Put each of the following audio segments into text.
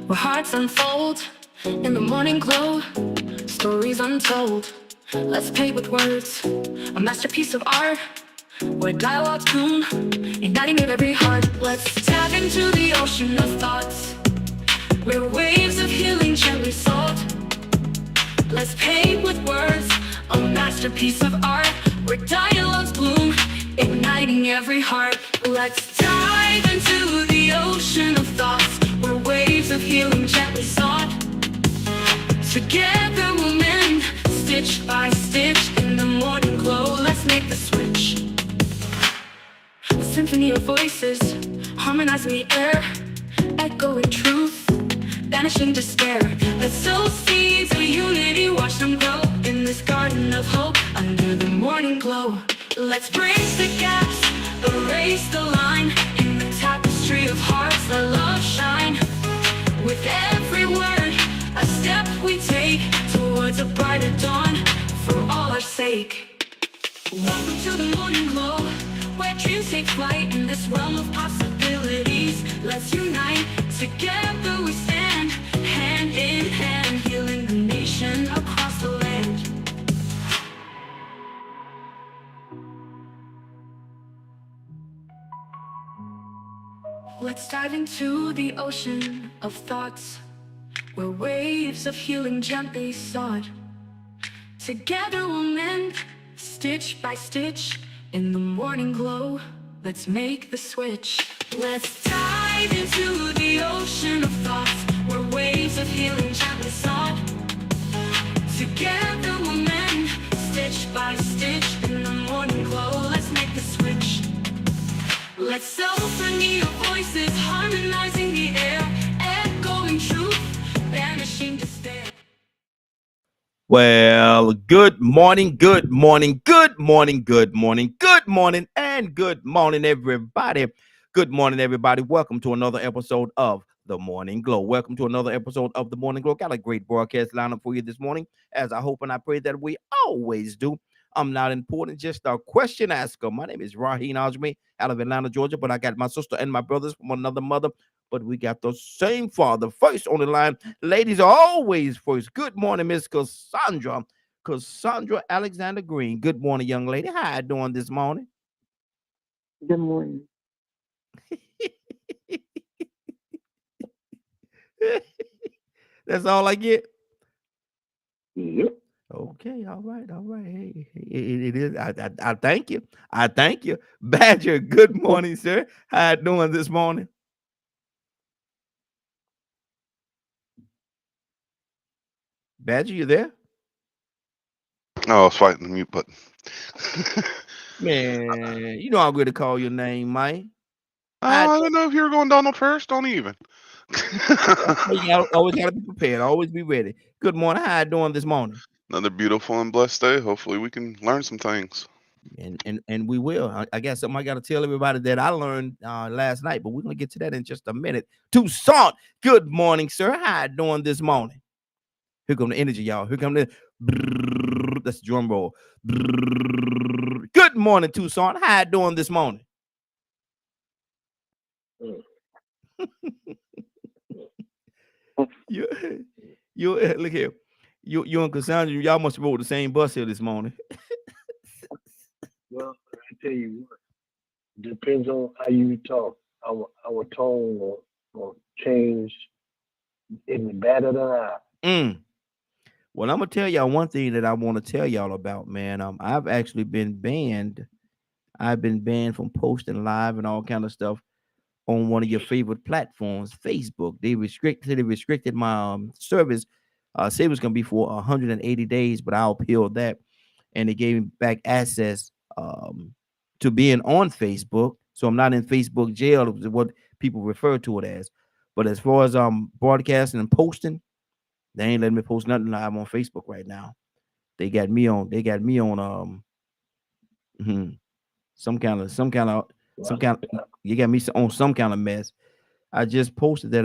where hearts unfold in the morning glow, stories untold. Let's play with words, a masterpiece of art, where dialogues bloom, igniting every heart. Let's dive into the ocean of thoughts, where waves of healing gently salt. Let's paint with words, a masterpiece of art, where dialogues bloom, igniting every heart. Let's dive into the ocean of thoughts, where waves of healing gently sought. Together we'll mend, stitch by stitch, in the morning glow. Let's make the switch. A symphony of voices, harmonizing the air, echoing truth, banishing despair. Let's sow seeds of unity, watch them grow in this garden of hope under the morning glow. Let's bridge the gaps, erase the line, in the tapestry of hearts let love shine. With every word, a step we take towards a brighter dawn for all our sake. Welcome to the morning glow, where dreams take flight in this realm of possibilities. Let's unite, together we stand, hand in hand, healing the nation across the land. Let's dive into the ocean of thoughts, where waves of healing gently sought. Together we'll mend, stitch by stitch, in the morning glow. Let's make the switch. Let's dive into the ocean of thoughts, where waves of healing gently sought. Together we'll mend, stitch by stitch, in the morning glow. Let's make the switch. Let's symphony of voices, harmonizing the air, echoing truth, banishing despair. Well, good morning, good morning, good morning, good morning, good morning, and good morning, everybody. Good morning, everybody. Welcome to another episode of The Morning Glow. Welcome to another episode of The Morning Glow. Got a great broadcast lineup for you this morning, as I hope and I pray that we always do. I'm not important, just a question asker. My name is Raheen Ajmi out of Atlanta, Georgia, but I got my sister and my brothers from another mother, but we got the same father. First on the line, ladies are always first. Good morning, Miss Cassandra. Cassandra Alexander Green. Good morning, young lady. How you doing this morning? Good morning. That's all I get. Yep. Okay, all right, all right. Hey, it is. I thank you. I thank you, Badger. Good morning, sir. How you doing this morning? Badger, you there? Oh, I was fighting the mute button. Man, you know I'm going to call your name, man. I don't know if you were going Donald first. Don't even. Always got to be prepared. Always be ready. Good morning. How you doing this morning? Another beautiful and blessed day. Hopefully, we can learn some things. And we will. I guess something I got to tell everybody that I learned last night, but we're gonna get to that in just a minute. Toussaint, good morning, sir. How you doing this morning? Here come the energy, y'all. Here come the that's the drum roll. Good morning, Toussaint. How you doing this morning? you, look here. You and Cassandra, y'all must have rode the same bus here this morning. Well, I tell you what, depends on how you talk. Our tone will change in the better than I. Well, I'm gonna tell y'all one thing that I want to tell y'all about, man. I've actually been banned. I've been banned from posting live and all kind of stuff on one of your favorite platforms, Facebook. They restricted my service. Say it was gonna be for 180 days, but I appealed that, and they gave me back access to being on Facebook. So I'm not in Facebook jail, is what people refer to it as. But as far as broadcasting and posting, they ain't letting me post nothing live on Facebook right now. They got me on. They got me on mhm, some kind of some kind. You got me on some kind of mess. I just posted that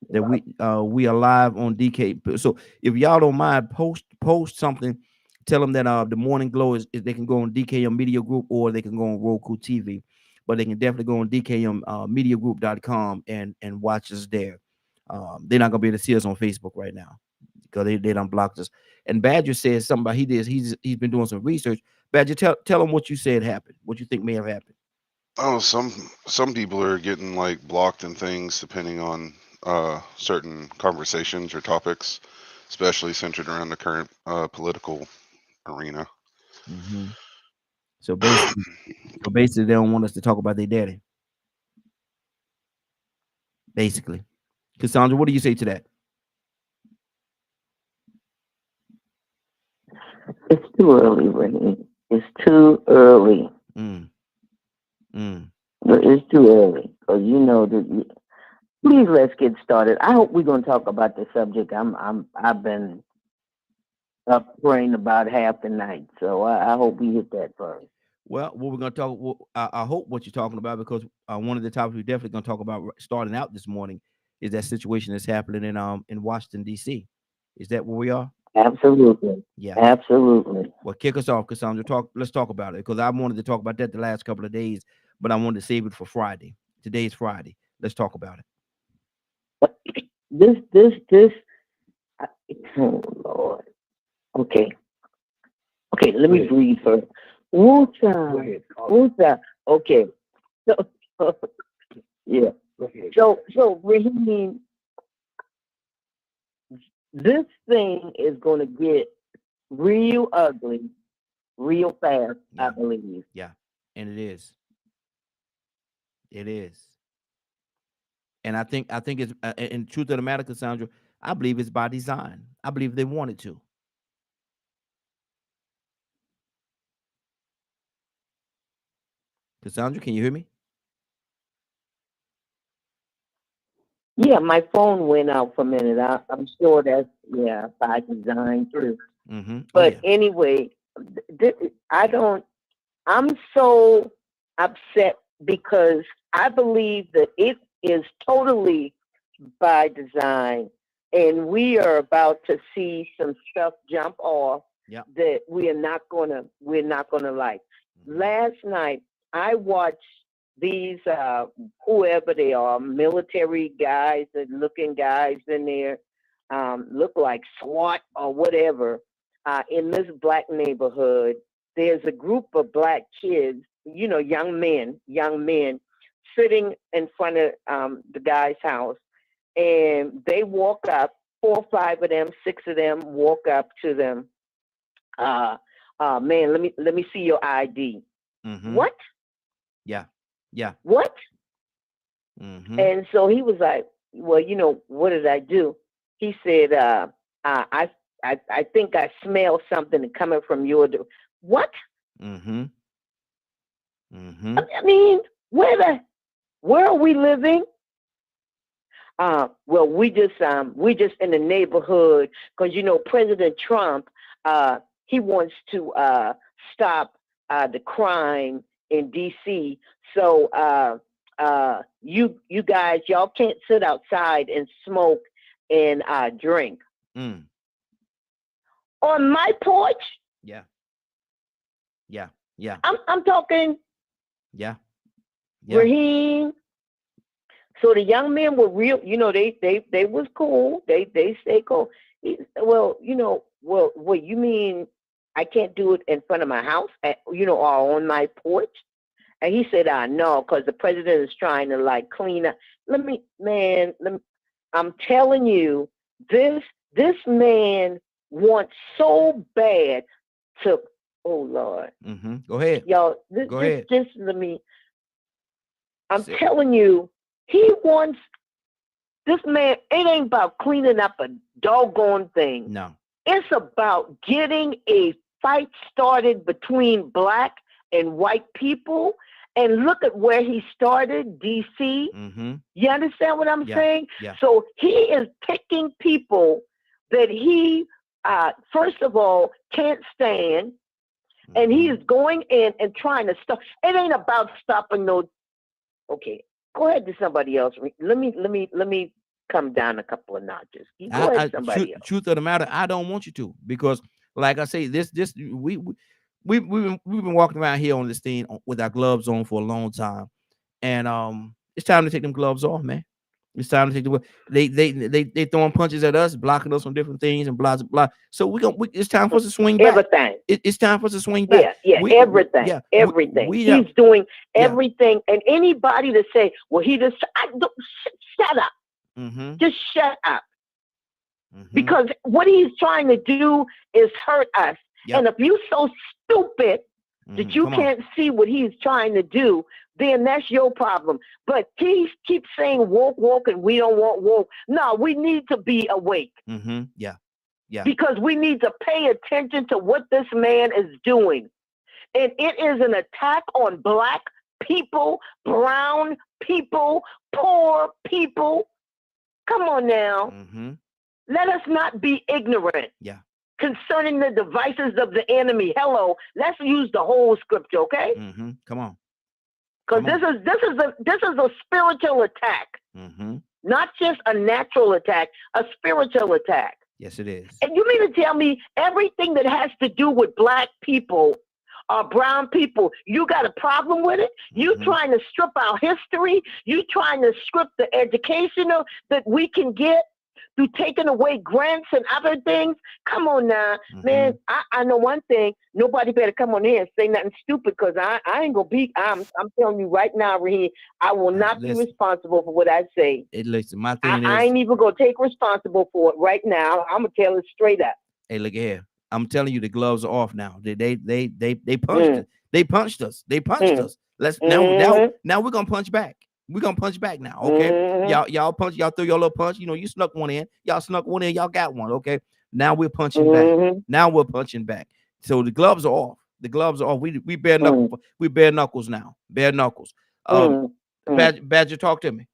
that we are live on DK. So if y'all don't mind, post something. Tell them that the Morning Glow is they can go on DKM Media Group or they can go on Roku TV, but they can definitely go on DKM Media Group.com and watch us there. They're not gonna be able to see us on Facebook right now because they done blocked us. And Badger says something about he's been doing some research. Badger, tell him what you said happened, what you think may have happened. Oh, some people are getting like blocked and things depending on certain conversations or topics, especially centered around the current political arena. Mm-hmm. So basically, they don't want us to talk about their daddy. Basically, Cassandra, what do you say to that? It's too early, Raheem. It's too early. Mm. Mm. It's too early because you know that. Please let's get started. I hope we're going to talk about the subject. I've been up praying about half the night, so I hope we hit that first. Well, what we're gonna talk. Well, I hope what you're talking about, because one of the topics we're definitely gonna talk about starting out this morning is that situation that's happening in Washington D.C. Is that where we are? Absolutely. Yeah. Absolutely. Well, kick us off, Cassandra. Let's talk about it, because I wanted to talk about that the last couple of days, but I wanted to save it for Friday. Today's Friday. Let's talk about it. This. Oh Lord. Okay. Let me breathe first. Go Wusa. ahead. Wusa. Okay. So, yeah. Go ahead. So Raheem, this thing is going to get real ugly, real fast. Yeah. I believe. Yeah, and it is. It is. And I think it's in truth of the matter, Cassandra, I believe it's by design. I believe they wanted to. Cassandra, can you hear me? Yeah, my phone went out for a minute. I'm sure that's by design too. Mm-hmm. But anyway, I'm so upset because I believe that it is totally by design, and we are about to see some stuff jump off that we're not gonna like. Mm-hmm. Last night I watched these whoever they are, military guys, and looking guys in there, look like SWAT or whatever, in this black neighborhood. There's a group of black kids, young men, sitting in front of the guy's house, and they walk up, 4 or 5 of them, 6 of them walk up to them. Man, let me see your ID. Mm-hmm. What? Yeah. What? Mm-hmm. And so he was like, well, what did I do? He said, I think I smell something coming from your door. What? Mm-hmm. Mm-hmm. I mean, where are we living? Well, we just in the neighborhood because President Trump, he wants to stop the crime in D.C. So you guys, y'all can't sit outside and smoke and drink. Mm. On my porch? Yeah. I'm talking. Yeah. Raheem. So the young men were real. They was cool. They stay cool. Well, you mean I can't do it in front of my house, or on my porch? And he said, no, because the president is trying to clean up. I'm telling you, this man wants so bad to, oh Lord. Mm-hmm. Go ahead. Y'all, Go ahead. Just let me, I'm telling you, he wants, this man, it ain't about cleaning up a doggone thing. No. It's about getting a fight started between black and white people. And look at where he started, D.C. Mm-hmm. You understand what I'm saying? Yeah. So he is picking people that he, first of all, can't stand. Mm-hmm. And he is going in and trying to stop. It ain't about stopping no. Okay, go ahead to somebody else. Let me come down a couple of notches. Go ahead to somebody else. Truth of the matter, I don't want you to, because, like I say, we've been walking around here on this thing with our gloves on for a long time, and it's time to take them gloves off, man. It's time to take the wheel. They throwing punches at us, blocking us on different things, and blah blah blah. So it's time for us to swing back. Everything. It's time for us to swing back. Yeah, everything. Yeah, everything. we He's have, doing yeah. everything. And anybody to say, well, he just, shut up. Mm-hmm. Just shut up. Mm-hmm. Because what he's trying to do is hurt us. Yep. And if you're so stupid that you Come on. can't see what he's trying to do, then that's your problem. But he keeps saying woke, and we don't want woke. No, we need to be awake. Mm-hmm. Yeah. Yeah. Because we need to pay attention to what this man is doing. And it is an attack on Black people, brown people, poor people. Come on now. Mm-hmm. Let us not be ignorant. Yeah. Concerning the devices of the enemy. Hello, let's use the whole scripture, okay? Mm-hmm. Come on. Because this is a spiritual attack, Mm-hmm. not just a natural attack, a spiritual attack. Yes, it is. And you mean to tell me everything that has to do with Black people or brown people, you got a problem with it? You Mhm. trying to strip our history? You trying to strip the educational that we can get through taking away grants and other things? Come on now, man. I know one thing. Nobody better come on here and say nothing stupid, because I ain't gonna be. I'm telling you right now, Raheem, I will not be Listen. responsible for what I say. Listen, my thing I is, ain't even gonna take responsible for it right now. I'm gonna tell it straight up. hey, look here. I'm telling you, the gloves are off now. They punched us. They punched us. They punched us. Let's now we're gonna punch back. We're gonna punch back now. Okay. Mhm. Y'all punch, y'all throw your little punch. You know, you snuck one in. Y'all snuck one in, y'all got one. Okay. Now we're punching back. Mhm. Now we're punching back. So the gloves are off. The gloves are off. We bare knuckles. We bare knuckles now. Bare knuckles. Badger, talk to me.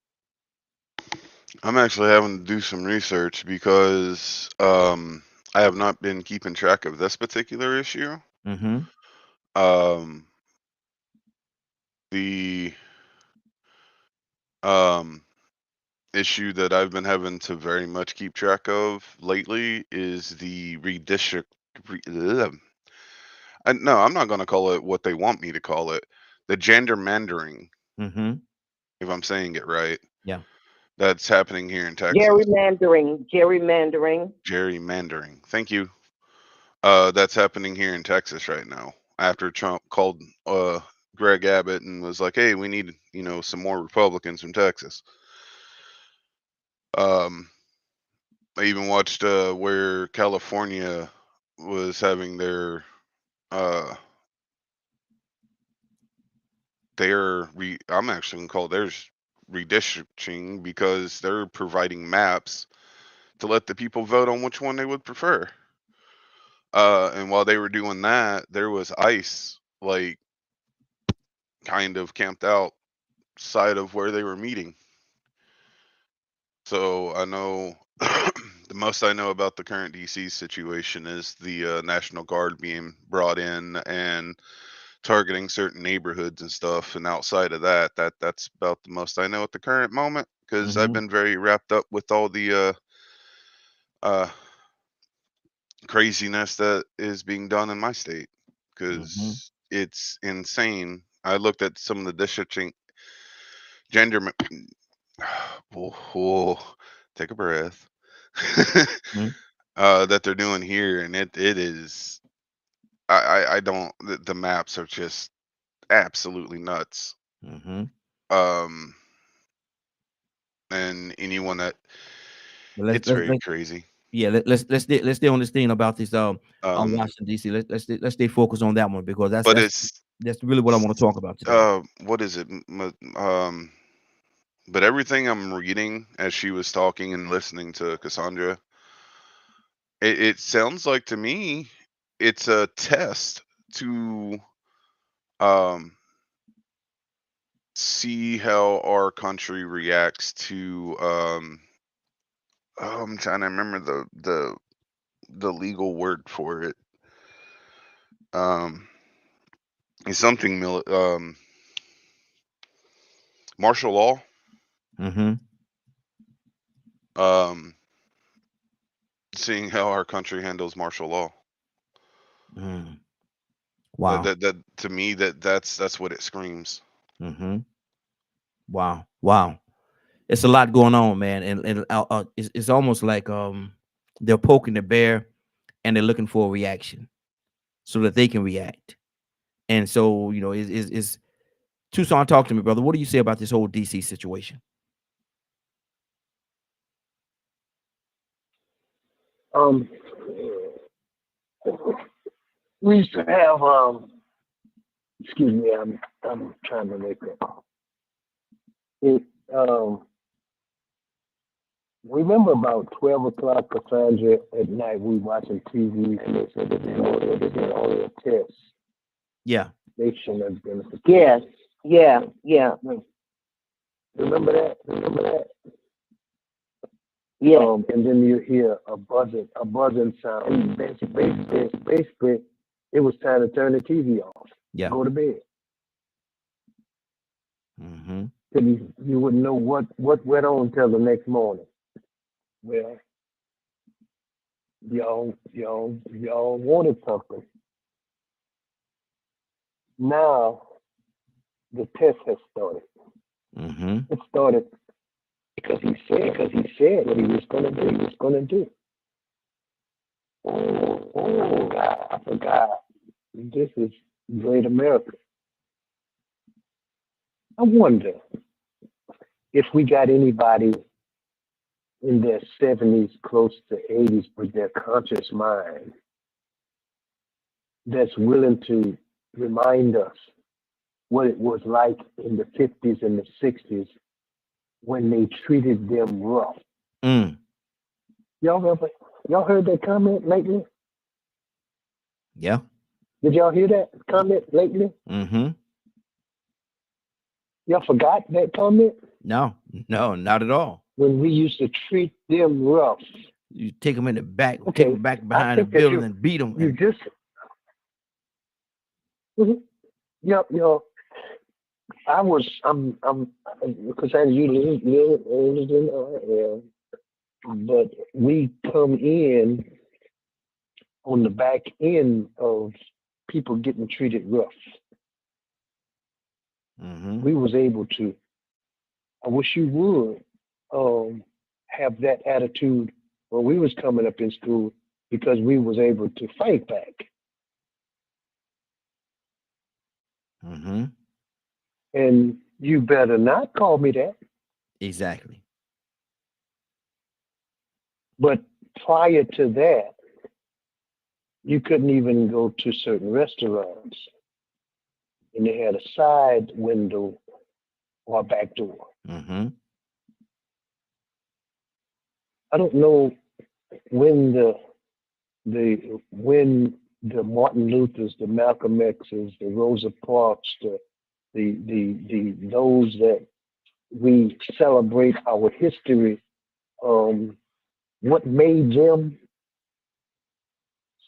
I'm actually having to do some research because I have not been keeping track of this particular issue. Mm-hmm. The issue that I've been having to very much keep track of lately is the no, I'm not going to call it what they want me to call it. The gendermandering, Mm-hmm. if I'm saying it right. Yeah. That's happening here in Texas. Gerrymandering. Gerrymandering. Thank you. That's happening here in Texas right now. After Trump called Greg Abbott and was like, "Hey, we need, some more Republicans from Texas." I even watched where California was having their I'm actually gonna call theirs redistricting, because they're providing maps to let the people vote on which one they would prefer. And while they were doing that, there was ICE like kind of camped outside of where they were meeting. So I know the most I know about the current DC situation is the National Guard being brought in and targeting certain neighborhoods and stuff. And outside of that's about the most I know at the current moment, because I've been very wrapped up with all the craziness that is being done in my state, because it's insane. I looked at some of the districting gender. Whoa, take a breath. That they're doing here, and it is. I don't. The maps are just absolutely nuts. And anyone that it's very crazy. Yeah, let's stay on this thing about this on Washington D.C. Let's stay focused on that one, because that's really what I want to talk about today. What is it? But everything I'm reading as she was talking and listening to Cassandra, it sounds like to me it's a test to see how our country reacts to I'm trying to remember the legal word for it. It's something martial law. Seeing how our country handles martial law. Wow. That to me that's what it screams. Wow. it's a lot going on, man, and it's almost like they're poking the bear and they're looking for a reaction so that they can react. And so, is Tucson, talk to me, brother. What do you say about this whole DC situation? Um, we used to have excuse me, I'm trying to make up. It remember about 12 o'clock, Cassandra, at night, we watching TV and they said that they did all their tests. Yeah. They shouldn't have been. Yes. Yeah. Yeah. Remember that? Yeah. And then you hear a buzzing sound. Basically, it was time to turn the TV off. Yeah. Go to bed. Mm-hmm. You wouldn't know what went on until the next morning. Well, y'all wanted something. Now the test has started. Mm-hmm. It started because he said what he was gonna do. Oh God, I forgot. This is great America. I wonder if we got anybody in their 70s, close to 80s, with their conscious mind that's willing to remind us what it was like in the 50s and the 60s when they treated them rough. Mm. Y'all heard that comment lately? Yeah. Did y'all hear that comment lately? Mm-hmm. Y'all forgot that comment? No, not at all. When we used to treat them rough. You take them in the back, Okay, take them back behind the think that building and beat them. You just, I'm because I usually live older than I am, but we come in on the back end of people getting treated rough. Mm-hmm. We was able to. I wish you would have that attitude when we was coming up in school, because we was able to fight back. Mm-hmm. And you better not call me that. Exactly. But prior to that, you couldn't even go to certain restaurants, and they had a side window or a back door. Mm-hmm. I don't know when the Martin Luthers, the Malcolm X's, the Rosa Parks, the those that we celebrate our history, what made them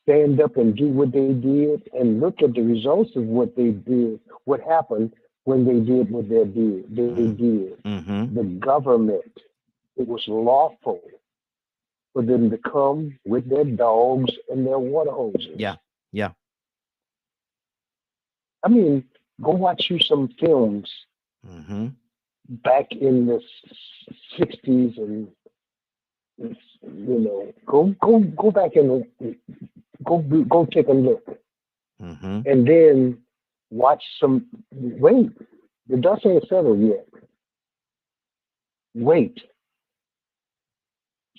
stand up and do what they did, and look at the results of what they did, what happened when they did what they did. Mm-hmm. The government, it was lawful for them to come with their dogs and their water hoses. Yeah. Yeah. I mean, go watch you some films Mm-hmm. back in the 60s, and go back and go take a look, Mm-hmm. and then watch some. Wait, the dust ain't settled yet. Wait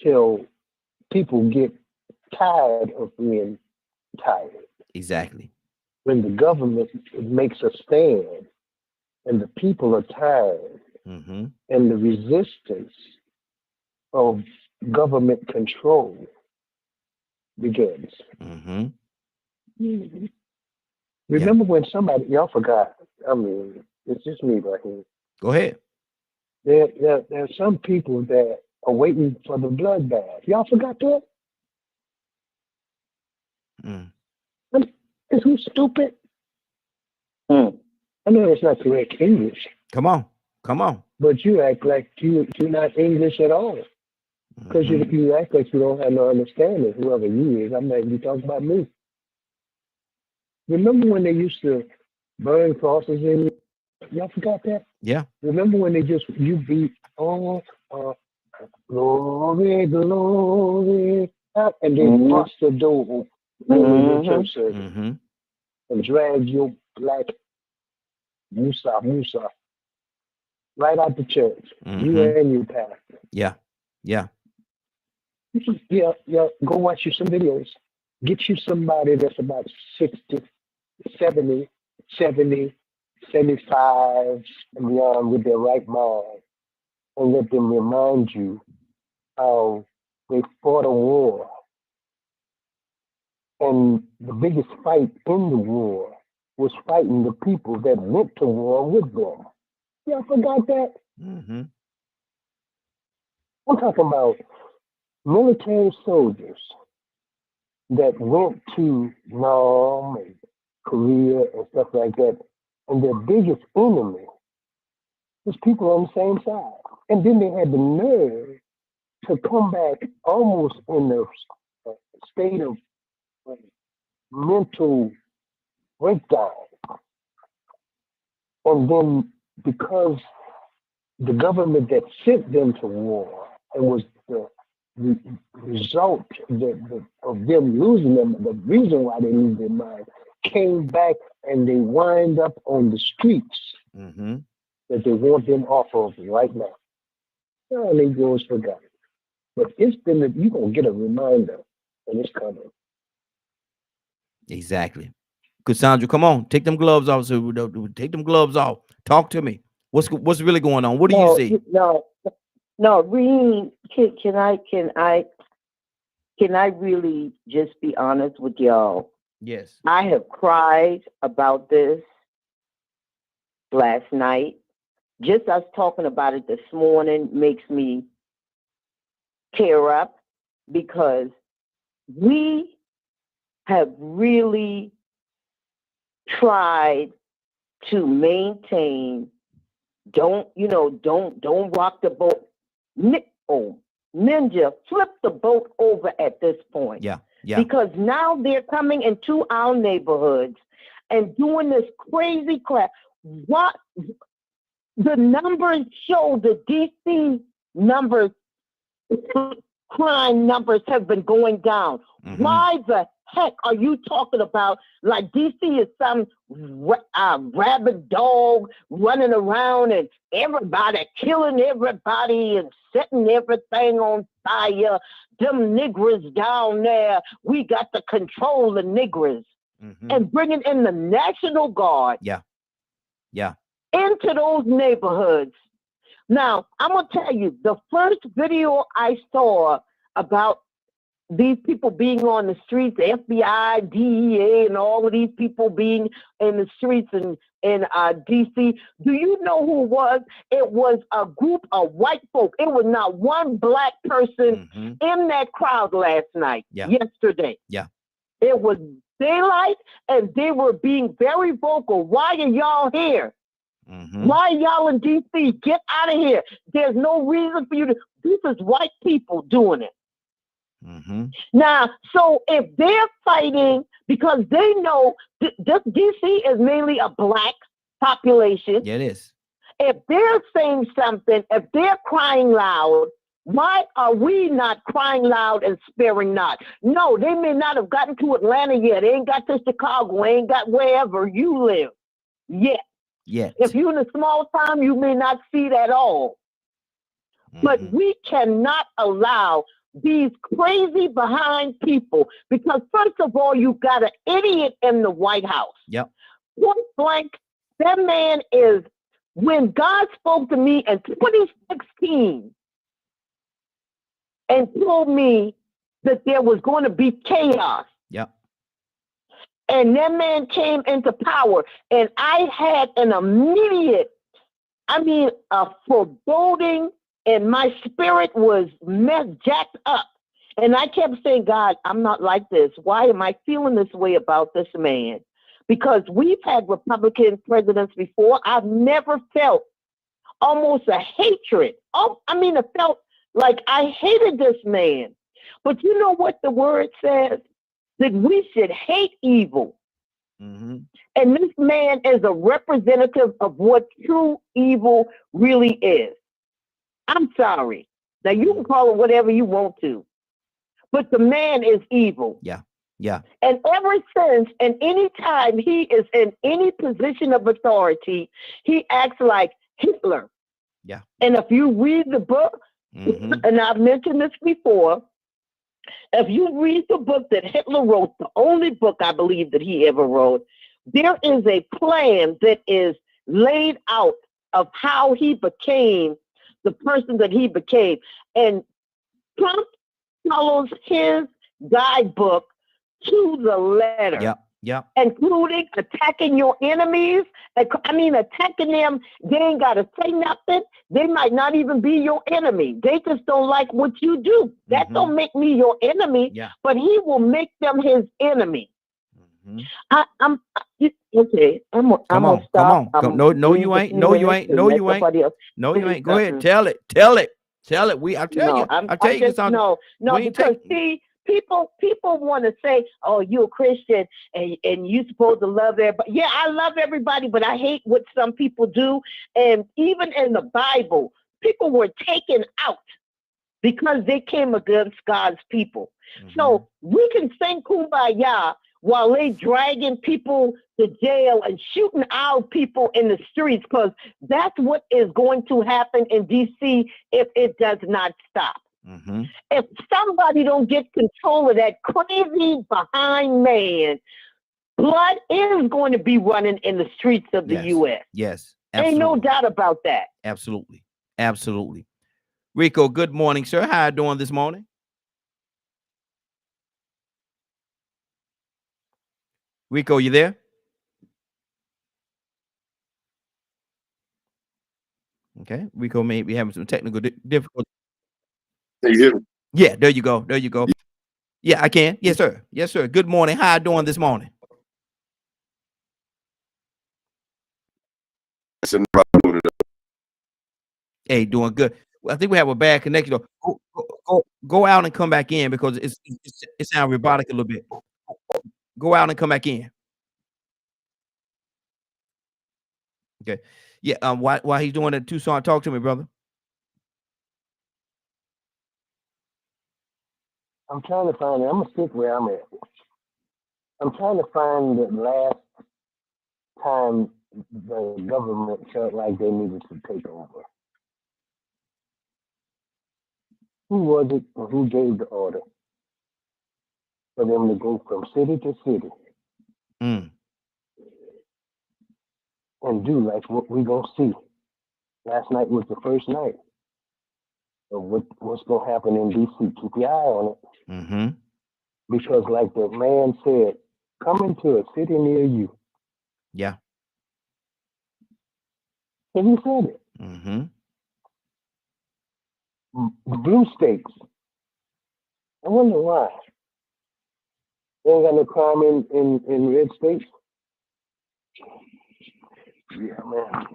till people get tired of being tired. Exactly. When the government makes a stand and the people are tired, Mm-hmm. and the resistance of government control begins. Mm-hmm. Remember when y'all forgot, I mean, it's just me right here. Go ahead. There are some people that are waiting for the bloodbath. Y'all forgot that? Mm. Is who stupid? Hmm. I know it's not correct English, Come on. but you act like you're not English at all. Because Mhm. you act like you don't have no understanding, whoever you is. I'm not even talking about me. Remember when they used to burn crosses in? Y'all forgot that? Yeah. Remember when you beat, oh, glory, glory, and they Mhm. bust the door open in your Mhm. church service Mm-hmm. and drag your black Musa right out the church. You Mm-hmm. and your pastor. Yeah. Yeah. Yeah, yeah. Go watch you some videos. Get you somebody that's about 60, 70, 70, 75, and beyond with their right mind, and let them remind you how they fought a war. And the biggest fight in the war was fighting the people that went to war with them. Y'all forgot that? Mm-hmm. I'm talking about military soldiers that went to Nam and Korea and stuff like that. And their biggest enemy was people on the same side. And then they had the nerve to come back almost in a state of mental breakdown. And then because the government that sent them to war and was the result of them losing them, the reason why they lose their mind, came back and they wind up on the streets Mm-hmm. that they want them off of right now. Oh, Negroes forgot. But it's been, you're going to get a reminder and it's coming. Exactly. Cassandra, come on, take them gloves off. Take them gloves off. Talk to me. What's really going on? What do you No, see? no, Reem, can I really just be honest with y'all? Yes. I have cried about this last night. Just us talking about it this morning makes me tear up because we have really tried to maintain, don't rock the boat. Ninja, flip the boat over at this point. Yeah. Yeah. Because now they're coming into our neighborhoods and doing this crazy crap. What the numbers show, the DC numbers, crime numbers have been going down. Mm-hmm. Why the heck are you talking about like DC is some rabid dog running around and everybody killing everybody and setting everything on fire? Them niggers down there, we got to control the niggers. Mm-hmm. And bringing in the National Guard. Yeah. Yeah. Into those neighborhoods. Now, I'm going to tell you, the first video I saw about these people being on the streets, the FBI, DEA, and all of these people being in the streets in DC, do you know who it was? It was a group of white folk. It was not one black person Mm-hmm. in that crowd last night, Yeah. yesterday. Yeah. It was daylight, and they were being very vocal. Why are y'all here? Mm-hmm. Why y'all in DC? Get out of here. There's no reason for you to. This is white people doing it. Mm-hmm. Now, so if they're fighting because they know this DC is mainly a black population. Yeah, it is. If they're saying something, if they're crying loud, why are we not crying loud and sparing not? No, they may not have gotten to Atlanta yet. They ain't got to Chicago. They ain't got wherever you live yet. Yet. If you're in a small town, you may not see that all. But Mm-hmm. we cannot allow these crazy behind people because, first of all, you got an idiot in the White House. Yep. Point blank, that man is, when God spoke to me in 2016 and told me that there was going to be chaos. Yep. And that man came into power, and I had an immediate, a foreboding, and my spirit was jacked up. And I kept saying, God, I'm not like this. Why am I feeling this way about this man? Because we've had Republican presidents before. I've never felt almost a hatred. I felt like I hated this man. But you know what the word says? That we should hate evil Mm-hmm. And this man is a representative of what true evil really is. I'm sorry. Now you can call it whatever you want to, but the man is evil. Yeah. Yeah. And ever since, and any time he is in any position of authority, he acts like Hitler. Yeah. And if you read the book, Mm-hmm. and I've mentioned this before, if you read the book that Hitler wrote, the only book I believe that he ever wrote, there is a plan that is laid out of how he became the person that he became. And Trump follows his guidebook to the letter. Yep. Yep. Including attacking your enemies. Attacking them. They ain't got to say nothing. They might not even be your enemy. They just don't like what you do. That Mhm. don't make me your enemy, Yeah. but he will make them his enemy. Mm-hmm. Okay. I'm Come gonna on. stop. No, you ain't. No, you ain't. No, you ain't. No, you ain't. Go ahead. Tell it. Tell it. Tell it. I'll tell you. I'll tell you something. No, We ain't because take- see, people want to say, "Oh, you a Christian and you supposed to love everybody." Yeah, I love everybody, but I hate what some people do. And even in the Bible, people were taken out because they came against God's people. Mhm. So we can sing Kumbaya while they dragging people to jail and shooting our people in the streets, because that's what is going to happen in DC if it does not stop. Mm-hmm. If somebody don't get control of that crazy behind man, blood is going to be running in the streets of the Yes. U.S. Yes. Ain't no Absolutely. doubt about that. Absolutely. Absolutely. Rico, good morning, sir. How you doing this morning? Rico, you there? Okay. Rico may be having some technical difficulty. Can you hear me? Yeah, there you go. There you go. Yeah, I can. Yes, sir. Yes, sir. Good morning. How you doing this morning? Sitting right doing it. Hey, doing good. Well, I think we have a bad connection. Though. Go out and come back in because it sounds robotic a little bit. Go out and come back in. Okay. Yeah. While he's doing that, Tucson, talk to me, brother. I'm trying to find it. I'm gonna stick where I'm at. I'm trying to find the last time the government felt like they needed to take over. Who was it or who gave the order for them to go from city to city Mm. and do like what we gonna see? Last night was the first night of what's gonna happen in DC. Keep your eye on it. Mm-hmm. Because like the man said, come into a city near you. Yeah. And he said it. Mm-hmm. The blue states. I wonder why. They ain't got no crime in red states. Yeah, man.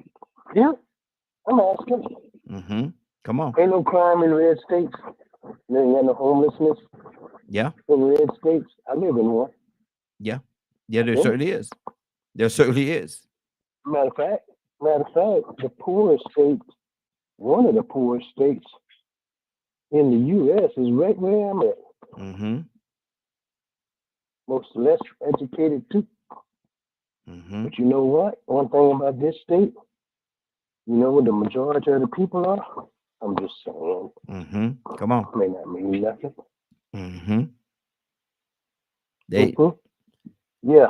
Yeah, I'm asking. Mm-hmm. Come on. Ain't no crime in red states. There ain't got no homelessness Yeah. in red states. I live in one. Yeah. Yeah, there Yeah. certainly is. There certainly is. Matter of fact, the poorest states, one of the poorest states in the U.S. is right where I'm at. Mm-hmm. Most less educated too. Mm-hmm. But you know what? One thing about this state, you know what the majority of the people are? I'm just saying. Mm-hmm. Come on. May not mean nothing. Mm-hmm. They Mhm. Yeah.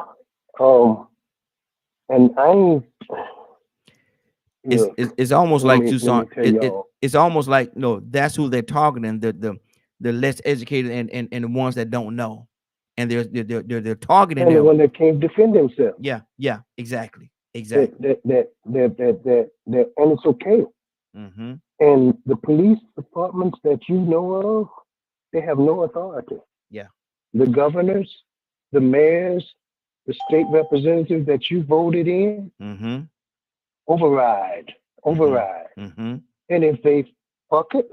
And I ain't. Look, it's almost let like me Tucson. tell y'all. It's almost like that's who they're targeting, the less educated and the ones that don't know, and they're targeting And the them. one that can't defend himself. Yeah, exactly. That, and it's okay. Mm-hmm. And the police departments that you know of, they have no authority. Yeah. The governors, the mayors, the state representatives that you voted in, Mm-hmm. override. Mm-hmm. And if they buck it,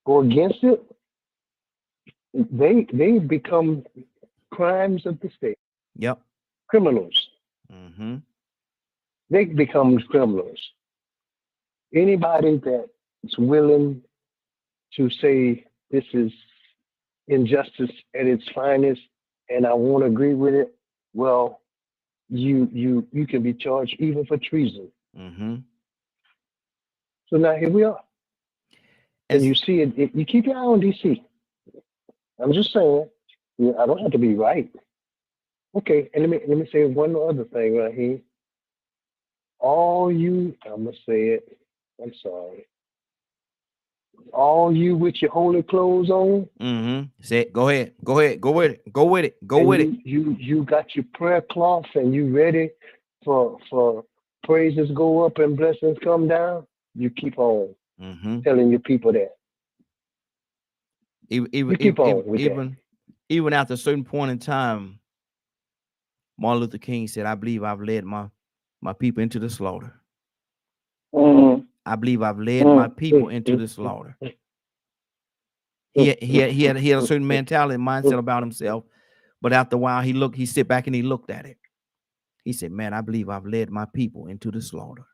go against it, they become crimes of the state. Yep. criminals. Mm-hmm. They become criminals. Anybody that's willing to say this is injustice at its finest, and I won't agree with it, well, you can be charged even for treason. Mm-hmm. So now here we are, And and you see it. You keep your eye on DC. I'm just saying, I don't have to be right. Okay, and let me say one other thing right here. All you, I'm gonna say it. I'm sorry. All you with your holy clothes on, mm-hmm. Say it. Go ahead. Go ahead. Go with it. Go with it. Go and with it. you got your prayer cloth, and you ready for praises go up and blessings come down. You keep on Mm-hmm. telling your people that. Even You even keep even on with that. even even after a certain point in time, Martin Luther King said, "I believe I've led my people into the slaughter. Mm, I believe I've led my mm, people mm, into mm, the mm, slaughter." mm, He had a mm, certain mm, mentality and mindset mm. about himself. But after a while, he sit back and he looked at it. He said, "Man, I believe I've led my people into the slaughter."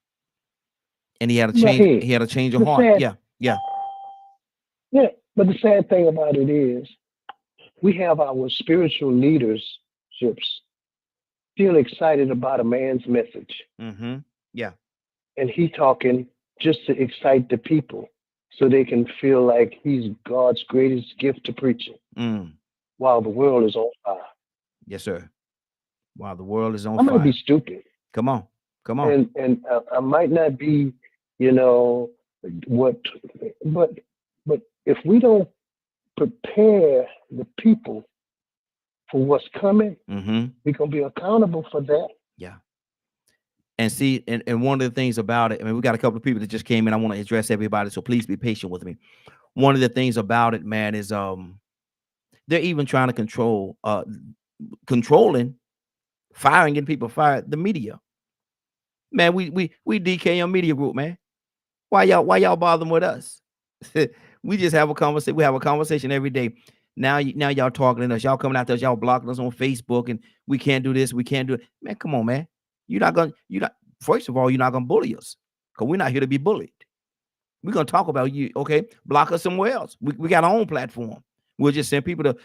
And he had a But change. hey, He had a change of the heart. sad, Yeah, yeah. yeah, but the sad thing about it is we have our spiritual leaderships still excited about a man's message, Mm-hmm. Yeah. and he talking just to excite the people so they can feel like he's God's greatest gift to preaching Mm. while the world is on fire. Yes, sir. While the world is on I might be fire. stupid, Come on. Come on. and I might not be, you know, what, but but if we don't prepare the people for what's coming, Mm-hmm. we're gonna be accountable for that. Yeah. And see, and one of the things about it, I mean, we got a couple of people that just came in. I want to address everybody, so please be patient with me. One of the things about it, man, is they're even trying to controlling firing, getting people fired, the media. Man, we DK on media group, man. Why y'all bothering with us? We just have a conversation. We have a conversation every day. Now y'all talking to us. Y'all coming after us. Y'all blocking us on Facebook, and we can't do this. We can't do it. Man, come on, man. You're not. First of all, you're not gonna bully us because we're not here to be bullied. We're gonna talk about you. Okay, block us somewhere else. We got our own platform. We'll just send people to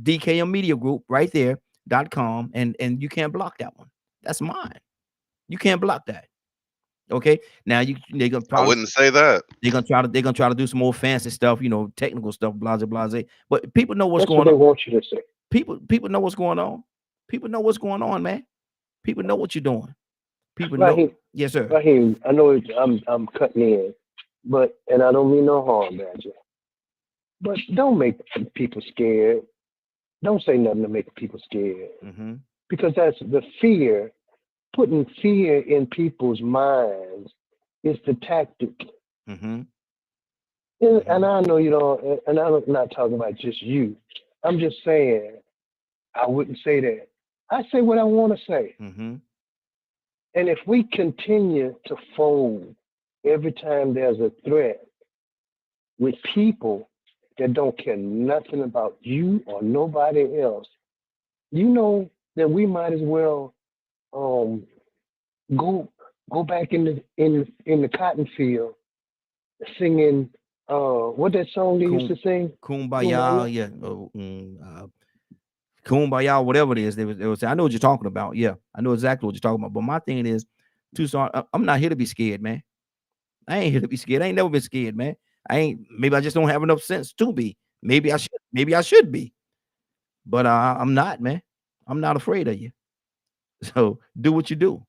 DKM Media Group right there.com, and you can't block that one. That's mine. You can't block that. Okay. Now they're gonna I probably wouldn't say that. they're gonna try to do some more fancy stuff, technical stuff, blase blase. But people know what's That's what going they on. want you to say. People know what's going on. People know what's going on, man. People know what you're doing. People know. Raheem, Yes, sir. Raheem, I know I'm cutting in, but and I don't mean no harm, Badger. But don't make people scared. Don't say nothing to make people scared Mm-hmm. because that's the fear. Putting fear in people's minds is the tactic. Mm-hmm. And I know you don't. And I'm not talking about just you. I'm just saying I wouldn't say that. I say what I want to say. Mm-hmm. And if we continue to fold every time there's a threat with people that don't care nothing about you or nobody else, you know that we might as well um, go back in the cotton field singing what that song they used to sing? Kumbaya, yeah. Kumbaya, whatever it is. They was I know what you're talking about. Yeah, I know exactly what you're talking about. But my thing is, Tucson, I'm not here to be scared, man. I ain't here to be scared. I ain't never been scared, man. Maybe I just don't have enough sense to be. Maybe I should be. But I'm not, man. I'm not afraid of you. So do what you do.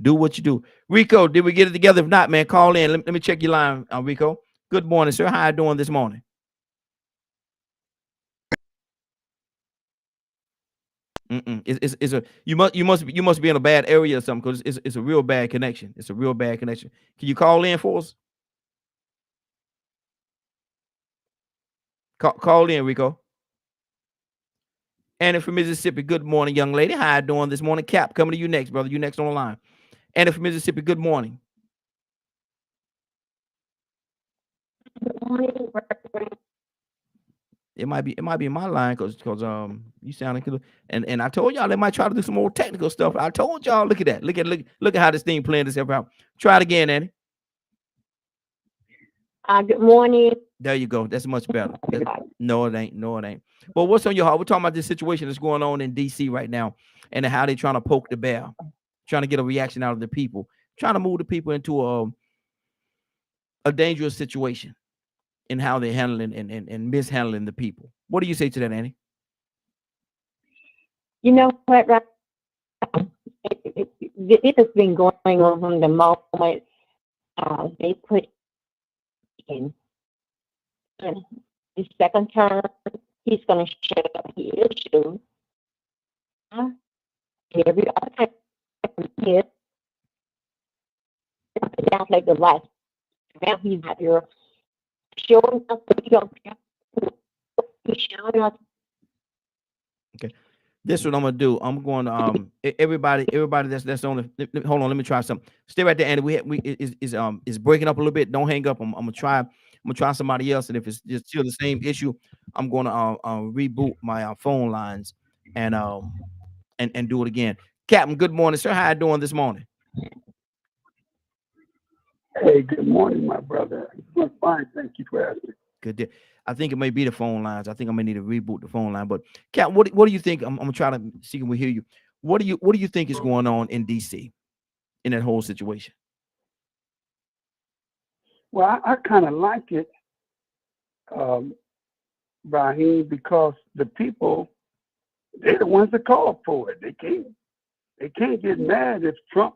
Do what you do. Rico, did we get it together? If not, man, call in. Let me check your line, Rico. Good morning, sir. How you doing this morning? It's a you must be in a bad area or something because it's a real bad connection. It's a real bad connection. Can you call in for us? Call in, Rico. Annie from Mississippi. Good morning, young lady. How you doing this morning? Cap, coming to you next, brother. You next on the line. Annie from Mississippi. Good morning. It might be my line because you sounding good. And I told y'all they might try to do some more technical stuff. I told y'all, look at that. Look at how this thing playing itself out. Try it again, Annie. Good morning. There you go. That's much better. everybody. No, it ain't. No, it ain't. But what's on your heart? We're talking about this situation that's going on in DC right now and how they're trying to poke the bear, trying to get a reaction out of the people, trying to move the people into a dangerous situation in how they're handling and mishandling the people. What do you say to that, Annie? You know what, right? It has been going on from the moment they put in the second term. He's going to shut up the issue. And every other time he sounds like the last. Now he's out here showing us that he don't care. He's showing us. This is what I'm gonna do. I'm going to everybody that's on the hold on, let me try something. Stay right there, Andy. We is breaking up a little bit. Don't hang up. I'm gonna try somebody else, and if it's just still the same issue, I'm gonna reboot my phone lines and do it again. Captain, good morning, sir. How you doing this morning? Hey, good morning, my brother. I'm fine, thank you for asking. Good day. I think it may be the phone lines. I think I may need to reboot the phone line. But Cap, what do you think? I'm gonna try to see if we hear you. What do you think is going on in DC in that whole situation? Well, I kind of like it, Raheem, because the people, they're the ones that called for it. They can't get mad if Trump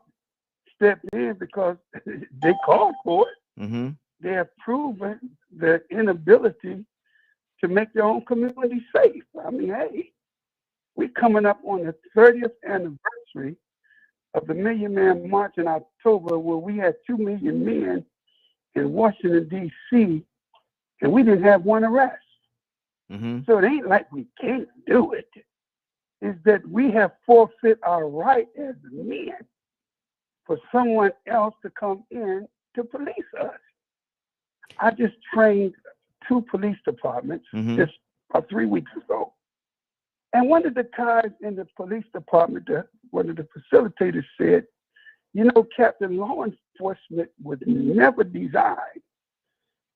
stepped in because they called for it. Mm-hmm. They have proven their inability to make their own community safe. I mean, hey, we're coming up on the 30th anniversary of the Million Man March in October, where we had 2 million men in Washington, D.C., and we didn't have one arrest. Mm-hmm. So it ain't like we can't do it. It's that we have forfeit our right as men for someone else to come in to police us. I just trained 2 police departments just about 3 weeks ago. And one of the guys in the police department, one of the facilitators said, you know, Captain, law enforcement was never designed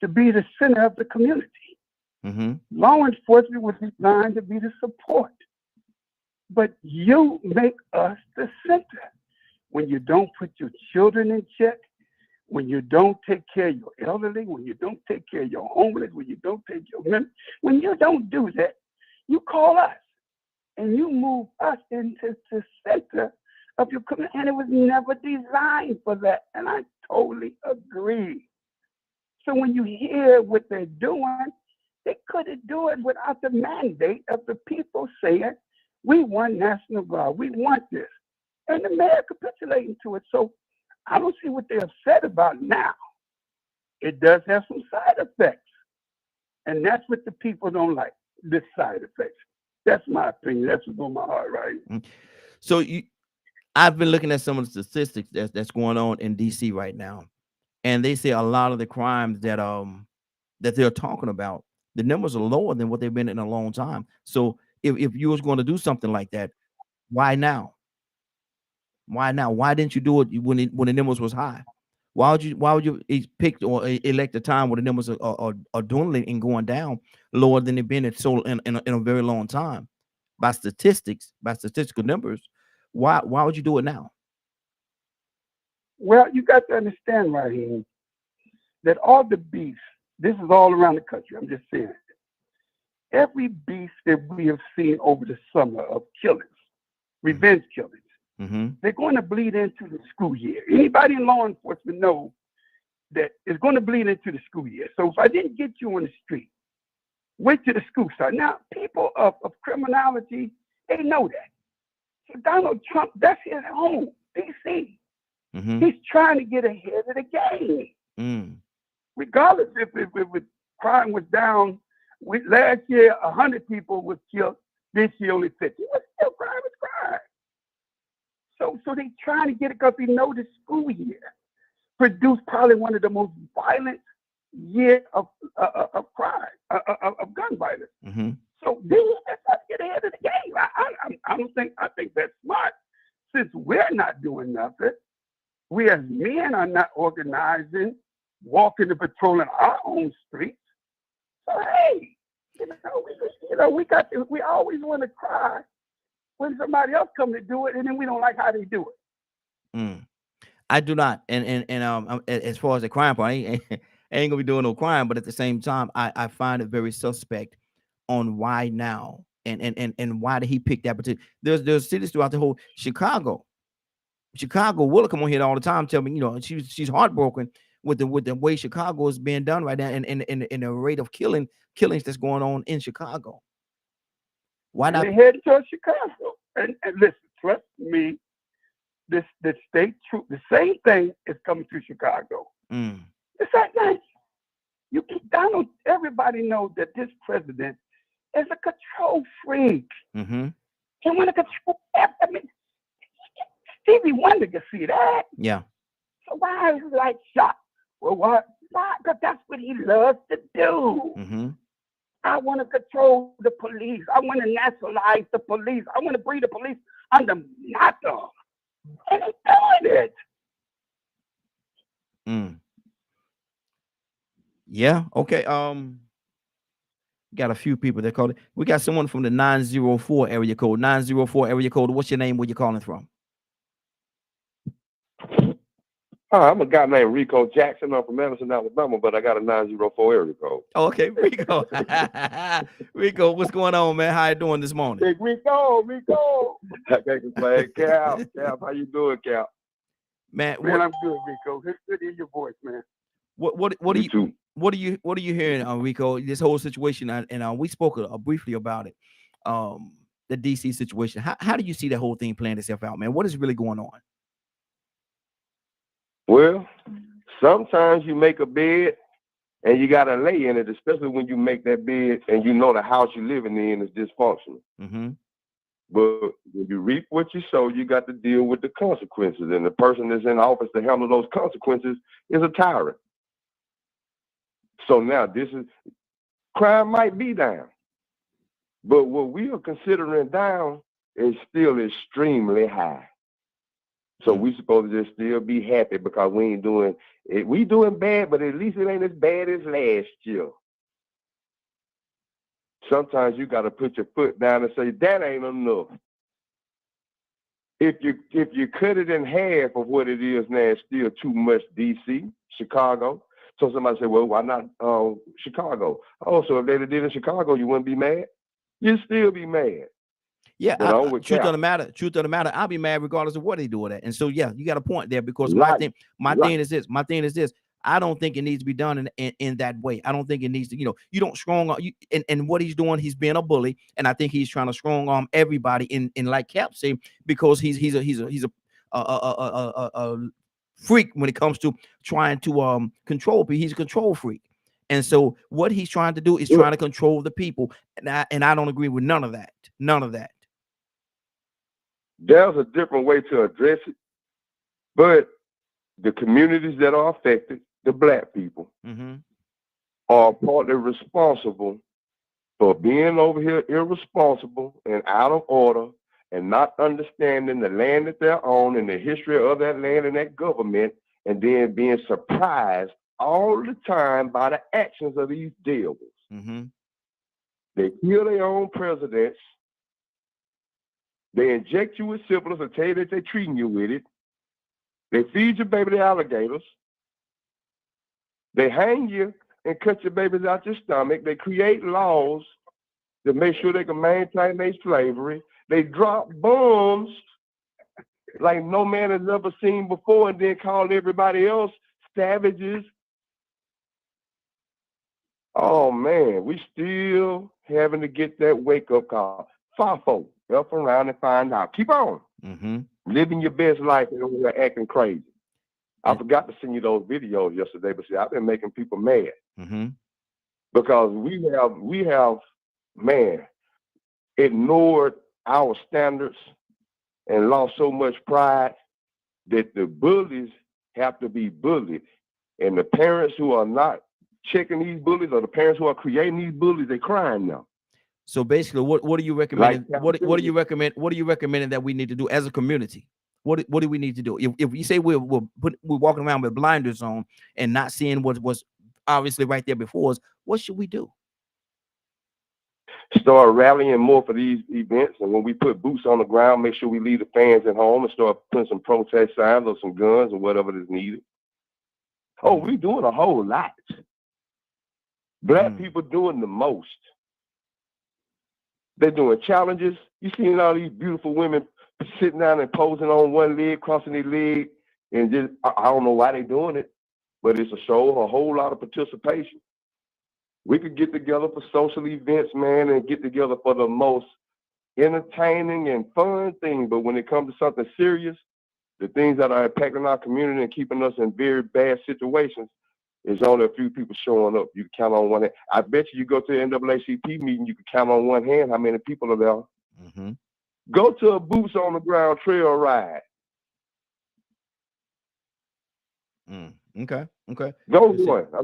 to be the center of the community. Mm-hmm. Law enforcement was designed to be the support. But you make us the center. When you don't put your children in check, when you don't take care of your elderly, when you don't take care of your homeless, when you don't take care of men, when you don't do that, you call us and you move us into the center of your community. And it was never designed for that. And I totally agree. So when you hear what they're doing, they couldn't do it without the mandate of the people saying, we want National Guard, we want this. And the mayor capitulating to it. So I don't see what they're upset about now. It does have some side effects. And that's what the people don't like, the side effects. That's my opinion. That's what's on my heart, right? So I've been looking at some of the statistics that's going on in DC right now. And they say a lot of the crimes that they're talking about, the numbers are lower than what they've been in a long time. So if you was going to do something like that, why now? Why now? Why didn't you do it when the numbers was high? Why would you pick or elect a time where the numbers are dwindling and going down lower than they've been in a very long time? By statistical numbers, why would you do it now? Well, you got to understand, Raheem, that all the beefs, this is all around the country, I'm just saying, every beef that we have seen over the summer of killings, revenge killings, they're going to bleed into the school year. Anybody in law enforcement know that it's going to bleed into the school year. So if I didn't get you on the street, wait till the school starts. Now, people of criminality, they know that. So Donald Trump, that's his home, D.C. He's trying to get ahead of the game. Regardless if crime was down, last year 100 people were killed, this year only 50. But still, crime is crime. So they trying to get it because they know the school year produced probably one of the most violent years of crime, of gun violence. we as men are not organizing, walking and patrolling our own streets. So hey, we always want to cry when somebody else come to do it, and then we don't like how they do it. Mm. I do not, and as far as the crime part, I ain't gonna be doing no crime, but at the same time, I find it very suspect on why now and why did he pick that particular. There's cities throughout the whole Chicago. Willa come on here all the time, tell me, she's heartbroken with the way Chicago is being done right now, and the rate of killings that's going on in Chicago. Why not? They headed towards Chicago, and listen, trust me. The state truth, the same thing is coming to Chicago. Mm. It's like Donald. Everybody knows that this president is a control freak. Mm-hmm. He want to control. I mean, Stevie Wonder can see that. Yeah. So why is it like shocked? Well, what? Why? Because that's what he loves to do. Mm-hmm. I want to control the police. I want to nationalize the police. I want to bring the police under NATO. And he's doing it. Mm. Yeah. Okay. Got a few people that called it. We got someone from the 904 area code. 904 area code. What's your name? Where you calling from? I'm a guy named Rico Jackson. I'm from Madison, Alabama, but I got a 904 area code. Oh, okay, Rico. Rico, what's going on, man? How you doing this morning? Big Rico. I can't complain. Cap, how you doing, Cap? Man, I'm good, Rico. It's good to hear your voice, man. What are you hearing, Rico? This whole situation, and we spoke briefly about it. The DC situation. How do you see that whole thing playing itself out, man? What is really going on? Well, sometimes you make a bed and you got to lay in it, especially when you make that bed and you know the house you're living in is dysfunctional. Mm-hmm. But when you reap what you sow, you got to deal with the consequences. And the person that's in office to handle those consequences is a tyrant. So now crime might be down. But what we are considering down is still extremely high. So we supposed to just still be happy because we ain't doing it. We doing bad, but at least it ain't as bad as last year. Sometimes you got to put your foot down and say, that ain't enough. If you cut it in half of what it is now, it's still too much DC, Chicago. So somebody say, well, why not Chicago? Oh, so if they did in Chicago, you wouldn't be mad? You'd still be mad. Yeah, truth of the matter, I'll be mad regardless of what they do with that. And so, yeah, you got a point there because my thing is this. I don't think it needs to be done in that way. I don't think it needs to, you don't strong arm and what he's doing, he's being a bully. And I think he's trying to strong arm everybody in like Cap say, because he's a freak when it comes to trying to control people. He's a control freak. And so what he's trying to do is trying to control the people. And I don't agree with none of that. None of that. There's a different way to address it, but the communities that are affected, the Black people, are partly responsible for being over here irresponsible and out of order and not understanding the land that they're on and the history of that land and that government, and then being surprised all the time by the actions of these devils. They kill their own presidents. They inject you with syphilis and tell you that they're treating you with it. They feed your baby to alligators. They hang you and cut your babies out your stomach. They create laws to make sure they can maintain their slavery. They drop bombs like no man has ever seen before and then call everybody else savages. Oh, man, we still having to get that wake-up call. FAFO. Up around and find out. Keep on. Living your best life and we're acting crazy. I forgot to send you those videos yesterday, but see, I've been making people mad. Because we have, man, ignored our standards and lost so much pride that the bullies have to be bullied. And the parents who are not checking these bullies or the parents who are creating these bullies, they're crying now. So basically, what are you recommending? What are you recommending that we need to do as a community? What do we need to do? If you say we're walking around with blinders on and not seeing what was obviously right there before us, what should we do? Start rallying more for these events, and when we put boots on the ground, make sure we leave the fans at home and start putting some protest signs or some guns or whatever is needed. Oh, we're doing a whole lot. Black people doing the most. They're doing challenges. You seen all these beautiful women sitting down and posing on one leg, crossing their leg, and just I don't know why they're doing it, but it's a show of a whole lot of participation. We could get together for social events, man, and get together for the most entertaining and fun thing. But when it comes to something serious, the things that are impacting our community and keeping us in very bad situations, there's only a few people showing up. You can count on one hand. I bet you go to the NAACP meeting, you can count on one hand how many people are there. Go to a boots on the ground trail ride. Okay. Go one. I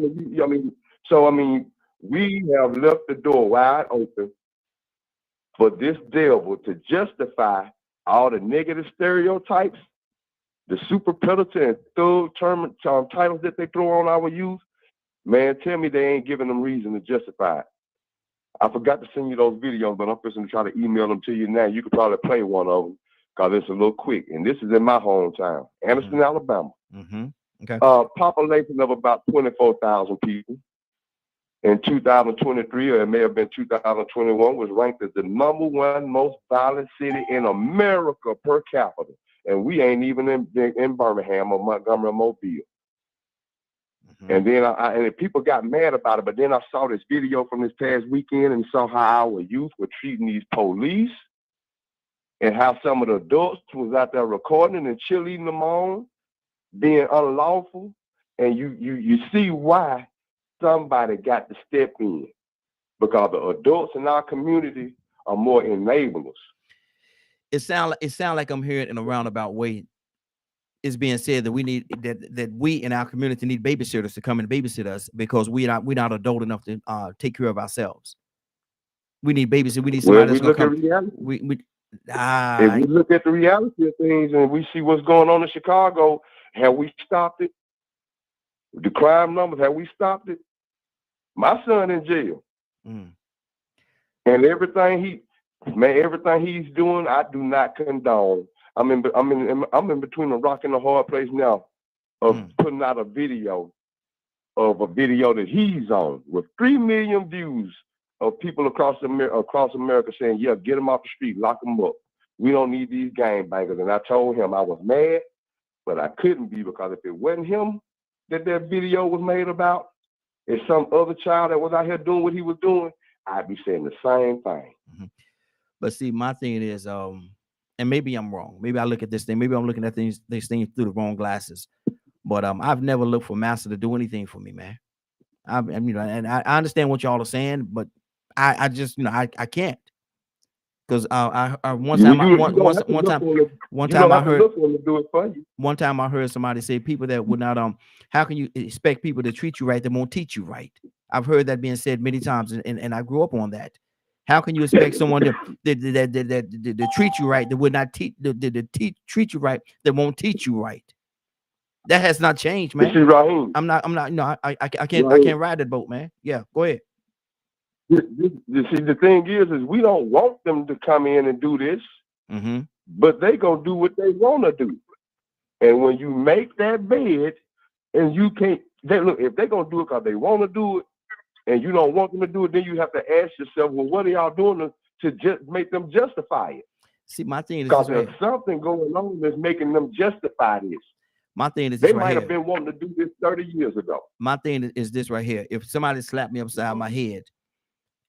mean, we have left the door wide open for this devil to justify all the negative stereotypes, the super predator and thug titles that they throw on our youth. Man, tell me they ain't giving them reason to justify it. I forgot to send you those videos, but I'm just going to try to email them to you now. You could probably play one of them because it's a little quick. And this is in my hometown, Anderson, Alabama. Okay. Population of about 24,000 people. In 2023, or it may have been 2021, was ranked as the #1 most violent city in America per capita. And we ain't even in Birmingham or Montgomery or Mobile. And then and people got mad about it, but then I saw this video from this past weekend and saw how our youth were treating these police and how some of the adults was out there recording and cheerleading them on, being unlawful. And you see why somebody got to step in, because the adults in our community are more enablers. It sound like I'm hearing in a roundabout way. It's being said that we need that we in our community need babysitters to come and babysit us because we're not adult enough to take care of ourselves. We need babysitters. We need somebody that's gonna come. If we look at the reality of things and we see what's going on in Chicago, have we stopped it? The crime numbers, have we stopped it? My son in jail. And everything he's doing, I do not condone. I'm in between a rock and a hard place now of putting out a video that he's on with 3 million views of people across America saying, yeah, get him off the street, lock him up. We don't need these gangbangers. And I told him I was mad, but I couldn't be, because if it wasn't him that video was made about, if some other child that was out here doing what he was doing, I'd be saying the same thing. But see, my thing is, and maybe I'm wrong. Maybe I look at this thing. Maybe I'm looking at these things through the wrong glasses. But I've never looked for Master to do anything for me, man. And I understand what y'all are saying, but I just, I can't. Because one time I heard somebody say people that would not how can you expect people to treat you right that won't teach you right? I've heard that being said many times, and I grew up on that. How can you expect someone to treat you right that would not treat you right that won't teach you right? That has not changed, man. This is Raheem. I'm not. No, I can't ride that boat, man. Yeah, go ahead. You see, the thing is we don't want them to come in and do this, but they gonna do what they want to do. And when you make that bed, and you can't, look, if they're gonna do it because they want to do it, and you don't want them to do it, then you have to ask yourself, well, what are y'all doing to just make them justify it? See, my thing is because there's something going on that's making them justify this. My thing is they might have been wanting to do this 30 years ago. My thing is this right here. If somebody slapped me upside my head,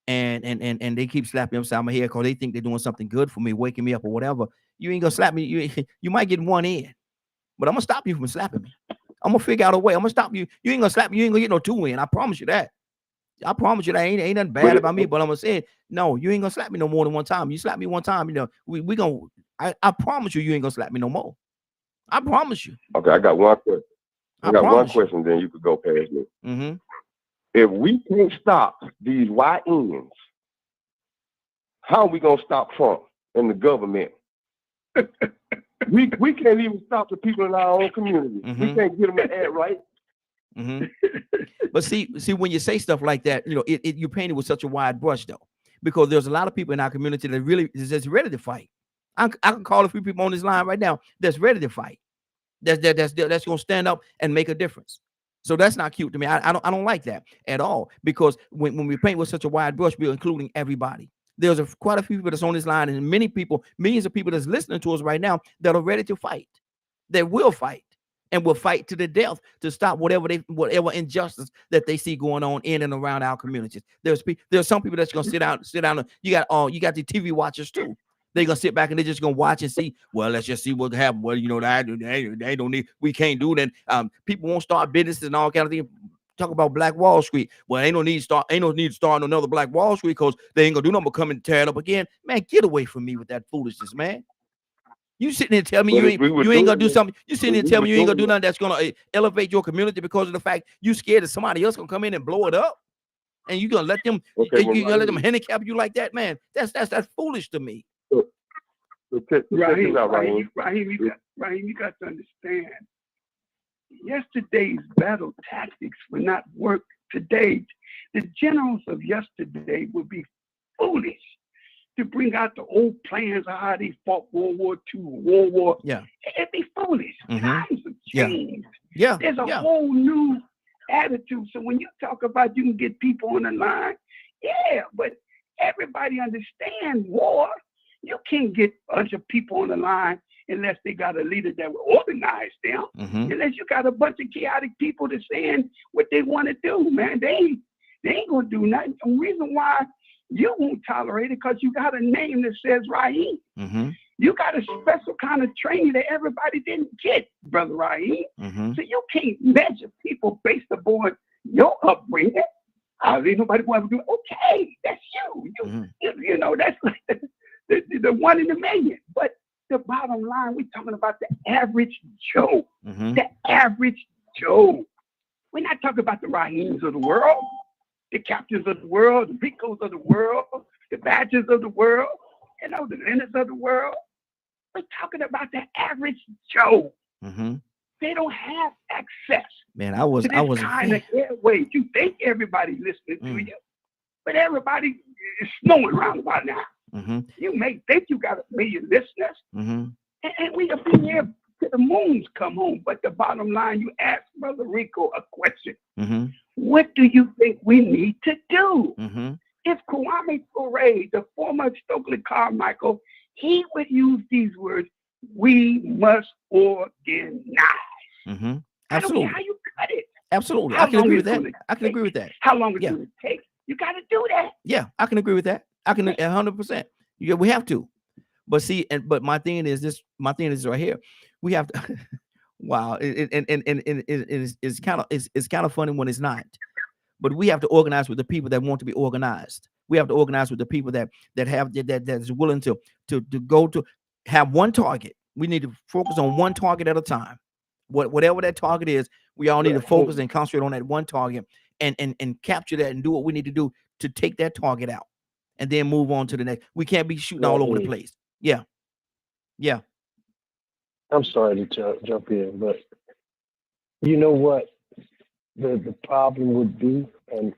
and they keep slapping me upside my head because they think they're doing something good for me, waking me up or whatever, you ain't gonna slap me. You might get one in, but I'm gonna stop you from slapping me. I'm gonna figure out a way. I'm gonna stop you. You ain't gonna slap me. You ain't gonna get no 2 in. I promise you that. I promise you that ain't nothing bad about me. But I'm gonna say, no, you ain't gonna slap me no more than one time. You slap me one time, we gonna. I promise you ain't gonna slap me no more. I promise you. Okay, I got one question. I got one question, then you could go past me. If we can't stop these YNs, how are we gonna stop Trump and the government We can't even stop the people in our own community. We can't get them to act right. But see, when you say stuff like that, you know, you paint it with such a wide brush, though, because there's a lot of people in our community that really is just ready to fight. I can call a few people on this line right now that's ready to fight. That's going to stand up and make a difference. So that's not cute to me. I don't like that at all, because when we paint with such a wide brush, we're including everybody. There's quite a few people that's on this line, and many people, millions of people that's listening to us right now that are ready to fight. They will fight, and will fight to the death to stop whatever injustice that they see going on in and around our communities. There's some people that's gonna sit down. You got the TV watchers too. They're gonna sit back and they're just gonna watch and see. Well, let's just see what happens. Well, you know, they don't need. We can't do that. People won't start businesses and all kind of things. Talk about Black Wall Street. Well, ain't no need to start another Black Wall Street because they ain't gonna do nothing but come and tear it up again. Man, get away from me with that foolishness, man. You sitting there telling me you ain't gonna do something. You sitting there telling me you ain't gonna do nothing that's gonna elevate your community because of the fact you scared that somebody else gonna come in and blow it up, and you gonna let them let them handicap you like that, man. That's foolish to me. Raheem, you got to understand. Yesterday's battle tactics will not work today. The generals of yesterday would be foolish to bring out the old plans of how they fought World War II, World War. Yeah. It'd be foolish. Times have changed. Yeah. There's a whole new attitude. So when you talk about you can get people on the line, yeah, but everybody understands war. You can't get a bunch of people on the line unless they got a leader that will organize them. Unless you got a bunch of chaotic people that's saying what they want to do, man. They ain't gonna do nothing. The reason why you won't tolerate it because you got a name that says Raheem. You got a special kind of training that everybody didn't get, Brother Raheem. So you can't measure people based upon your upbringing. Ain't nobody want to do it. Okay, that's you. You know, that's like the one in a million. But the bottom line, we're talking about the average Joe. The average Joe. We're not talking about the Raheems of the world, the captains of the world, the Ricos of the world, the Badgers of the world, you know, the Leonards of the world. We're talking about the average Joe. They don't have access. Man, I was kind of airways. You think everybody's listening to you, but everybody is snowing around about now. You may think you got 1 million listeners, and we can be here till the moons come home. But the bottom line, you ask Brother Rico a question. What do you think we need to do? If Kwame Ture, the former Stokely Carmichael, he would use these words, we must organize. Absolutely. I don't care how you cut it. Absolutely. I can agree with that. I can agree with that. How long is it going to take? You got to do that. Yeah, I can agree with that. I can 100%. Yeah, we have to. But see, but my thing is this. My thing is right here. We have to. Wow, it's kind of funny when it's not. But we have to organize with the people that want to be organized. We have to organize with the people that is willing to go to have one target. We need to focus on one target at a time. Whatever that target is, we all need to focus and concentrate on that one target and capture that and do what we need to do to take that target out and then move on to the next. We can't be shooting all over the place. Yeah. I'm sorry to jump in, but you know what the problem would be, and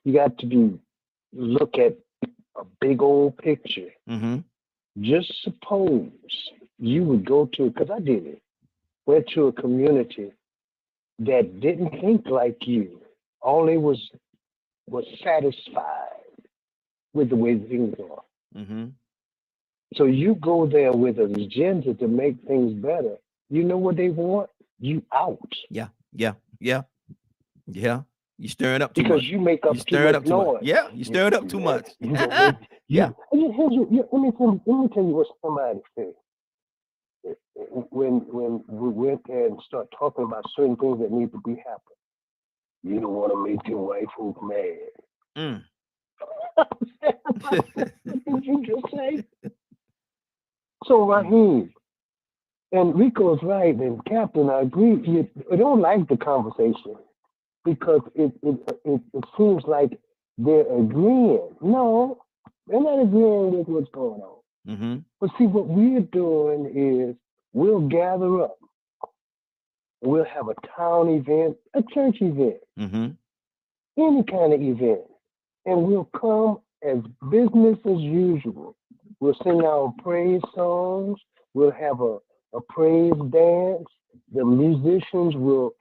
you got to look at a big old picture. Just suppose you would go to, because I did it, went to a community that didn't think like you. All they was satisfied with the way things are. So you go there with an agenda to make things better. You know what they want? You out. Yeah. You stirring up too because much. You make up too much noise. Yeah, you stirring up too much. Yeah. Let me tell you what somebody said. When we went there and start talking about certain things that need to be happening. You don't want to make your white folk mad. What you just say? So Raheem and Rico's right, and Captain, I agree. You don't like the conversation because it seems like they're agreeing. No, they're not agreeing with what's going on. Mm-hmm. But see, what we're doing is we'll gather up. We'll have a town event, a church event, Mm-hmm. any kind of event, and we'll come as business as usual. We'll sing our praise songs. We'll have a praise dance. The musicians will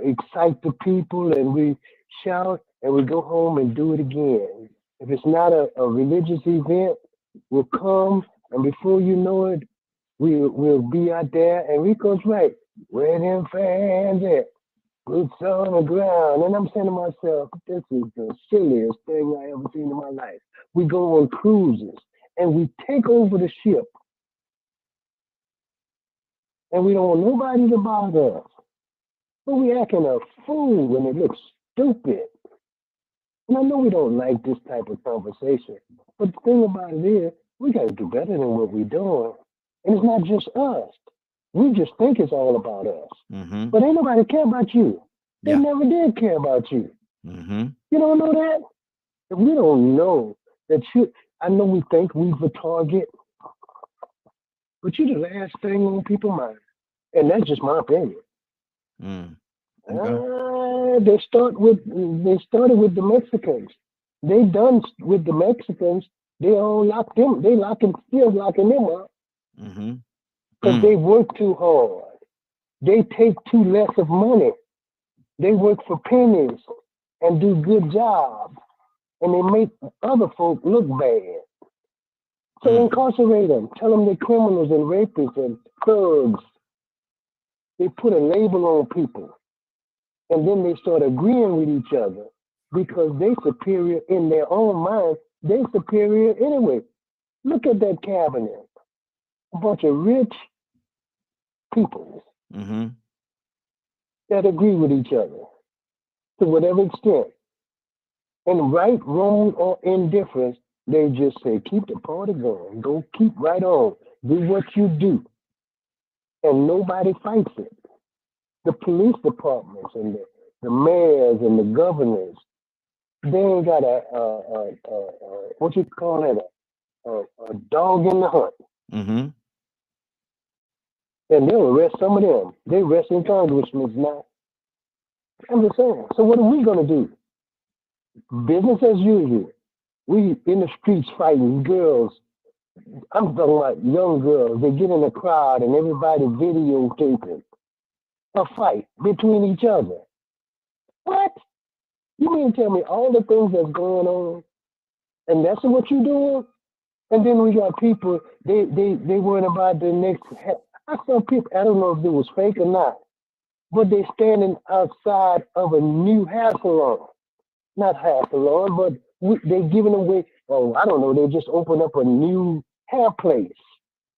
excite the people, and we shout, and we go home and do it again. If it's not a religious event, we'll come, and before you know it, we'll be out there. And Rico's right. Where them fans at? Boots on the ground. And I'm saying to myself, this is the silliest thing I ever seen in my life. We go on cruises and we take over the ship and we don't want nobody to bother us. But we acting a fool and it looks stupid. And I know we don't like this type of conversation. But the thing about it is, we got to do better than what we're doing. And it's not just us. We just think it's all about us. Mm-hmm. But ain't nobody care about you. They Yeah. never did care about you. Mm-hmm. You don't know that? If we don't know that you, I know we think we're the target, but you're the last thing on people's mind. And that's just my opinion. Mm. Okay. They started with the Mexicans. They done with the Mexicans. They all locked them. They still locking them up Mm-hmm. because they work too hard. They take too less of money. They work for pennies and do good jobs, and they make other folk look bad. So incarcerate them. Tell them they're criminals and rapists and thugs. They put a label on people, and then they start agreeing with each other because they're superior in their own mind. They're superior anyway. Look at that cabinet. A bunch of rich people Mm-hmm. that agree with each other to whatever extent. And right, wrong, or indifference, they just say, keep the party going. Go keep right on. Do what you do. And nobody fights it. The police departments and the mayors and the governors, they ain't got what you call it, a dog in the hunt. Mm-hmm. And they'll arrest some of them. They arresting congressmen now. I'm just saying. So what are we going to do? Business as usual. We in the streets fighting girls. I'm talking about young girls. They get in a crowd and everybody videotaping a fight between each other. What? You mean to tell me all the things that's going on, and that's what you're doing? And then we got people, they worrying about the next. I saw people, I don't know if it was fake or not, but they standing outside of a new hair salon. Not hair salon, but they giving away, oh, I don't know, they just opened up a new hair place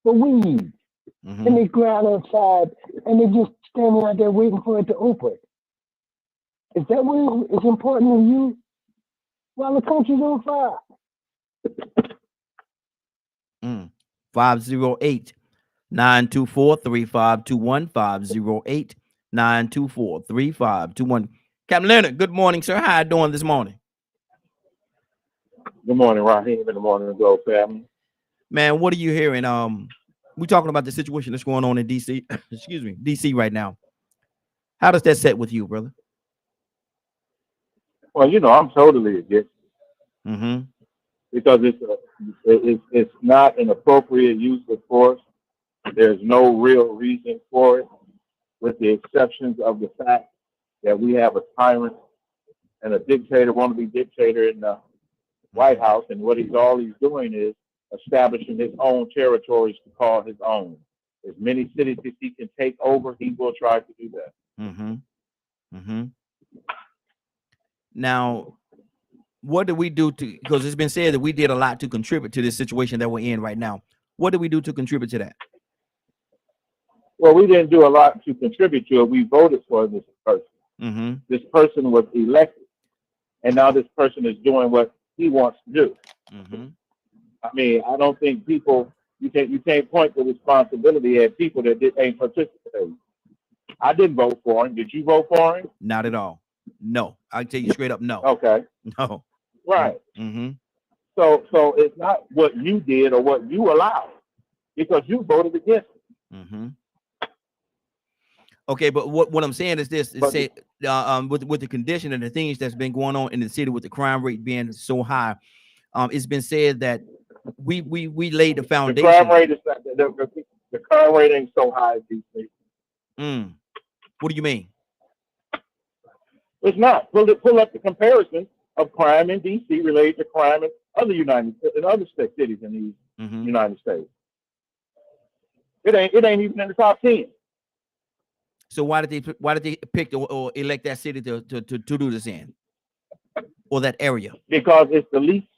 for weed. Mm-hmm. And they crowd outside and they just standing out there waiting for it to open. Is that what is important to you? While the country's on fire. 508-924-3521. 508-924-3521. Captain Leonard, good morning, sir. How you doing this morning? Good morning, Raheem. In the morning, Glow family. Man, what are you hearing? We're talking about the situation that's going on in DC. Excuse me, DC right now. How does that set with you, brother? Well, you know, I'm totally against it. Mm-hmm. Because it's not an appropriate use of force. There's no real reason for it, with the exceptions of the fact that we have a tyrant and a dictator, wannabe dictator in the White House, and what he's doing is establishing his own territories to call his own. As many cities as he can take over, he will try to do that. Mm-hmm. Mm-hmm. Now, what do we do to, because it's been said that we did a lot to contribute to this situation that we're in right now. What do we do to contribute to that? Well, we didn't do a lot to contribute to it. We voted for this person. Mm-hmm. This person was elected, and now this person is doing what he wants to do. Mm-hmm. I mean, I don't think people, you can't point the responsibility at people that ain't participating. I didn't vote for him. Did you vote for him? Not at all. No, I'll tell you straight up, no. Okay. No. Right. Mm-hmm. So it's not what you did or what you allowed because you voted against it. Mm-hmm. Okay, but what I'm saying is this: is say with the condition and the things that's been going on in the city with the crime rate being so high, it's been said that we laid the foundation. The crime rate is not, the crime rate ain't so high as DC. What do you mean? It's not. Pull up the comparison of crime in DC related to crime in other cities in these United States. It ain't even in the top 10. So why did they pick or elect that city to do this in, or that area? Because it's the least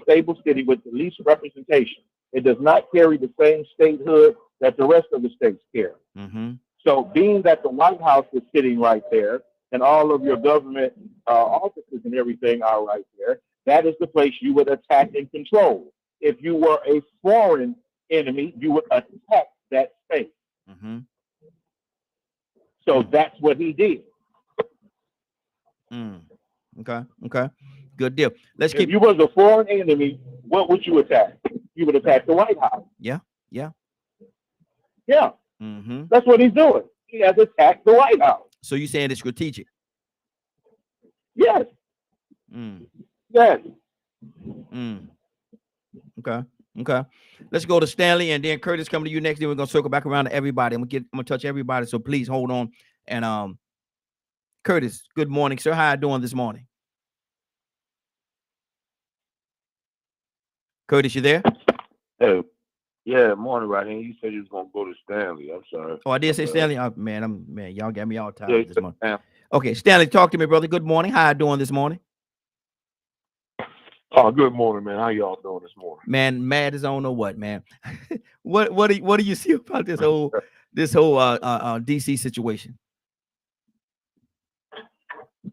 stable city with the least representation. It does not carry the same statehood that the rest of the states carry. So being that the White House is sitting right there and all of your government offices and everything are right there, that is the place you would attack and control. If you were a foreign enemy, you would attack that space. So that's what he did. Okay. Good deal. If you was a foreign enemy, what would you attack? You would attack the White House. Yeah. That's what he's doing. He has attacked the White House. So you're saying it's strategic? Yes. Yes. Okay. Let's go to Stanley and then Curtis coming to you next. Then we're gonna circle back around to everybody. I'm gonna touch everybody. So please hold on. And Curtis, good morning, sir. How you doing this morning? Curtis, you there? Hey, yeah, morning, right here. You said you was gonna go to Stanley. I'm sorry. Oh, I did say Stanley. Oh, man, y'all got me all tired this morning. Okay, Stanley, talk to me, brother. Good morning. How you doing this morning? Oh, good morning, man. How y'all doing this morning? Man, mad as I don't know what, man. what do you see about this whole DC situation?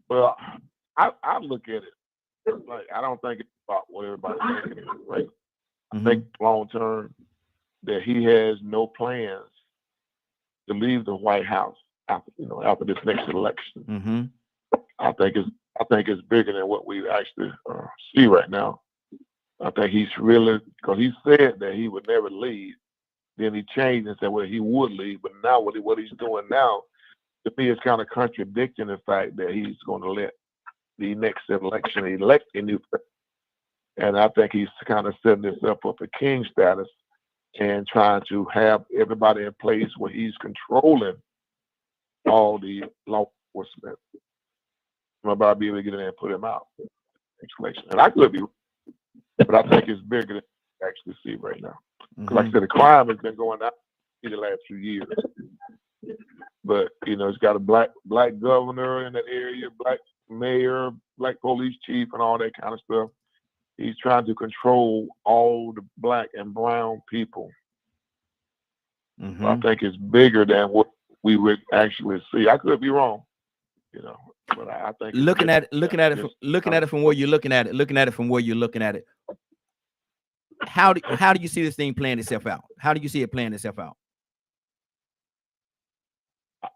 Well, I look at it like I don't think it's about what everybody's thinking, right? I think long term that he has no plans to leave the White House after this next election. I think it's bigger than what we actually see right now. I think he's really, because he said that he would never leave, then he changed and said, well, he would leave, but now what he's doing now, to me, is kind of contradicting the fact that he's going to let the next election elect a new president. And I think he's kind of setting himself up for king status and trying to have everybody in place where he's controlling all the law enforcement. Nobody be able to get in there and put him out. And I could be, but I think it's bigger than we actually see right now. Like I said, the crime has been going down in the last few years. But it's got a black governor in that area, black mayor, black police chief, and all that kind of stuff. He's trying to control all the black and brown people. So I think it's bigger than what we would actually see. I could be wrong, but I think looking at it from where you're looking at it, how do you see this thing playing itself out? How do you see it playing itself out?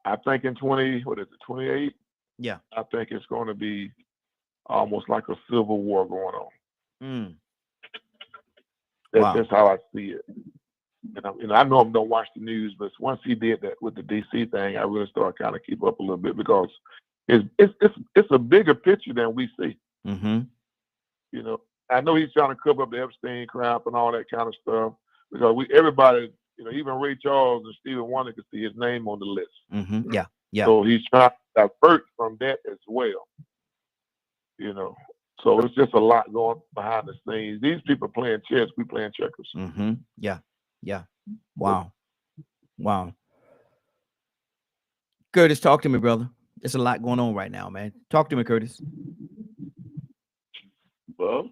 I think in 28? Yeah. I think it's going to be almost like a civil war going on. That's how I see it. And I know I don't watch the news, but once he did that with the DC thing, I really started kind of keep up a little bit because it's a bigger picture than we see. I know he's trying to cover up the Epstein crap and all that kind of stuff because everybody, even Ray Charles and Stevie Wonder could see his name on the list. Yeah. So he's trying to divert from that as well. So it's just a lot going behind the scenes. These people playing chess, we playing checkers. Yeah. Wow. Curtis, talk to me, brother. There's a lot going on right now, man. Talk to me, Curtis. Well,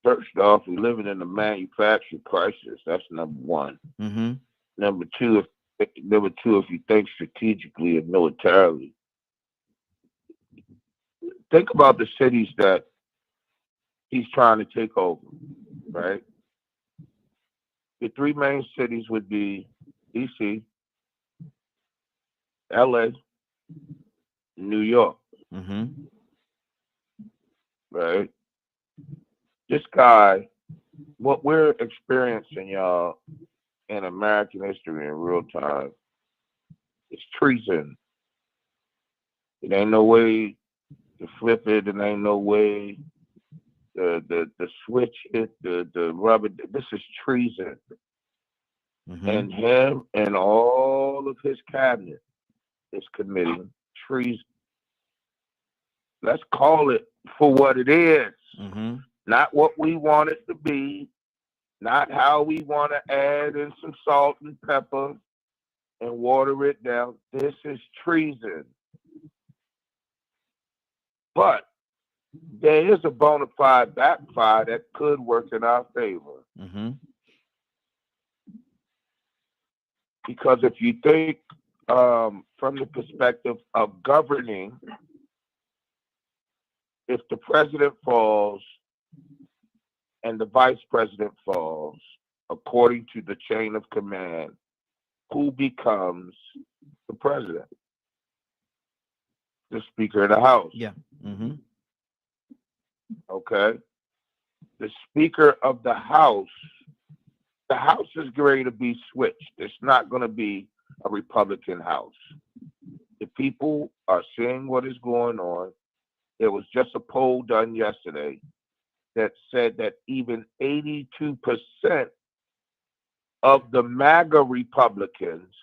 first off, we're living in a manufacturing crisis. That's number one. Number two, if you think strategically and militarily, think about the cities that he's trying to take over, right? The three main cities would be DC, LA, New York. Right? This guy, what we're experiencing, y'all, in American history in real time, is treason. It ain't no way to flip it. It ain't no way to switch it, the rubber. This is treason. And him and all of his cabinet is committing treason. Let's call it for what it is. Not what we want it to be. Not how we want to add in some salt and pepper and water it down. This is treason. But there is a bona fide backfire that could work in our favor. Because if you think from the perspective of governing, if the president falls and the vice president falls, according to the chain of command, who becomes the president? The Speaker of the House. Yeah. Okay. The Speaker of the House is going to be switched. It's not going to be a Republican House. The people are seeing what is going on. There was just a poll done yesterday that said that even 82% of the MAGA Republicans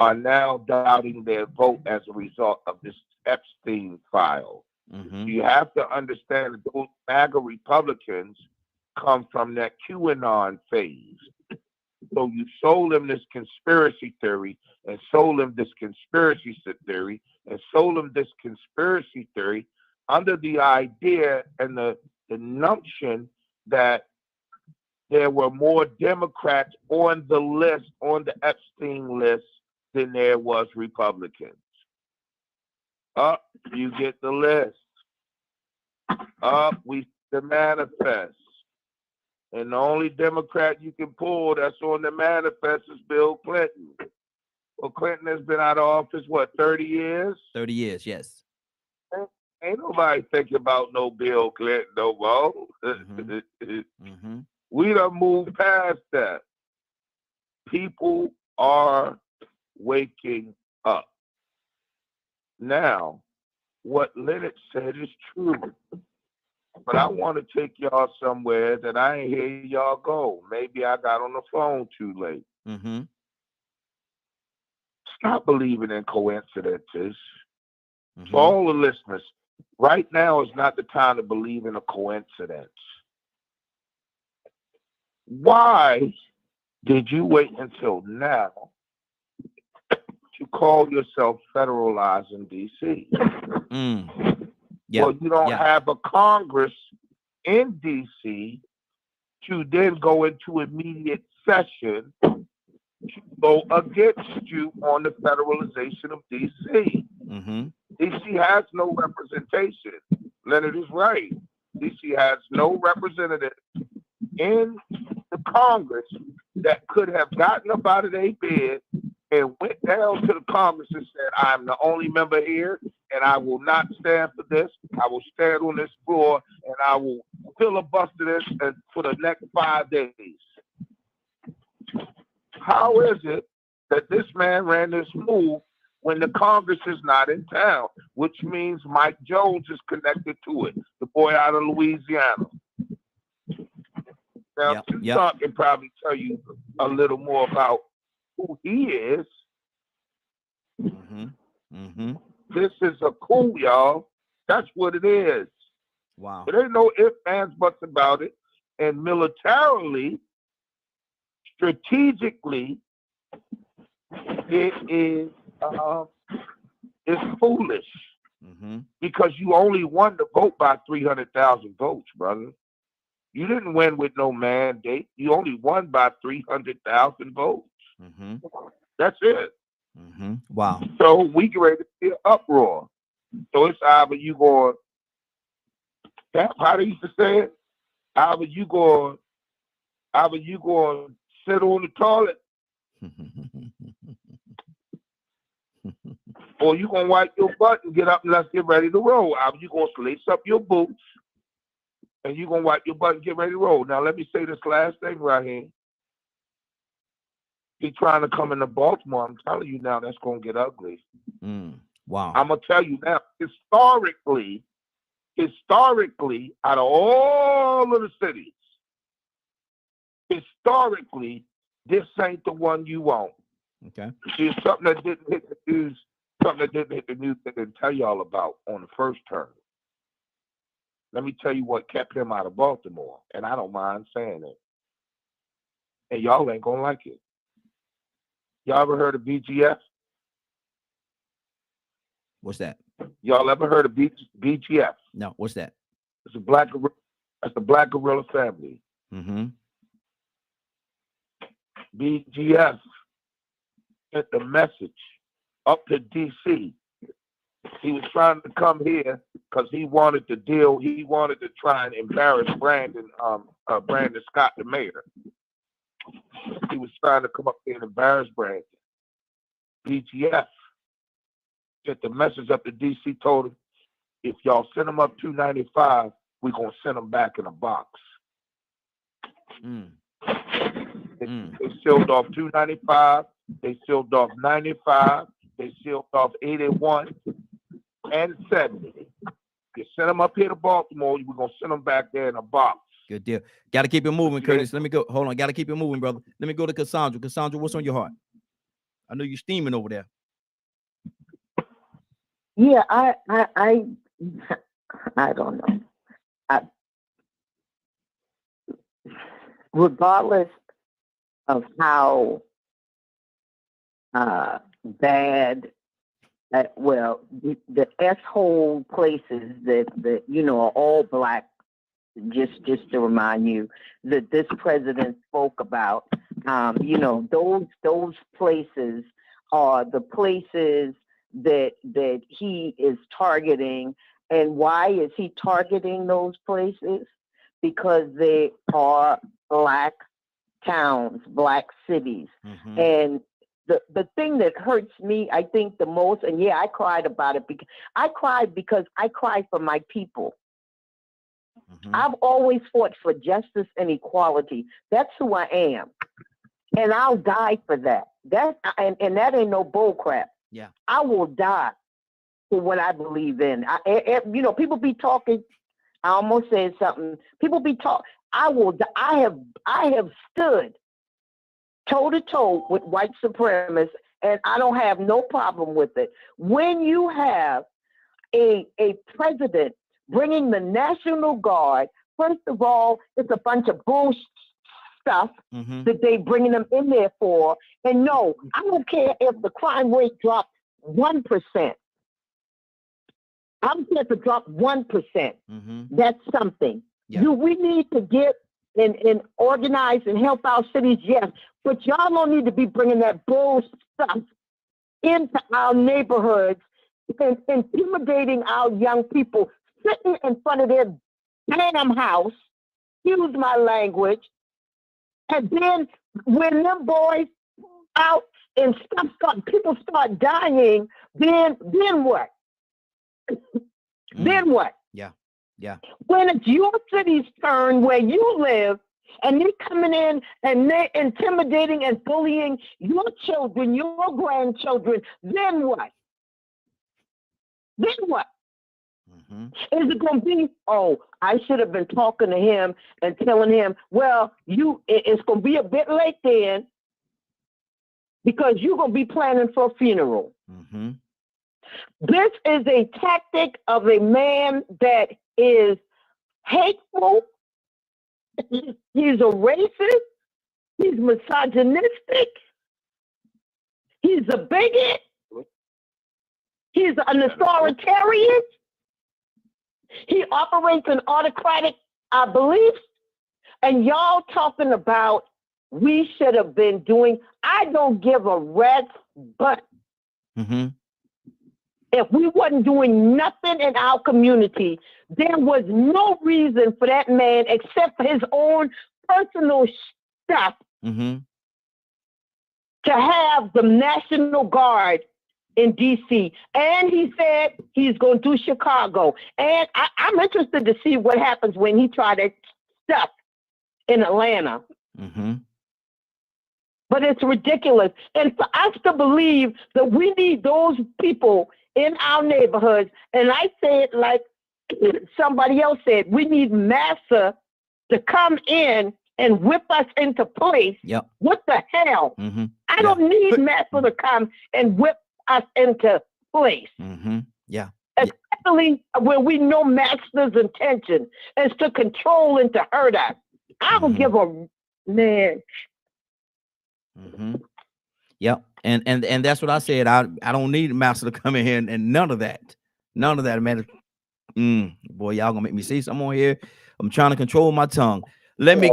are now doubting their vote as a result of this Epstein file. You have to understand that those MAGA Republicans come from that QAnon phase. So you sold them this conspiracy theory and sold them this conspiracy theory and sold them this conspiracy theory under the idea and the notion that there were more Democrats on the list, on the Epstein list, than there was Republicans. Up, you get the list. Up, we the manifest. And the only Democrat you can pull that's on the manifest is Bill Clinton. Well, Clinton has been out of office, what, 30 years? 30 years, yes. Ain't nobody thinking about no Bill Clinton no more. We done moved past that. People are waking up. Now, what Leonard said is true. But I want to take y'all somewhere that I ain't hear y'all go. Maybe I got on the phone too late. Stop believing in coincidences. For all the listeners, right now is not the time to believe in a coincidence. Why did you wait until now to call yourself federalizing D.C.? Well, you don't have a Congress in D.C. to then go into immediate session to go against you on the federalization of D.C. D.C. has no representation. Leonard is right. D.C. has no representative in the Congress that could have gotten up out of their bed and went down to the Congress and said, I'm the only member here, and I will not stand for this. I will stand on this floor, and I will filibuster this for the next 5 days. How is it that this man ran this move when the Congress is not in town, which means Mike Jones is connected to it, the boy out of Louisiana? Now, Tucson can probably tell you a little more about who he is. This is a coup, y'all. That's what it is. Wow. There ain't no ifs, ands, buts about it. And militarily, strategically, it is it's foolish. Because you only won the vote by 300,000 votes, brother. You didn't win with no mandate. You only won by 300,000 votes. That's it. Wow. So we get ready to see an uproar. So it's either you going, how they used to say it? Either you going sit on the toilet, or you gonna wipe your butt and get up and let's get ready to roll. Either you gonna lace up your boots and you're gonna wipe your butt and get ready to roll. Now let me say this last thing right here. He's trying to come into Baltimore. I'm telling you now, that's gonna get ugly. Wow. I'm gonna tell you now, historically, out of all of the cities, historically, this ain't the one you want. Okay. See, something that didn't hit the news, that they didn't tell y'all about on the first term. Let me tell you what kept him out of Baltimore, and I don't mind saying it. And y'all ain't gonna like it. Y'all ever heard of BGF? What's that? Y'all ever heard of BGF? No. What's that? It's a black gorilla family. Mm-hmm. BGF sent the message up to DC. He was trying to come here because he wanted to try and embarrass Brandon Scott, the mayor. He was trying to come up here and embarrass Brandon. BGF sent the message up to DC, told him, if y'all send him up 295, we're going to send him back in a box. They sealed off 295. They sealed off 95. They sealed off 81 and 70. You send them up here to Baltimore, we're going to send them back there in a box. Good deal. Got to keep it moving, Curtis. Let me go. Hold on. Got to keep it moving, brother. Let me go to Cassandra. Cassandra, what's on your heart? I know you're steaming over there. Yeah, I don't know. Regardless of how bad, the S-hole places that are all black. Just to remind you that this president spoke about, those places are the places that he is targeting. And why is he targeting those places? Because they are black towns, black cities. Mm-hmm. And the thing that hurts me, I think the most, and yeah, I cried about it because I cried for my people. Mm-hmm. I've always fought for justice and equality. That's who I am. And I'll die for that. And that ain't no bull crap. Yeah. I will die for what I believe in. People be talking. I almost said something. People be talking. I have stood toe to toe with white supremacists, and I don't have no problem with it. When you have a president bringing the National Guard, first of all, it's a bunch of bullshit stuff that they bringing them in there for. And no, I don't care if the crime rate dropped 1%. I'm here to drop 1%. That's something. Yeah. Do we need to get and organize and help our cities? Yes. But y'all don't need to be bringing that bull stuff into our neighborhoods and intimidating our young people, sitting in front of their damn house, use my language, and then when them boys out and people start dying, then what? Then what? Yeah. When it's your city's turn where you live, and they're coming in and they're intimidating and bullying your children, your grandchildren, then what? Then what? Is it going to be, I should have been talking to him and telling him, well, it's going to be a bit late then because you're going to be planning for a funeral. This is a tactic of a man that is hateful. He's a racist. He's misogynistic. He's a bigot. He's an authoritarian. He operates an autocratic beliefs. And y'all talking about we should have been doing, I don't give a rat's butt. If we wasn't doing nothing in our community, there was no reason for that man except for his own personal stuff to have the National Guard in D.C. And he said he's going to do Chicago. And I'm interested to see what happens when he tries that stuff in Atlanta. Mm-hmm. But it's ridiculous. And for us to believe that we need those people in our neighborhoods, and I say it like somebody else said, we need Massa to come in and whip us into place. Yep. What the hell? Mm-hmm. I don't need Massa to come and whip us into place. Mm-hmm. Yeah. Especially when we know Massa's intention is to control and to hurt us. I don't give a man. Mm-hmm. Yep. And that's what I said. I don't need Massa to come in here and none of that. None of that, man. Boy, y'all gonna make me say something on here. I'm trying to control my tongue. Let me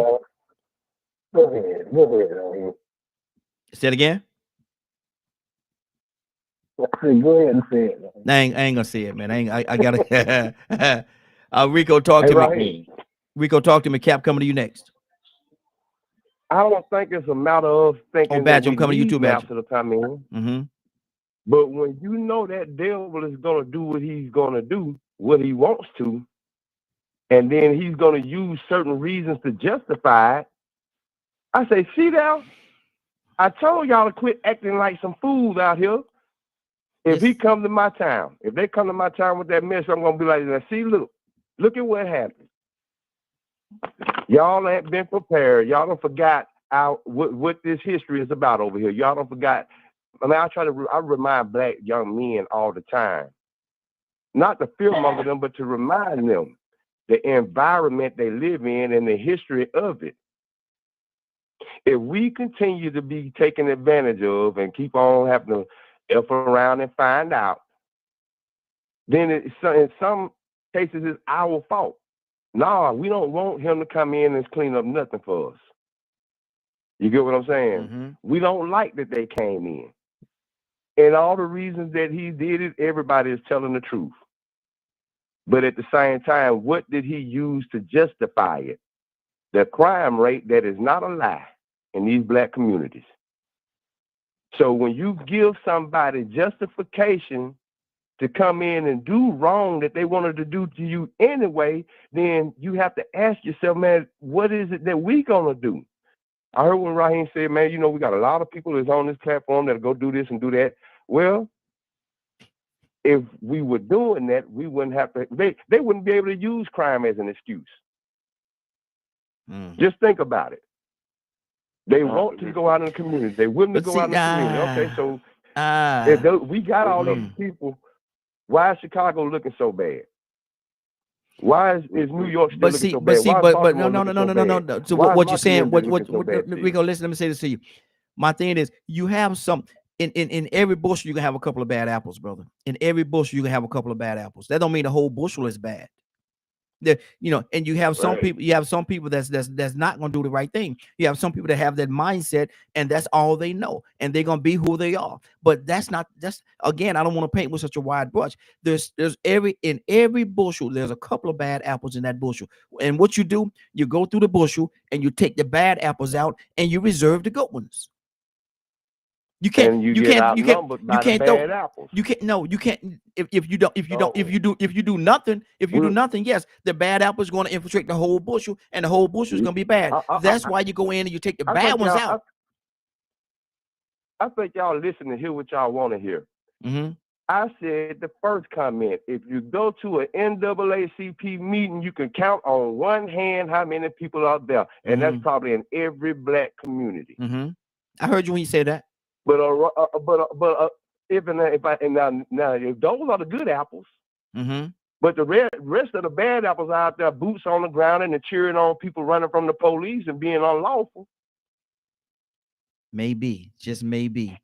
Go ahead. Go ahead. say it again. Go ahead and say it. I ain't gonna say it, man. I gotta Rico, talk to me. Rico, talk to me. Cap, coming to you next. I don't think it's a matter of thinking. Oh, Badger, I'm coming to you too, Badger. To come in. Mm-hmm. But when you know that devil is gonna do what he's gonna do, what he wants to, and then he's gonna use certain reasons to justify it, I say, see now, I told y'all to quit acting like some fools out here. If he come to my town, if they come to my town with that mess, I'm gonna be like, now see, look at what happened. Y'all ain't been prepared. Y'all don't forgot what this history is about over here. Y'all don't forgot. I mean, I remind black young men all the time, not to fearmonger them, but to remind them the environment they live in and the history of it. If we continue to be taken advantage of and keep on having to F around and find out, then in some cases it's our fault. No, we don't want him to come in and clean up nothing for us. You get what I'm saying? Mm-hmm. We don't like that they came in. And all the reasons that he did it, everybody is telling the truth. But at the same time, what did he use to justify it? The crime rate that is not a lie in these black communities. So when you give somebody justification to come in and do wrong that they wanted to do to you anyway, then you have to ask yourself, man, what is it that we gonna do? I heard when Raheem said, man, we got a lot of people that's on this platform that'll go do this and do that. Well, if we were doing that, we wouldn't have to, they wouldn't be able to use crime as an excuse. Just think about it. They want to go out in the community. They wouldn't go out in the community. Okay, so we got all these people. Why is Chicago looking so bad? Why is New York still looking so bad? But no. So what you're saying? Rico, listen. Let me say this to you. My thing is, you have some in every bushel. You can have a couple of bad apples, brother. In every bushel, you can have a couple of bad apples. That don't mean the whole bushel is bad. And you have some people. You have some people that's not going to do the right thing. You have some people that have that mindset, and that's all they know, and they're going to be who they are. But that's again, I don't want to paint with such a wide brush. There's in every bushel, there's a couple of bad apples in that bushel. And what you do, you go through the bushel and you take the bad apples out, and you reserve the good ones. You can't throw. You can't. No, you can't. If you do nothing, yes, the bad apple is going to infiltrate the whole bushel, and the whole bushel is going to be bad. That's why you go in and you take the bad ones out. I think y'all listen to hear what y'all want to hear. Mm-hmm. I said the first comment: if you go to an NAACP meeting, you can count on one hand how many people are there, and that's probably in every black community. Mm-hmm. I heard you when you said that. But if those are the good apples, but the rest of the bad apples out there, boots on the ground and cheering on people running from the police and being unlawful. Maybe, just maybe,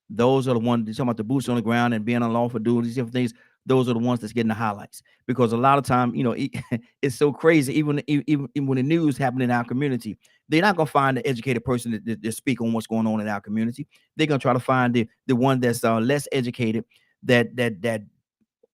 those are the ones talking about the boots on the ground and being unlawful, doing these different things. Those are the ones that's getting the highlights, because a lot of time, it's so crazy. Even when the news happen in our community, they're not gonna find the educated person that speak on what's going on in our community. They're gonna try to find the one that's less educated, that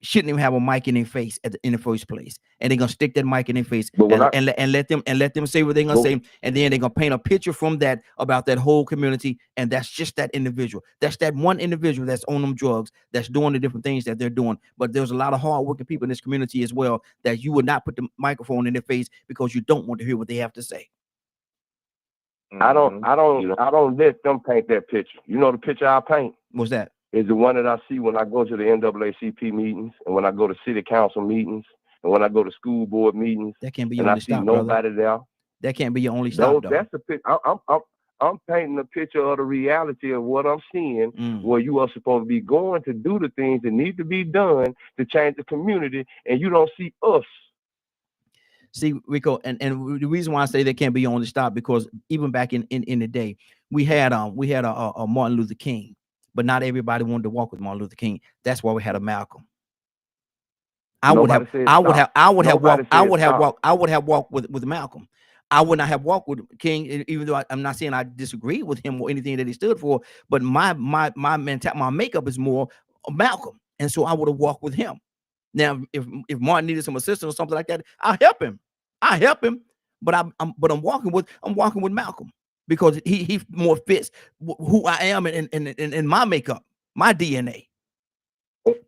shouldn't even have a mic in their face in the first place. and they're gonna stick that mic in their face But when and let them say what they're gonna say, and then they're gonna paint a picture from that about that whole community, and that's just that individual. That's that one individual that's on them drugs, that's doing the different things that they're doing. But there's a lot of hardworking people in this community as well that you would not put the microphone in their face because you don't want to hear what they have to say. I don't let them paint that picture. You know the picture I paint? What's that? Is the one that I see when I go to the NAACP meetings, and when I go to city council meetings, and when I go to school board meetings. That can't be your only stop, nobody there. That can't be your only stop, though. That's the picture. I'm painting a picture of the reality of what I'm seeing, where you are supposed to be going to do the things that need to be done to change the community, and you don't see us. See, Rico, and the reason why I say they can't be on the stop, because even back in the day, we had a Martin Luther King, but not everybody wanted to walk with Martin Luther King. That's why we had a Malcolm. I would have walked with Malcolm. I would not have walked with King, even though I'm not saying I disagree with him or anything that he stood for, but my makeup is more Malcolm, and so I would have walked with him. Now, if Martin needed some assistance or something like that, I'll help him. But I'm walking with Malcolm because he more fits who I am in my makeup, my DNA.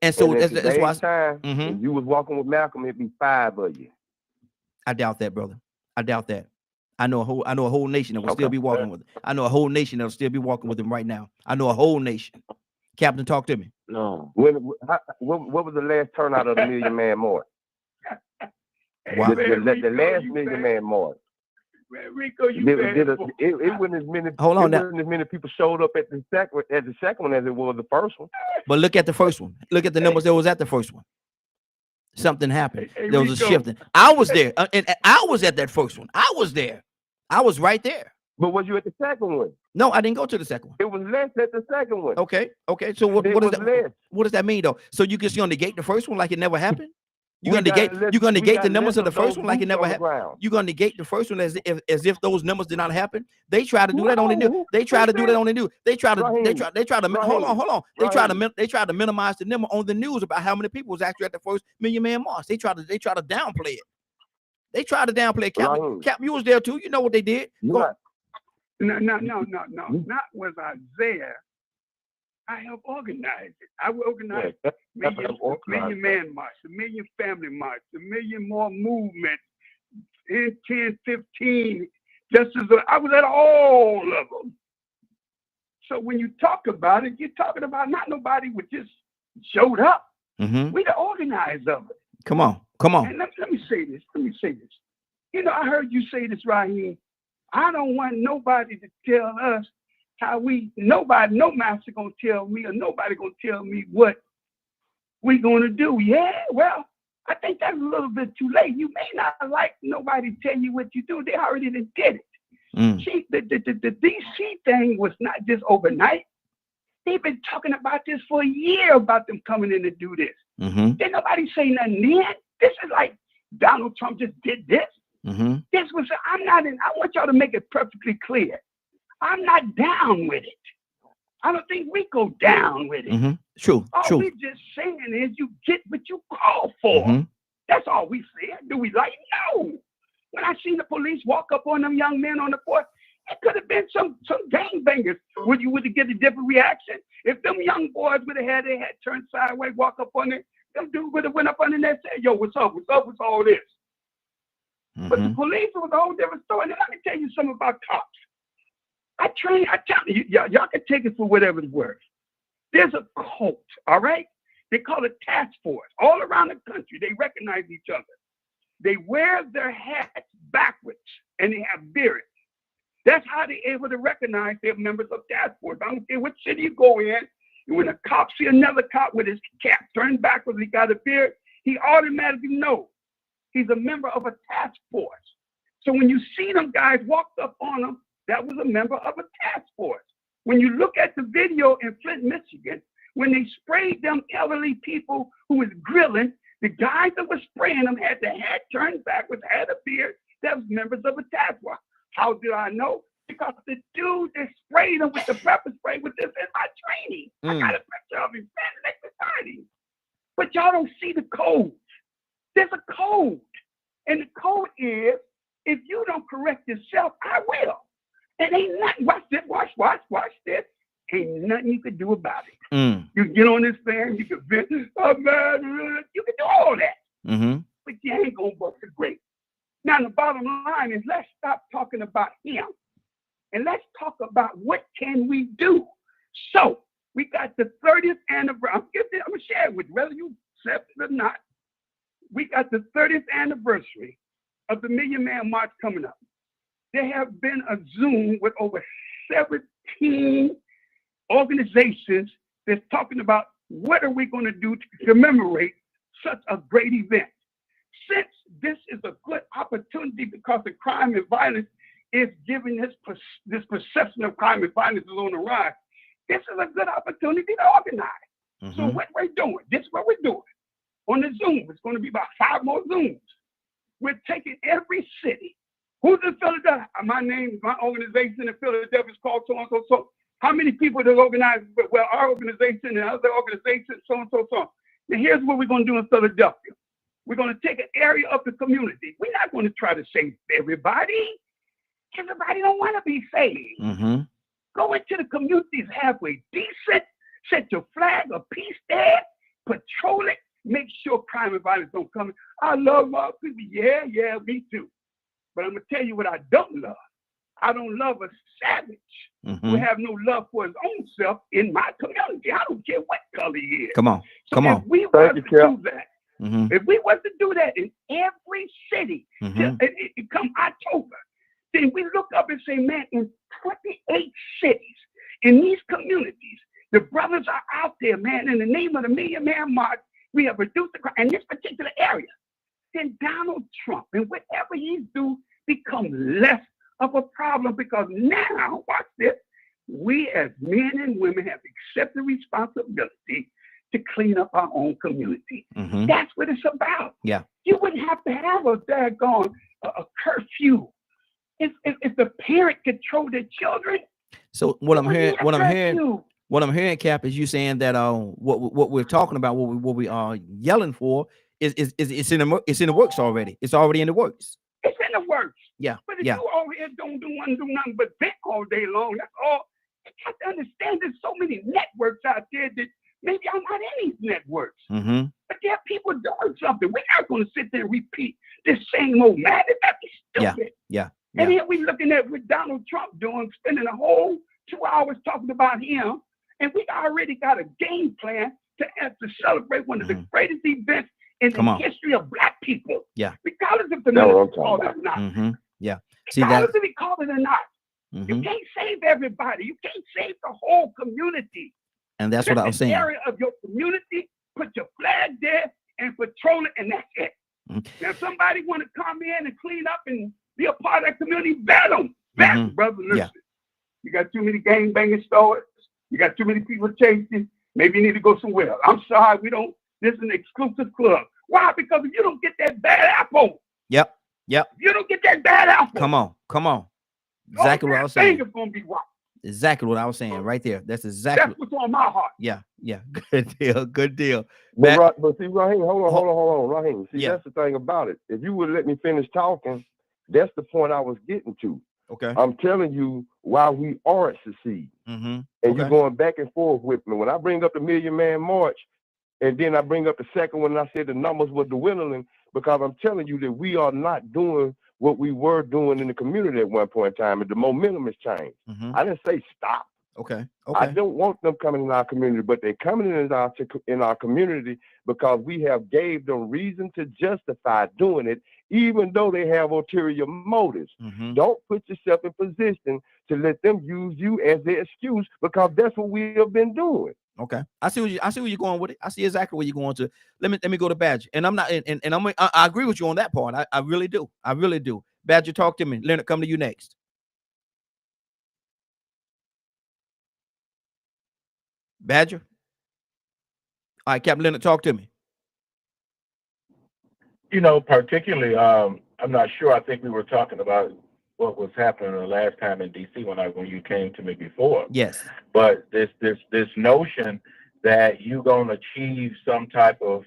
And so that's why when you was walking with Malcolm, it'd be 5 of you. I doubt that, brother. I doubt that. I know a whole nation that will still be walking with him. I know a whole nation that will still be walking with him right now. I know a whole nation. Captain, talk to me. No. What was the last turnout of the Million Man March? Wow. The last Million Man March. Rico, it wasn't as many. Hold on now. As many people showed up at the second one as it was the first one. But look at the first one. Look at the numbers that was at the first one. Something happened. There was a shifting. I was there, and I was at that first one. I was there. I was right there. But was you at the second one? No, I didn't go to the second one. It was less at the second one. Okay. So what does that? What does that mean though? So you just gonna negate the first one like it never happened? You're gonna negate the numbers of the first one like it never happened. You're gonna negate the first one as if those numbers did not happen. They try to do that on the news. They try to hold on. They try to minimize the number on the news about how many people was actually at the first Million Man March. They try to downplay it. They try to downplay it. Cap, you was there too. You know what they did. No. Not was I there. I helped organize it. I organized Million Man March, the Million Family March, the Million More Movement, in 10, 15, I was at all of them. So when you talk about it, you're talking about not nobody would just showed up. We the organizers of it. Come on. And let me say this. You know, I heard you say this, Raheem. I don't want nobody to tell us how no master gonna tell me, or nobody gonna tell me what we gonna do. Yeah, well, I think that's a little bit too late. You may not like nobody tell you what you do. They already did it. See, the DC thing was not just overnight. They've been talking about this for a year, about them coming in to do this. Did nobody say nothing then? This is like Donald Trump just did this. This was, I want y'all to make it perfectly clear. I'm not down with it. I don't think we go down with it. True. All we just saying is you get what you call for. That's all we said. Do we like? No. When I seen the police walk up on them young men on the porch, it could have been some gangbangers. Would you get a different reaction? If them young boys would have had their head turned sideways, walk up on it, them dudes would have went up under there and said, yo, what's up with all this? But the police was a whole different story. And let me tell you something about cops. I tell you, y'all can take it for whatever it's worth. There's a cult, all right? They call it task force. All around the country, they recognize each other. They wear their hats backwards, and they have beards. That's how they're able to recognize they're members of task force. I don't care what city you go in, and when a cop see another cop with his cap turned backwards, he got a beard, he automatically knows he's a member of a task force. So when you see them guys walked up on him, that was a member of a task force. When you look at the video in Flint, Michigan, when they sprayed them elderly people who was grilling, the guys that were spraying them had their head turned backwards, had a beard, that was members of a task force. How did I know? Because the dude that sprayed them with the pepper spray was this in my training. I got a picture of him standing next to Tiny. But y'all don't see the code. There's a code. And the code is, if you don't correct yourself, I will. And ain't nothing, watch this, watch this. Ain't nothing you can do about it. You get on this thing, you can vent, oh man, you can do all that. But you ain't gonna bust the grape. Now the bottom line is, let's stop talking about him. And let's talk about what can we do. So we got the 30th anniversary. I'm gonna share it with you, whether you accept it or not. We got the 30th anniversary of the Million Man March coming up. There have been a Zoom with over 17 organizations that's talking about what are we going to do to commemorate such a great event. Since this is a good opportunity because the crime and violence is giving this perception of crime and violence is on the rise, this is a good opportunity to organize. So what we're doing, this is what we're doing. On the Zoom, it's going to be about 5 more Zooms. We're taking every city. Who's in Philadelphia? My organization in Philadelphia is called so and so so. How many people that organize? Well, our organization and other organizations, so and so so. Now here's what we're going to do in Philadelphia. We're going to take an area of the community. We're not going to try to save everybody. Everybody don't want to be saved. Go into the communities halfway decent, set your flag of peace there, patrol it, make sure crime and violence don't come in. I love my people. Yeah, me too. But I'm going to tell you what I don't love. I don't love a savage who have no love for his own self in my community. I don't care what color he is. Come on. If we was to do that, if we was to do that in every city, it come October, then we look up and say, man, in 28 cities, in these communities, the brothers are out there, man, in the name of the Million Man March, we have reduced the crime in this particular area. Then Donald Trump and whatever he's do become less of a problem, because now, watch this, we as men and women have accepted responsibility to clean up our own community. That's what it's about. Yeah. You wouldn't have to have a daggone a curfew if the parent controlled their children. So what I'm hearing, Cap, is you saying that what we're talking about, what we are yelling for, is it's in the works already. It's already in the works. It's in the works. Yeah. But if you over here don't do nothing but vent all day long, that's all. You have to understand there's so many networks out there that maybe I'm not in these networks. But there are people doing something. We're not going to sit there and repeat this same old madness. That'd be stupid. Yeah. And here we're looking at what Donald Trump doing, spending a whole 2 hours talking about him. And we already got a game plan to celebrate one of the greatest events in the history of Black people. Yeah. Regardless if the military called it or not. Yeah. See regardless that? if we call it or not. You can't save everybody. You can't save the whole community. And that's what I was saying. Area of your community, put your flag there and patrol it, and that's it. Now, if somebody want to come in and clean up and be a part of that community, bet them. Brother, listen. You got too many gang banging stores. You got too many people chasing. Maybe you need to go somewhere. I'm sorry, this is an exclusive club. Why? Because if you don't get that bad apple. Yep. You don't get that bad apple. Come on. Exactly what I was saying. It's gonna be wrong. Exactly what I was saying right there. That's exactly what's on my heart. Yeah. Good deal. But see, Raheem, hold on, Raheem. See, that's the thing about it. If you would let me finish talking, that's the point I was getting to. Okay. I'm telling you why we aren't succeeding. And you're going back and forth with me. When I bring up the Million Man March, and then I bring up the second one, and I said the numbers were dwindling, because I'm telling you that we are not doing what we were doing in the community at one point in time, and the momentum has changed. I didn't say stop. Okay. I don't want them coming in our community, but they're coming in our community because we have gave them reason to justify doing it, even though they have ulterior motives. Don't put yourself in position to let them use you as their excuse, because that's what we have been doing. Okay, I see where you're going with it. I see exactly where you're going to. Let me go to Badger, and I'm not, and I agree with you on that part. I really do. Badger, talk to me. Leonard, come to you next. Badger. All right, Captain Leonard, talk to me. Particularly, I'm not sure. I think we were talking about what was happening the last time in DC when you came to me before. Yes. But this notion that you're gonna achieve some type of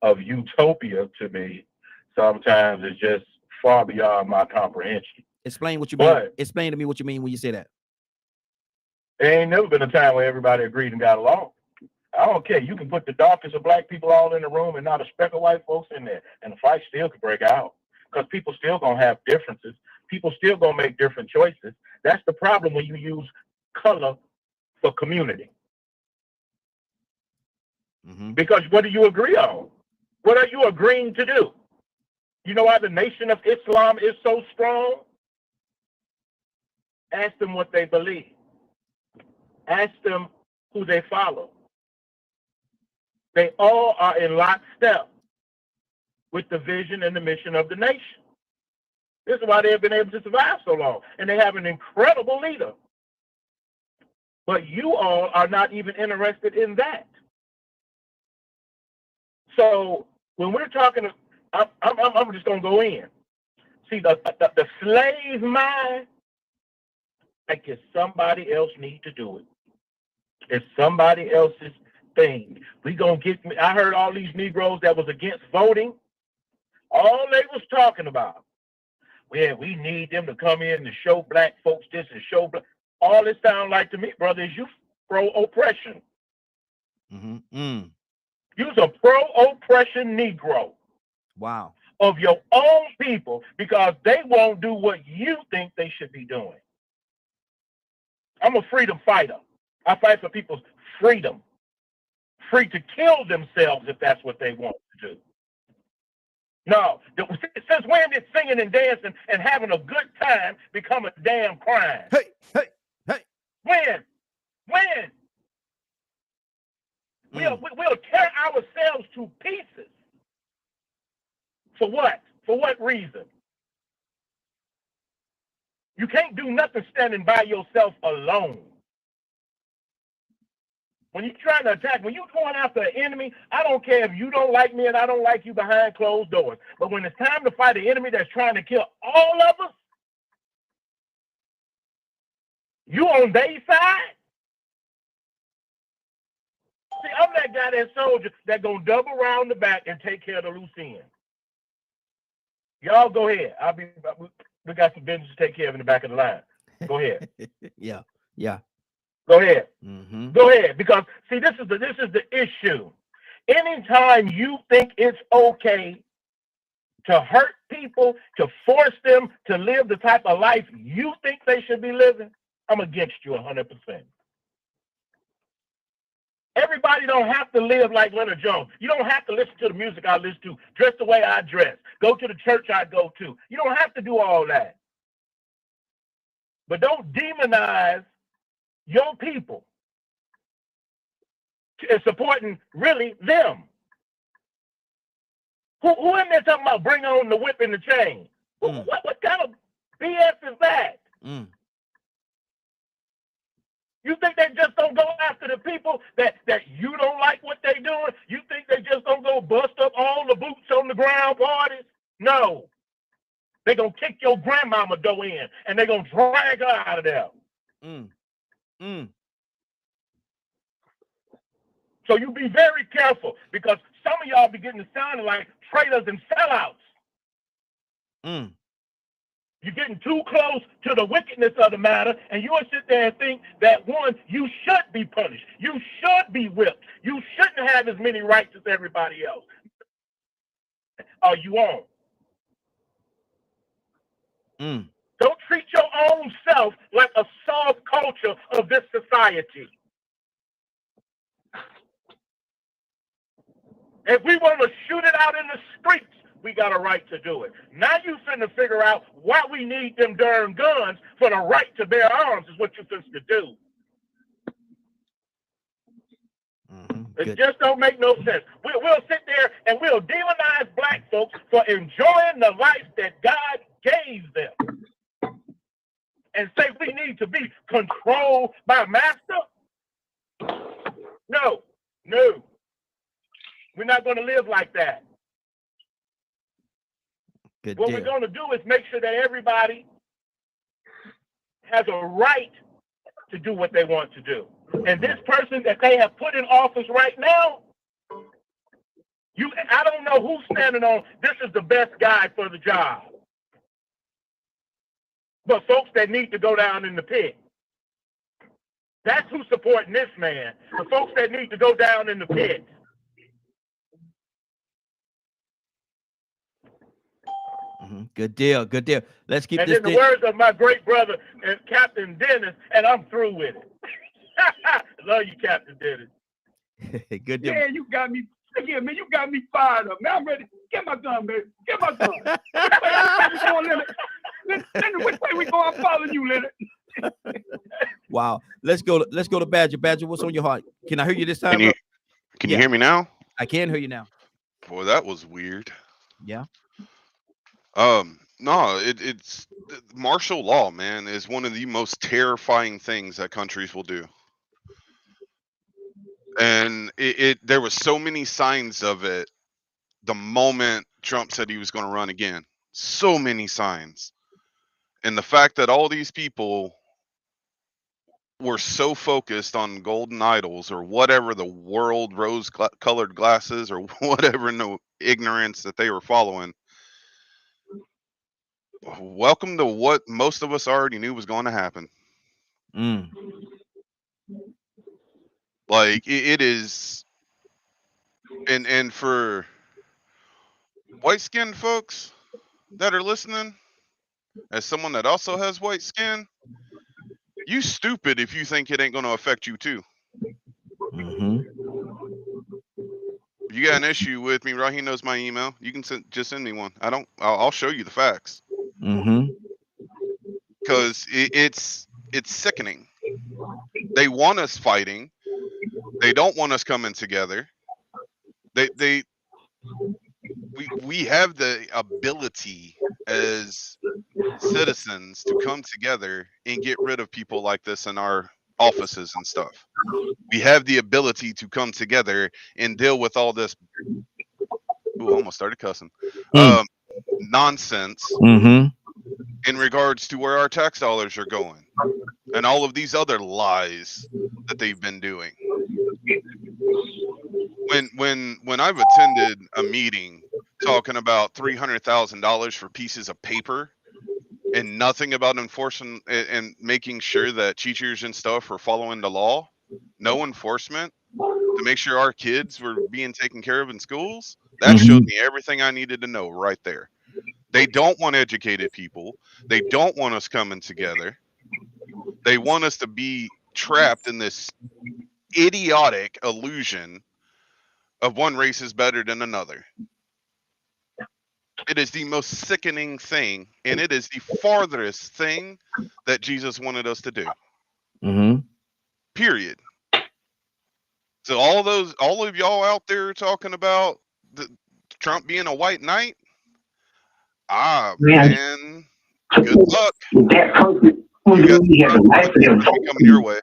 of utopia to me sometimes is just far beyond my comprehension. Explain what you mean. Explain to me what you mean when you say that. There ain't never been a time where everybody agreed and got along. I don't care. You can put the darkest of black people all in the room and not a speck of white folks in there, and the fight still could break out because people still gonna have differences. People still gonna make different choices. That's the problem when you use color for community. Because what do you agree on? What are you agreeing to do? You know why the Nation of Islam is so strong? Ask them what they believe. Ask them who they follow. They all are in lockstep with the vision and the mission of the nation. This is why they have been able to survive so long. And they have an incredible leader. But you all are not even interested in that. So when we're talking, I'm just going to go in. See, the slave mind, like if somebody else need to do it. It's somebody else's thing. We gonna get. I heard all these Negroes that was against voting. All they was talking about, well, we need them to come in and show black folks this and show black. All it sound like to me, brother, is you pro-oppression. You's a pro-oppression Negro. Wow. Of your own people because they won't do what you think they should be doing. I'm a freedom fighter. I fight for people's freedom. Free to kill themselves if that's what they want to do. No, since when did singing and dancing and having a good time become a damn crime? Hey. When? We'll tear ourselves to pieces. For what? For what reason? You can't do nothing standing by yourself alone. When you're trying to attack, when you're going after an enemy, I don't care if you don't like me and I don't like you behind closed doors. But when it's time to fight an enemy that's trying to kill all of us, you on their side? See, I'm that guy, that soldier, that gonna double around the back and take care of the loose end. Y'all go ahead. We got some business to take care of in the back of the line. Go ahead. Yeah. Go ahead. Go ahead. Because see, this is the issue. Anytime you think it's okay to hurt people, to force them to live the type of life you think they should be living, I'm against you 100%. Everybody don't have to live like Leonard Jones. You don't have to listen to the music I listen to, dress the way I dress, go to the church I go to. You don't have to do all that. But don't demonize your people is supporting really them. Who in there talking about bring on the whip and the chain? What kind of BS is that? You think they just don't go after the people that you don't like what they doing? You think they just don't go bust up all the boots on the ground parties? No. They're going to kick your grandmama door in and they're going to drag her out of there. So you be very careful because some of y'all be getting sounding like traitors and sellouts. You're getting too close to the wickedness of the matter, and you'll sit there and think that, one, you should be punished. You should be whipped. You shouldn't have as many rights as everybody else. Are you on? Don't treat your own self like a soft culture of this society. If we want to shoot it out in the streets, we got a right to do it. Now you finna figure out why we need them darn guns for the right to bear arms is what you finna do. It just don't make no sense. We'll sit there and we'll demonize black folks for enjoying the life that God gave them. And say we need to be controlled by master? No. We're not going to live like that. What we're going to do is make sure that everybody has a right to do what they want to do. And this person that they have put in office right now, I don't know who's standing on this is the best guy for the job. But folks that need to go down in the pit. That's who's supporting this man. The folks that need to go down in the pit. Good deal. Good deal. Let's keep and this in the words of my great brother, Captain Dennis, and I'm through with it. Love you, Captain Dennis. Good deal. Man, you got me. Again, man, you got me fired up. Man, I'm ready. Get my gun, baby. Get my gun. Which way we going? I'm following you, Leonard. Wow. Let's go to Badger. Badger, what's on your heart? Can I hear you this time? Can you hear me now? I can hear you now. Boy, that was weird. Yeah. No, it's martial law, man, is one of the most terrifying things that countries will do. And there was so many signs of it the moment Trump said he was going to run again. So many signs. And the fact that all these people were so focused on golden idols or whatever the world rose-colored glasses or whatever no ignorance that they were following. Welcome to what most of us already knew was going to happen. Like it is, and for white-skinned folks that are listening, as someone that also has white skin, you stupid if you think it ain't going to affect you too. Mm-hmm. If you got an issue with me, Raheem knows my email. You can just send me one. I'll show you the facts. Mm-hmm. Because it's sickening. They want us fighting. They don't want us coming together. We have the ability as citizens to come together and get rid of people like this in our offices and stuff. We have the ability to come together and deal with all this. Ooh, almost started cussing. Nonsense. Mm-hmm. In regards to where our tax dollars are going and all of these other lies that they've been doing. When I've attended a meeting talking about $300,000 for pieces of paper and nothing about enforcing and making sure that teachers and stuff are following the law, no enforcement to make sure our kids were being taken care of in schools, that showed me everything I needed to know right there. They don't want educated people. They don't want us coming together. They want us to be trapped in this idiotic illusion of one race is better than another. It is the most sickening thing, and it is the farthest thing that Jesus wanted us to do. Mm-hmm. Period. So all of y'all out there talking about Trump being a white knight, man, good luck. You got coming your way.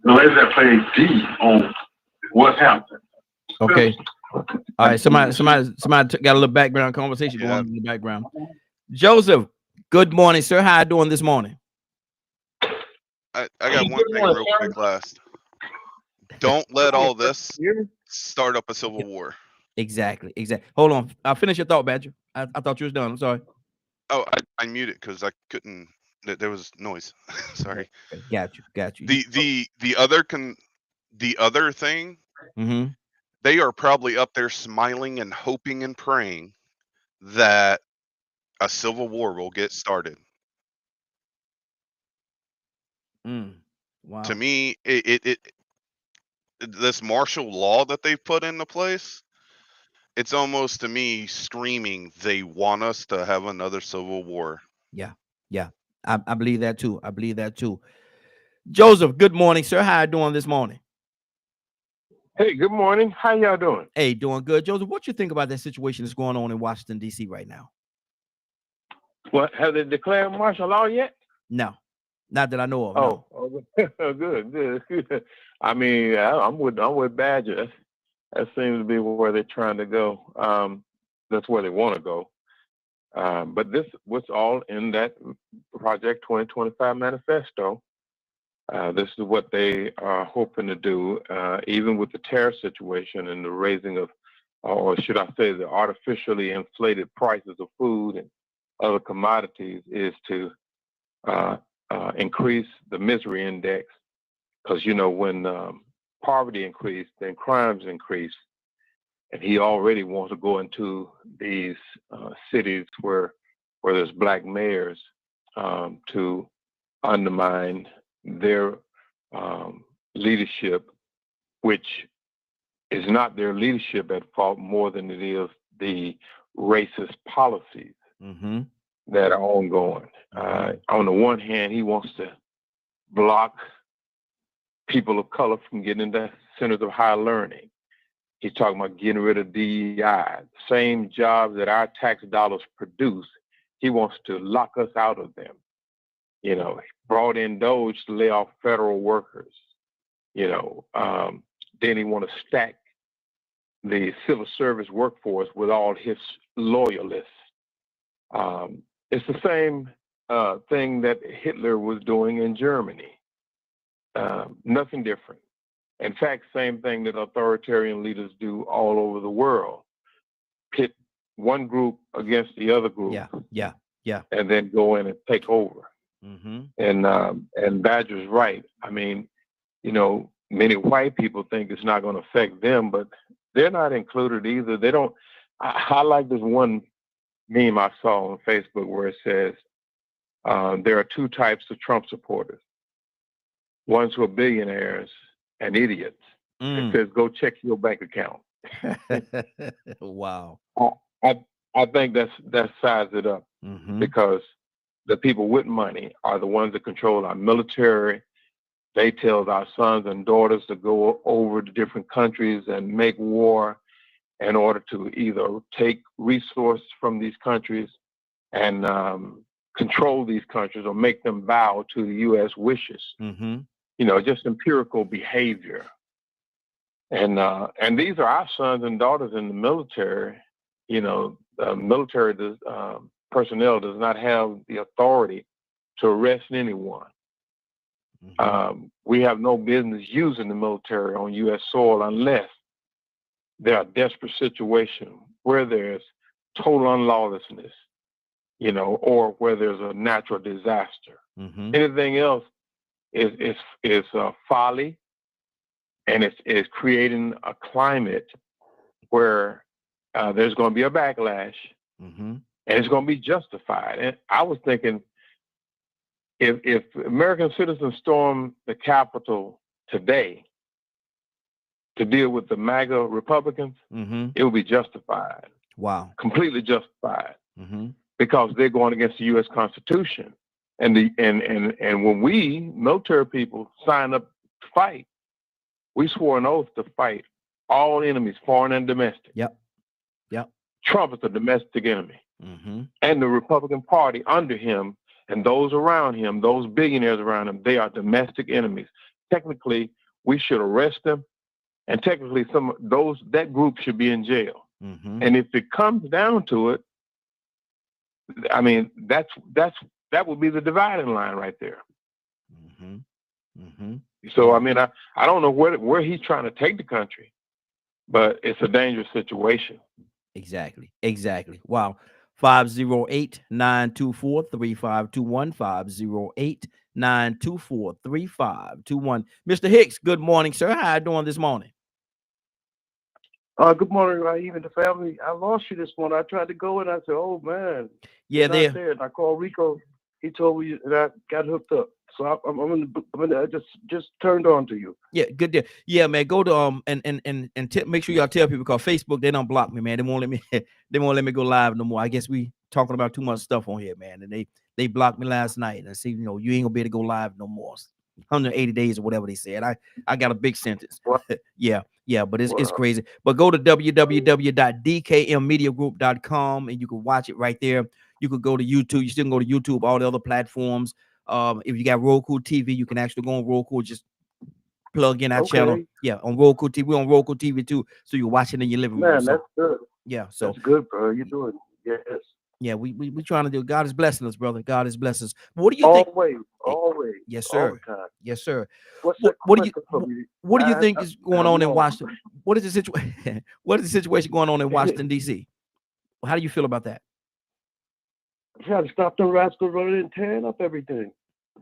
Let's that play D on what's happening. Okay. All right. Somebody got a little background conversation going on in the background. Joseph, good morning, sir. How you doing this morning? I got one thing real quick last. Don't let all this start up a civil war. Exactly. Hold on. I'll finish your thought, Badger. I thought you was done. I'm sorry. Oh, I muted because I couldn't. There was noise. Sorry. Got you. The other thing. Mm-hmm. They are probably up there smiling and hoping and praying that a civil war will get started. Wow. To me, this martial law that they've put into place, it's almost to me screaming they want us to have another civil war. Yeah. I believe that too. Joseph, good morning, sir. How you doing this morning? Hey, good morning. How y'all doing? Hey, doing good. Joseph, what you think about that situation that's going on in Washington, D.C. right now? What, have they declared martial law yet? No, not that I know of. Oh, good. I mean, I'm with Badger. That seems to be where they're trying to go. That's where they want to go. But this was all in that Project 2025 manifesto. This is what they are hoping to do, even with the terror situation and the raising of or should I say the artificially inflated prices of food and other commodities, is to increase the misery index. Because, you know, when poverty increased, then crimes increased. And he already wants to go into these cities where there's black mayors to undermine their leadership, which is not their leadership at fault more than it is the racist policies that are ongoing. On the one hand, he wants to block people of color from getting into centers of higher learning. He's talking about getting rid of DEI, same jobs that our tax dollars produce. He wants to lock us out of them. You know, he brought in Doge to lay off federal workers. You know, then he want to stack the civil service workforce with all his loyalists. It's the same thing that Hitler was doing in Germany. Nothing different. In fact, same thing that authoritarian leaders do all over the world. Pit one group against the other group. Yeah. And then go in and take over. And Badger's right. I mean, you know, many white people think it's not going to affect them, but they're not included either. They don't. I like this one meme I saw on Facebook where it says there are two types of Trump supporters: ones who are billionaires and idiots. It says, go check your bank account. Wow. I think that sizes it up because the people with money are the ones that control our military. They tell our sons and daughters to go over to different countries and make war in order to either take resources from these countries and control these countries or make them bow to the U.S. wishes. You know, just empirical behavior. And these are our sons and daughters in the military. You know, military personnel does not have the authority to arrest anyone. We have no business using the military on U.S. soil unless there are desperate situations where there's total unlawlessness, you know, or where there's a natural disaster. Anything else is folly, and it's creating a climate where there's going to be a backlash, and it's going to be justified. And I was thinking, if American citizens storm the Capitol today to deal with the MAGA Republicans, it will be justified. Wow. Completely justified. Because they're going against the U.S. Constitution. And when we military people signed up to fight, we swore an oath to fight all enemies, foreign and domestic. Yep. Trump is a domestic enemy. And the Republican Party under him and those around him, those billionaires around him, they are domestic enemies. Technically, we should arrest them, and technically that group should be in jail. And if it comes down to it, I mean, that would be the dividing line right there. So, I mean, I don't know where he's trying to take the country, but it's a dangerous situation. Exactly. Wow. 508-924-3521, 508-924-3521. Mr. Hicks, good morning, sir. How you doing this morning? Good morning, Raheem and the family. I lost you this morning. I tried to go and I said, "Oh man, yeah, they're not there." And I called Rico. He told me that I got hooked up. So I just turned on to you. Yeah, good deal. Yeah, man. Go to and make sure y'all tell people, because Facebook, they don't block me, man. They won't let me go live no more. I guess we talking about too much stuff on here, man. And they blocked me last night and see, you know, you ain't gonna be able to go live no more. 180 days or whatever they said. I got a big sentence. yeah, but it's crazy. But go to www.dkmmediagroup.com and you can watch it right there. You could go to YouTube. You still can go to YouTube, all the other platforms. If you got Roku TV, you can actually go on Roku, just plug in our channel. Yeah, on Roku TV. We're on Roku TV too, so you're watching in your living room. Man, that's good. Yeah, so that's good, bro. You're doing yes. Yeah, we trying to do. God is blessing us, brother. God is blessing us. What do you think? Always. Yes, sir. All the time. Yes, sir. What do you think is going on in Washington? what is the situation? What is the situation going on in Washington D.C.? How do you feel about that? Try to stop them rascals running and tearing up everything.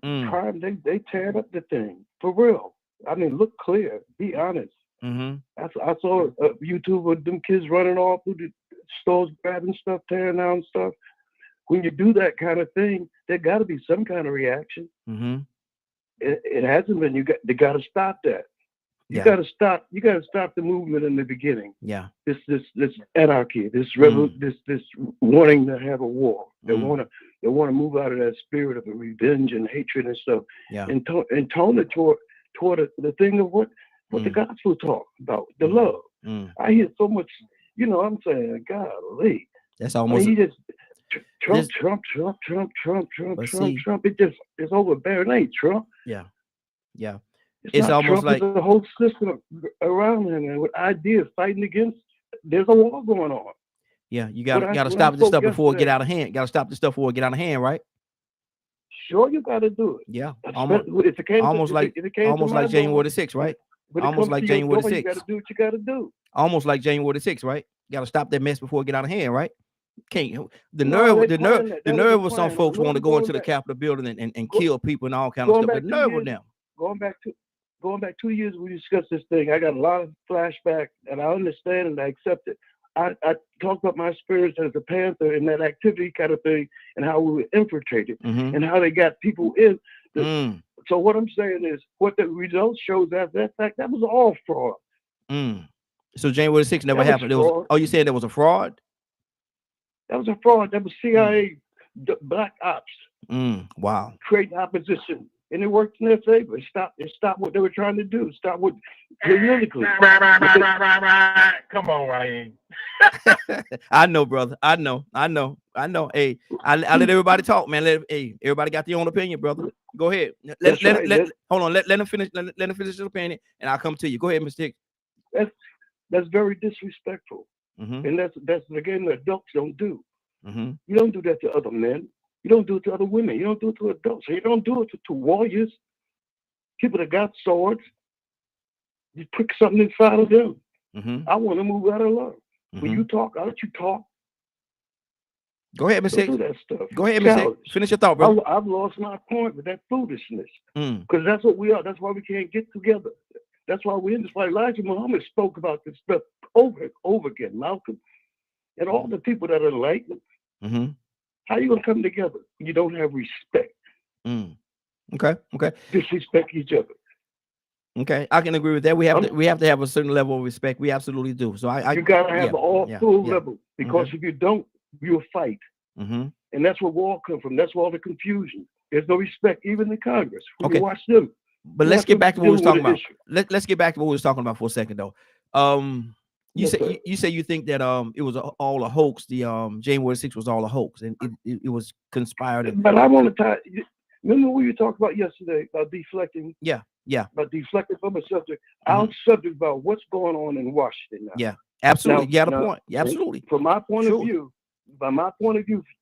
Mm. Crime, they tearing up the thing for real. I mean, look clear. Be honest. Mm-hmm. I saw YouTube with them kids running all through the stores, grabbing stuff, tearing down stuff. When you do that kind of thing, there got to be some kind of reaction. Mm-hmm. It hasn't been. They got to stop that. You Yeah. got to stop. You got to stop the movement in the beginning. Yeah. This anarchy. This wanting to have a war. They want to move out of that spirit of revenge and hatred and stuff. Yeah. And tone it toward the thing of what the gospel talk about, the love. Mm. I hear so much. You know, I'm saying, golly. That's almost. He just This- Trump. But see- Trump. It's overbearing. Ain't Trump. Yeah. Yeah. It's It's not almost Trump, like- it's the whole system around him and with ideas fighting against. There's a war going on. Yeah. You got When I to stop this spoke stuff before it get yesterday- out of hand. Got to stop this stuff before it get out of hand, right? Sure, you got to do it. Yeah. If it came to- Almost if like it came to almost my like January door, the 6th, right? when it Almost comes like to your January the door, you 6th. got to do what you got to do. Almost like January the 6th, right? Got to stop that mess before it get out of hand, right? Can't the No, nerve, they the nerve, planned that. the That was nerve the of some plan. folks want to go Going into the back- Capitol building and Go- kill people and all kind of going stuff. back The 2 nerve of years- them. Going back 2 years, we discussed this thing. I got a lot of flashback, and I understand and I accept it. I talked about my experience as a Panther and that activity kind of thing, and how we were infiltrated, Mhm. and how they got people in. Mm. So what I'm saying is, what the results shows after that fact, that was all fraud. Mm. So January the 6th never That was happened. It was. fraud. Oh, you said there was a fraud? That was a fraud. That was CIA black ops Wow. creating opposition, and it worked in their favor. It stopped what they were trying to do. Stop what politically. Come on, Ryan. I know, brother. I know. Hey, I let everybody talk, man. Hey, everybody got their own opinion, brother. Go ahead. That's right. Hold on. Let him finish. Let him finish his opinion, and I'll come to you. Go ahead, Mr. Hicks. That's very disrespectful, Mm-hmm. and that's again the adults don't do. Mm-hmm. You don't do that to other men. You don't do it to other women. You don't do it to adults. You don't do it to warriors, people that got swords. You prick something inside of them. Mm-hmm. I want to move out of love. When you talk, I'll let you talk. Go ahead, Mr. Don't Hicks. do that stuff. Go ahead, Mr. Cowards. Hicks. Finish your thought, bro. I've lost my point with that foolishness. Mm. Because that's what we are. That's why we can't get together. That's why we're in this fight. Elijah Muhammad spoke about this stuff over and over again. Malcolm and all the people that are enlightened. Mm-hmm. How you gonna come together? You don't have respect. Mm. Okay. Disrespect each other. Okay. I can agree with that. We have to have a certain level of respect. We absolutely do. So You gotta have yeah, full yeah. level. Because if you don't, you'll fight. Mm-hmm. And that's where war comes from. That's where all the confusion. There's no respect, even in Congress. We Okay. can watch them. But let's Watch get them back to what we was deal talking with about. the issue. Let's get back to what we was talking about for a second, though. You Yes, say sir. you say you think that it was all a hoax. The January 6th was all a hoax, and it was conspired. But I want to tie. Remember what you talked about yesterday about deflecting? Yeah. About deflecting from a subject. Our subject about what's going on in Washington now. Yeah, absolutely. Now- You got a now, point. Yeah, absolutely. From my point Sure. of view,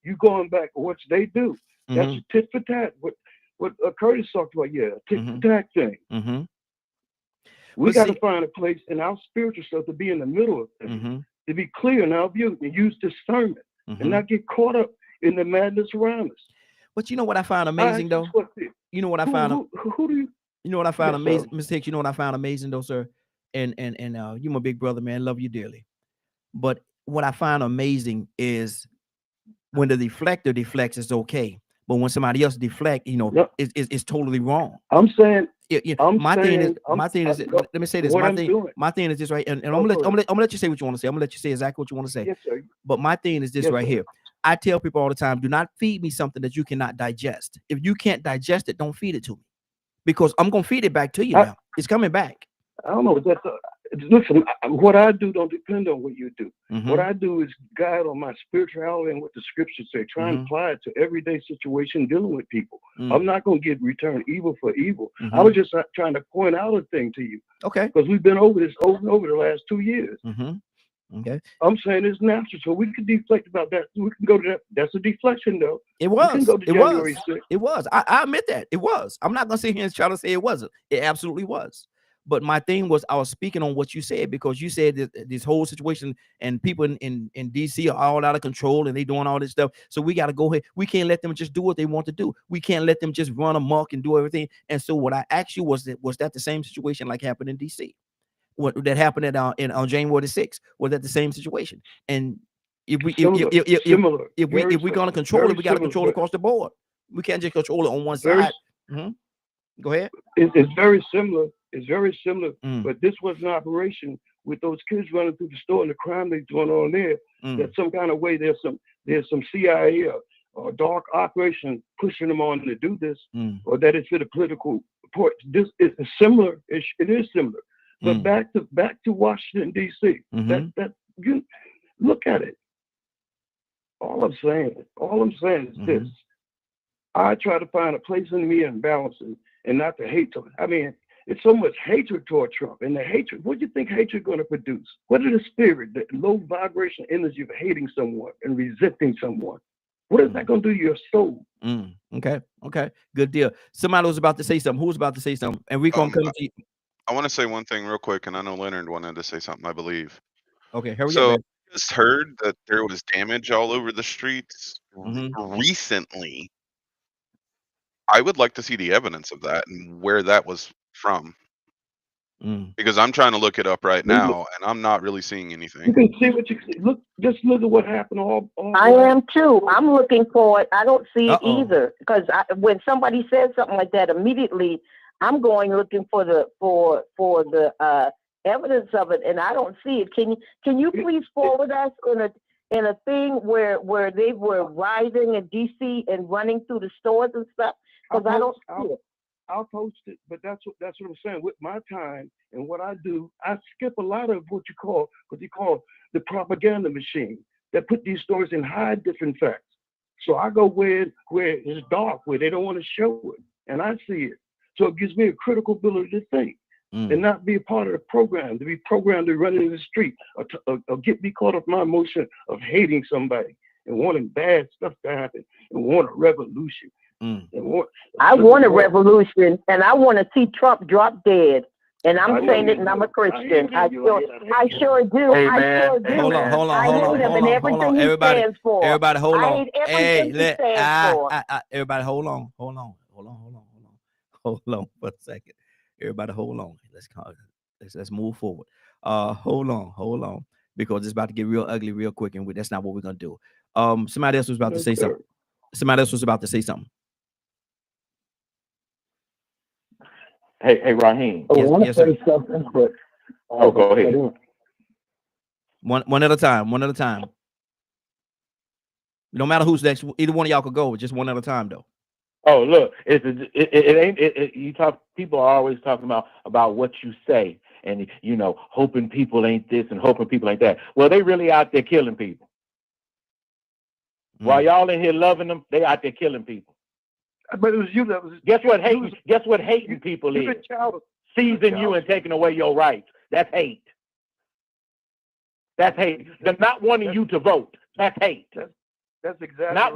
you going back what they do. That's Mhm. a tit for tat. What Curtis talked about, tit for tat thing. Mm-hmm. We But got to see- find a place in our spiritual stuff to be in the middle of things, Mm-hmm. to be clear in our view, and use discernment, and not get caught up in the madness around us. But you know what I find amazing, though. You know what I found. Who do you? You know what I found Yes, amazing, sir. Mr. Hicks. You know what I found amazing, though, sir. And you my big brother, man. Love you dearly. But what I find amazing is when the deflector deflects, it's okay. But when somebody else deflect, it's totally wrong. I'm saying. My thing is. no, Let me say this. what My I'm thing. doing- My thing is this right. And Go I'm for it. gonna let you say what you want to say. I'm gonna let you say exactly what you want to say. Yes, sir. But my thing is this Yes, right sir. here. I tell people all the time, do not feed me something that you cannot digest. If you can't digest it, don't feed it to me, because I'm gonna feed it back to you now. It's coming back. I don't know. Listen, what I do don't depend on what you do. Mhm. What I do is guide on my spirituality and what the scriptures say. Try and Mhm. apply it to everyday situation dealing with people. Mm. I'm not going to return evil for evil. I Mhm. was just trying to point out a thing to you. Okay. Because we've been over this over and over the last 2 years. Mm-hmm. Okay. I'm saying it's natural, so we can deflect about that. We can go to that. That's a deflection, though. It We was. can go to It January was. 6th. It was. I admit that it was. I'm not gonna sit here and try to say it wasn't. It absolutely was. But my thing was, I was speaking on what you said, because you said that this whole situation and people in DC are all out of control and they doing all this stuff. So we got to go ahead. We can't let them just do what they want to do. We can't let them just run amok and do everything. And so what I asked you was that the same situation like happened in DC? What that happened at on January the 6th? Was that the same situation? And if we're going to control it, we got to control it across the board. We can't just control it on one side. Go ahead. It's very similar. It's very similar, but this was an operation with those kids running through the store and the crime that's going on there. That some kind of way there's some CIA or dark operation pushing them on to do this, or that it's for the political report. This is similar. It is similar. But back to Washington D.C. That you look at it. All I'm saying is this: I try to find a place in me and balance it, and not to hate them. I mean, it's so much hatred toward Trump, and the hatred. What do you think hatred going to produce? What is the spirit, the low vibration energy of hating someone and resenting someone? What is that going to do to your soul? Okay, good deal. Somebody was about to say something. Who was about to say something? And we're gonna come to you. I want to say one thing real quick, and I know Leonard wanted to say something, I believe. Okay, here we So go. I just heard that there was damage all over the streets recently. I would like to see the evidence of that and where that was from. Because I'm trying to look it up right now, and I'm not really seeing anything. You can see what you see. Just look at what happened. I am too. I'm looking for it. I don't see it either, because when somebody says something like that, immediately I'm going looking for the evidence of it, and I don't see it. Can you please forward us in a thing where they were riding in DC and running through the stores and stuff? Because I don't see it. I'll post it, but that's what I'm saying. With my time and what I do, I skip a lot of what you call the propaganda machine that put these stories and hide different facts. So I go where it's dark, where they don't want to show it, and I see it. So it gives me a critical ability to think and not be a part of the program, to be programmed to run in the street or get me caught up in my emotion of hating somebody and wanting bad stuff to happen and want a revolution. I want a revolution, and I want to see Trump drop dead. And I'm saying it, and I'm a Christian. I sure do. Hey, I sure do. Hold on. Everybody, hold on. Everybody, hold on. Hold on for a second. Everybody, hold on. Let's move forward. Hold on, because it's about to get real ugly real quick, and that's not what we're gonna do. Somebody else was about to say something. Hey, Raheem. I want to yes, say sir. something, but go ahead. One at a time. No matter who's next, either one of y'all could go, just one at a time, though. Oh, look, people are always talking about what you say, and hoping people ain't this and hoping people ain't that. Well, they really out there killing people. While y'all in here loving them, they out there killing people. But it was you that was. Guess what hating people is? Seizing you and taking away your rights. That's hate. That's hate. They're not wanting you to vote. That's hate. That's exactly not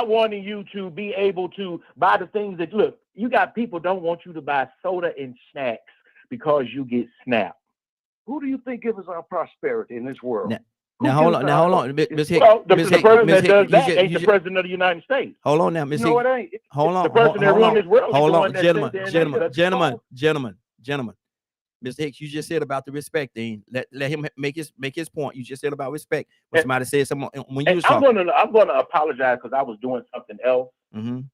wanting you to be able to buy the things that look. You got people don't want you to buy soda and snacks because you get SNAP. Who do you think gives us our prosperity in this world? Now hold on, Ms. Hicks. Well, the person that does that ain't the president of the United States. Hold on now, Ms. Hicks. No, it ain't. Hold on, the person that runs this world. Hold on, gentlemen. Mr. Hicks, you just said about the respect thing. Let him make his point. You just said about respect. When somebody said something when you was talking. I'm gonna apologize because I was doing something else. When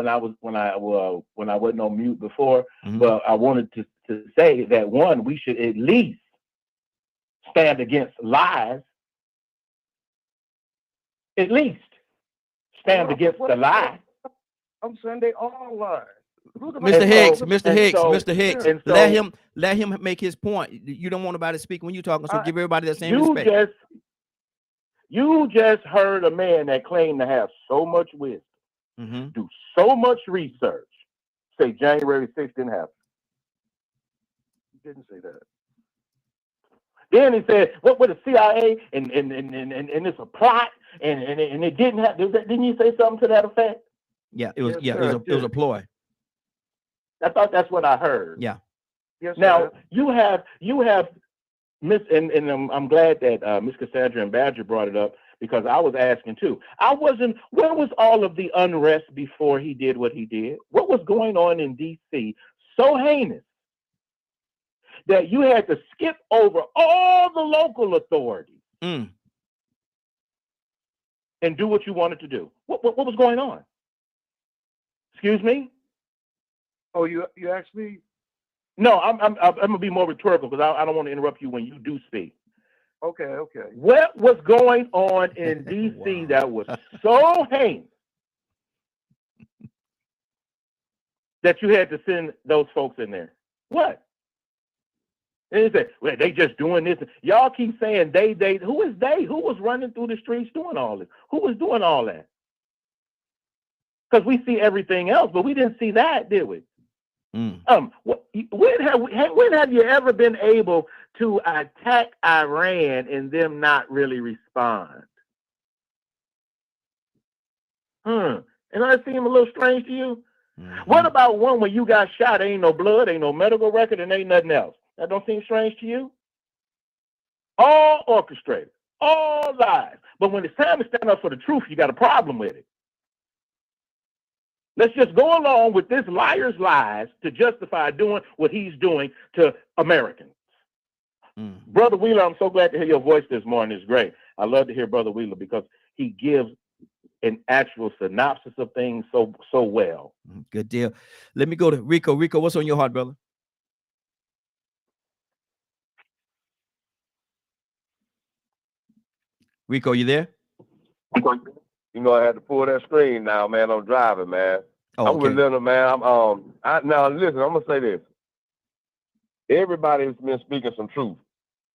I wasn't on mute before, but I wanted to say that one, we should at least stand against lies. At least stand against the lie. I'm saying they all lie. Mr. Hicks, let him make his point. You don't want nobody to speak when you're talking, so give everybody that same respect. You just heard a man that claimed to have so much wisdom, do so much research, say January 6th didn't happen. He didn't say that. Then he said, "What with the CIA and it's a plot and it didn't happen." Didn't you say something to that effect? Yeah, it was a ploy. I thought that's what I heard. Yeah. Yes, Now sir. you have Miss, and I'm glad that Miss Cassandra and Badger brought it up because I was asking too. Where was all of the unrest before he did what he did? What was going on in D.C. so heinous that you had to skip over all the local authorities and do what you wanted to do? What was going on? Excuse me? Oh, you asked me? No, I'm gonna be more rhetorical because I don't want to interrupt you when you do speak. Okay. What was going on in D.C. that was so heinous that you had to send those folks in there? What? And they say, well, they just doing this. Y'all keep saying they. Who is they? Who was running through the streets doing all this? Who was doing all that? Because we see everything else, but we didn't see that, did we? When have you ever been able to attack Iran and them not really respond? And that seem a little strange to you? What about one where you got shot? Ain't no blood, ain't no medical record, and ain't nothing else. That don't seem strange to you? All orchestrated, all lies. But when it's time to stand up for the truth, you got a problem with it. Let's just go along with this liar's lies to justify doing what he's doing to Americans. Brother Wheeler, I'm so glad to hear your voice this morning. It's great. I love to hear Brother Wheeler because he gives an actual synopsis of things so well. Good deal. Let me go to Rico. Rico, what's on your heart, brother? Rico, you there? You know, I had to pull that screen now, man. I'm driving, man. Oh, I'm okay. with Leonard, man. Now listen, I'm gonna say this. Everybody's been speaking some truth.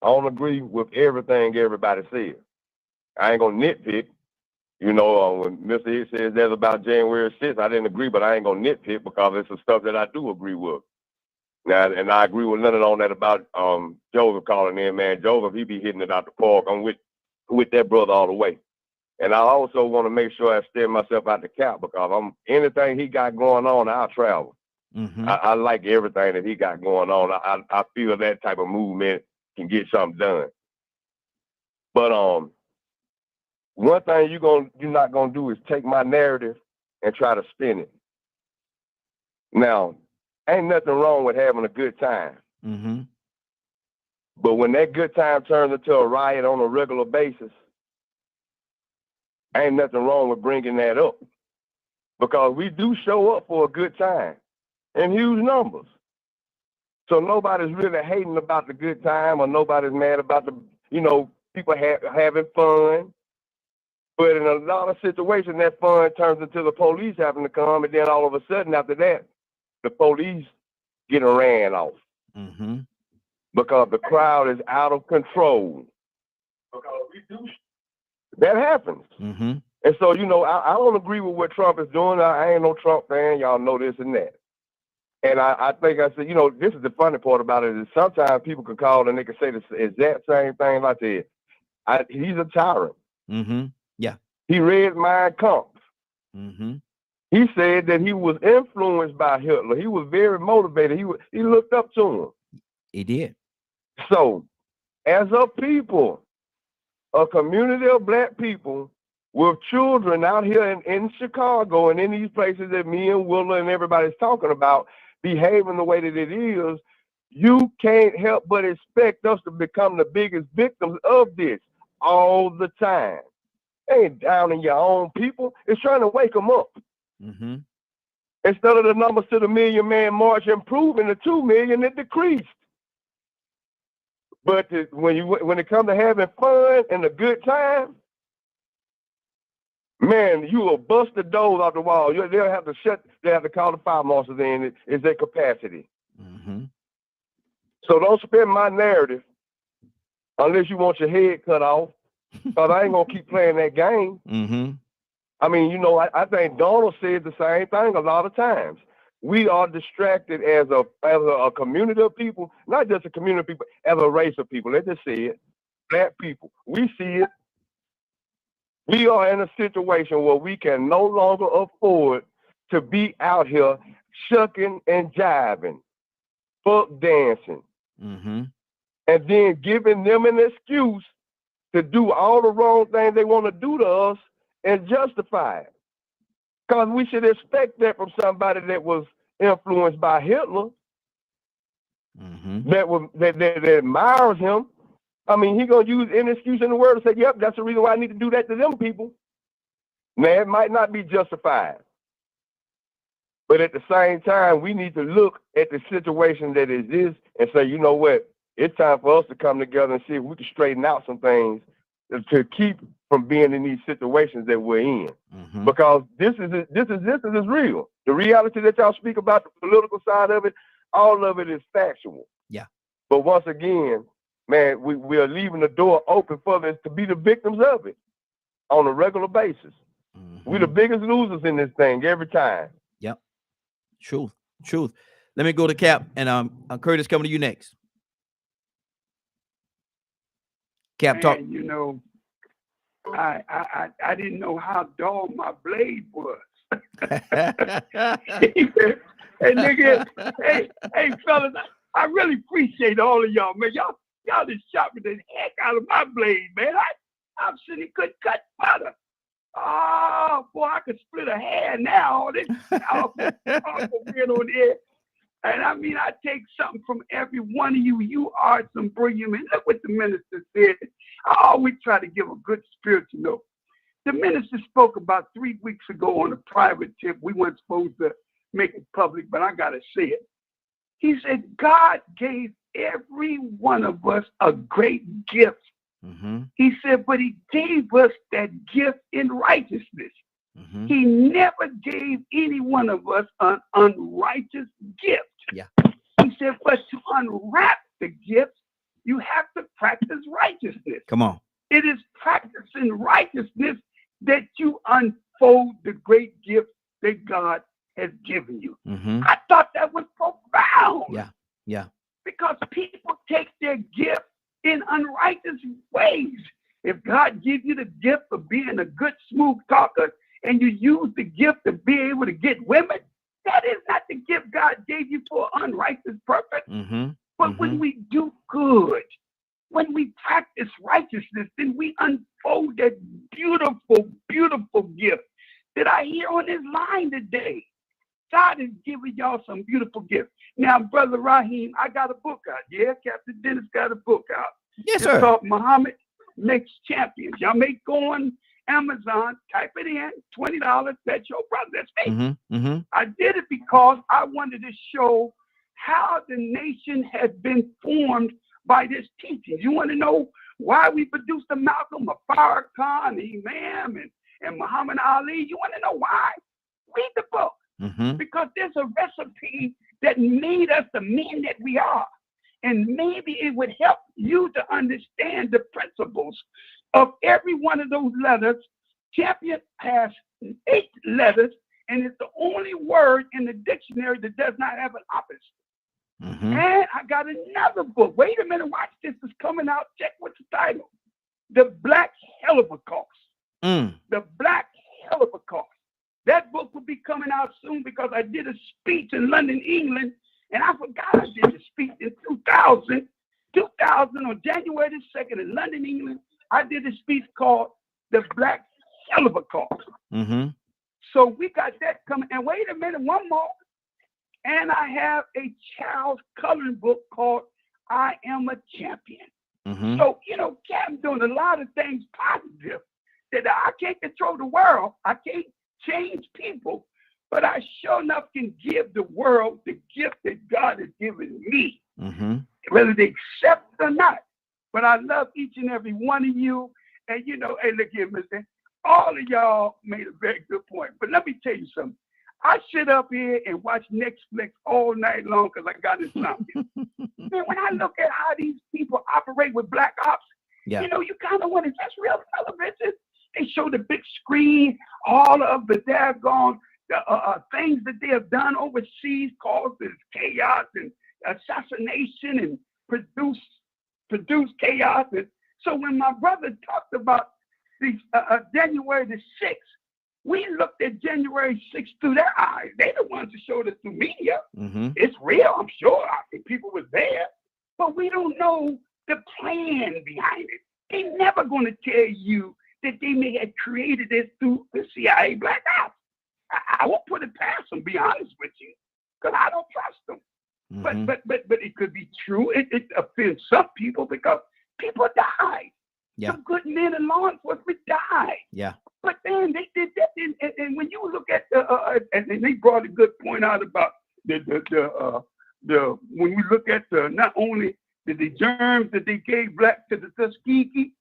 I don't agree with everything everybody said. I ain't gonna nitpick. You know, when Mr. Hicks says that's about January 6th, I didn't agree, but I ain't gonna nitpick because it's some stuff that I do agree with. Now, and I agree with Leonard on that about Joseph calling in, man. Joseph, he be hitting it out the park. I'm with that brother all the way. And I also want to make sure I stand myself out the cap because anything he got going on, I'll travel. I like everything that he got going on. I feel that type of movement can get something done. But one thing you're not gonna do is take my narrative and try to spin it. Now, ain't nothing wrong with having a good time. But when that good time turns into a riot on a regular basis, ain't nothing wrong with bringing that up. Because we do show up for a good time in huge numbers. So nobody's really hating about the good time or nobody's mad about people having fun. But in a lot of situations, that fun turns into the police having to come, and then all of a sudden after that, the police getting ran off. Because the crowd is out of control. Because that happens. And so, I don't agree with what Trump is doing. I ain't no Trump fan. Y'all know this and that. And I think I said, this is the funny part about it is sometimes people can call and they can say the exact same thing like that. He's a tyrant. Yeah. He read Mein Kampf. He said that he was influenced by Hitler. He was very motivated. He looked up to him. He did. So, as a people, a community of black people with children out here in Chicago and in these places that me and Willa and everybody's talking about behaving the way that it is, you can't help but expect us to become the biggest victims of this all the time. Ain't down in your own people. It's trying to wake them up. Instead of the numbers to the Million Man March improving to 2 million, it decreased. But when it comes to having fun and a good time, man, you will bust the doors off the wall. They'll have to call the fire marshals in. It's their capacity. So don't spin my narrative unless you want your head cut off. Because I ain't going to keep playing that game. I mean, I think Donald said the same thing a lot of times. We are distracted as a community of people, not just a community of people, as a race of people. Let's just say it. Black people. We see it. We are in a situation where we can no longer afford to be out here shucking and jiving. fuck dancing, Mm-hmm. and then giving them an excuse to do all the wrong things they want to do to us and justify it. Because we should expect that from somebody that was influenced by Hitler, Mm-hmm. that admires him. I mean, he gonna use any excuse in the world to say, "Yep, that's the reason why I need to do that to them people." Now, it might not be justified, but at the same time, we need to look at the situation that it is and say, you know what? It's time for us to come together and see if we can straighten out some things to keep from being in these situations that we're in. Mm-hmm. Because this is real. The reality that y'all speak about, the political side of it, all of it is factual. Yeah. But once again, man, we are leaving the door open for us to be the victims of it on a regular basis. Mm-hmm. We're the biggest losers in this thing every time. Yep. Truth. Let me go to Cap, and Curtis, coming to you next. Cap, talk. Man, you know, I didn't know how dull my blade was. Hey, nigga, hey, fellas, I really appreciate all of y'all, man. Y'all just shot me the heck out of my blade, man. I'm sitting couldn't cut butter. Oh, boy, I could split a hair now. This awful being on there. And I mean, I take something from every one of you. You are some brilliant men. Look what the minister said. I always try to give a good spiritual note. The minister spoke about 3 weeks ago on a private tip. We weren't supposed to make it public, but I got to say it. He said, God gave every one of us a great gift. Mm-hmm. He said, but he gave us that gift in righteousness. Mm-hmm. He never gave any one of us an unrighteous gift. Yeah. He said, but to unwrap the gift, you have to practice righteousness. Come on. It is practicing righteousness that you unfold the great gift that God has given you. Mm-hmm. I thought that was profound. Yeah. Because people take their gift in unrighteous ways. If God gives you the gift of being a good, smooth talker, and you use the gift to be able to get women, that is not the gift God gave you for an unrighteous purpose. Mm-hmm. But when we do good, when we practice righteousness, then we unfold that beautiful, beautiful gift that I hear on this line today. God is giving y'all some beautiful gifts. Now, Brother Raheem, I got a book out. Yeah, Captain Dennis got a book out. Yes, It's sir. called Muhammad Makes Champions. Y'all may go on Amazon, type it in, $20. That's your brother. That's me. Mm-hmm. Mm-hmm. I did it because I wanted to show how the nation has been formed by this teaching. You want to know why we produced a Malcolm, a Farrakhan, Imam, and Muhammad Ali? You want to know why? Read the book. Mm-hmm. Because there's a recipe that made us the men that we are. And maybe it would help you to understand the principles of every one of those letters. Champion has 8 letters, and it's the only word in the dictionary that does not have an opposite. Mm-hmm. And I got another book. Wait a minute, watch this. It's coming out. Check what's the title. The Black Holocaust. The Black Holocaust. That book will be coming out soon because I did a speech in London, England, and I forgot I did a speech in 2000 on January the 2nd in London, England. I did a speech called The Black Holocaust. Mm-hmm. So we got that coming. And wait a minute, one more. And I have a child's coloring book called I Am a Champion. Mm-hmm. So, you know, I'm doing a lot of things positive that I can't control the world. I can't change people, but I sure enough can give the world the gift that God has given me, Mm-hmm. whether they accept it or not. But I love each and every one of you. And, you know, hey, look here, mister, all of y'all made a very good point. But let me tell you something. I sit up here and watch Netflix all night long because I got insomnia. Man, when I look at how these people operate with black ops, you know, you kind of want to, that's real television. They show the big screen, all of the daggone things that they have done overseas, causes chaos and assassination and produce chaos. And so when my brother talked about the January the 6th, We looked at January 6th through their eyes. They're the ones who showed us through media. Mm-hmm. It's real, I'm sure. I think people were there, but we don't know the plan behind it. They're never going to tell you that they may have created this through the CIA Black Ops. I won't put it past them, be honest with you, because I don't trust them. Mm-hmm. But it could be true. It offends some people because people died. Yeah. Some good men in law enforcement died. Yeah. But then they did that, and when you look at and they brought a good point out about the when we look at not only the germs that they gave black to the Tuskegee,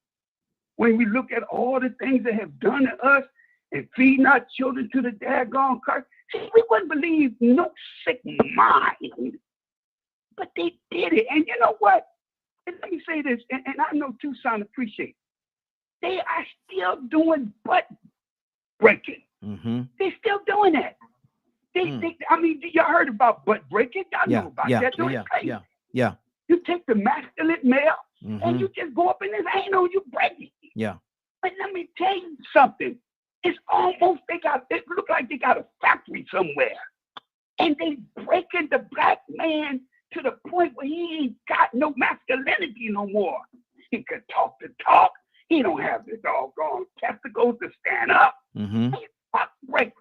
when we look at all the things they have done to us and feeding our children to the daggone car, see, we wouldn't believe no sick mind, but they did it. And you know what? And let me say this, and I know Tucson appreciates. They are still doing butt breaking. Mm-hmm. They're still doing that. I mean, y'all heard about butt breaking? Y'all know about that. Yeah. You take the masculine male Mm-hmm. and you just go up in his anal, you break it. Yeah. But let me tell you something. It's almost, it look like they got a factory somewhere. And they breaking the black man to the point where he ain't got no masculinity no more. He can talk the talk. He don't have the doggone testicles to stand up. Mm-hmm. He's butt breaking.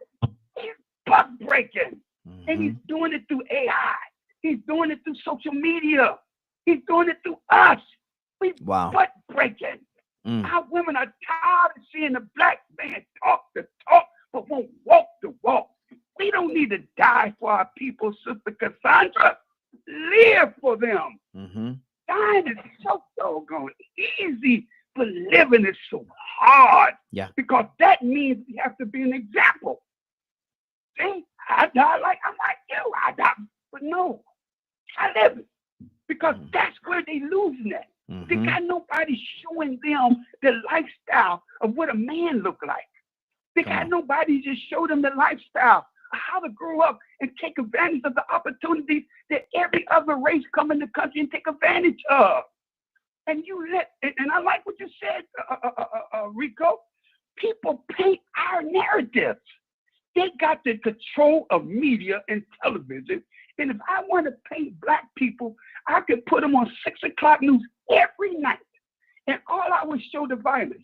He's butt breaking. Mm-hmm. And he's doing it through AI. He's doing it through social media. He's doing it through us. We butt breaking. Our women are tired of seeing the black man talk the talk, but won't walk the walk. We don't need to die for our people, Sister Cassandra. Live for them. Mm-hmm. Dying is so doggone easy, but living is so hard. Yeah. Because that means we have to be an example. See, I die I'm like you. I die, but no, I live it. Because that's where they losing it. Mm-hmm. They got nobody showing them the lifestyle of what a man look like. They got nobody just show them the lifestyle of how to grow up and take advantage of the opportunities that every other race come in the country and take advantage of. And and I like what you said, Rico. People paint our narratives. They got the control of media and television. And if I want to paint black people, I could put them on 6 o'clock news every night. And all I would show the violence.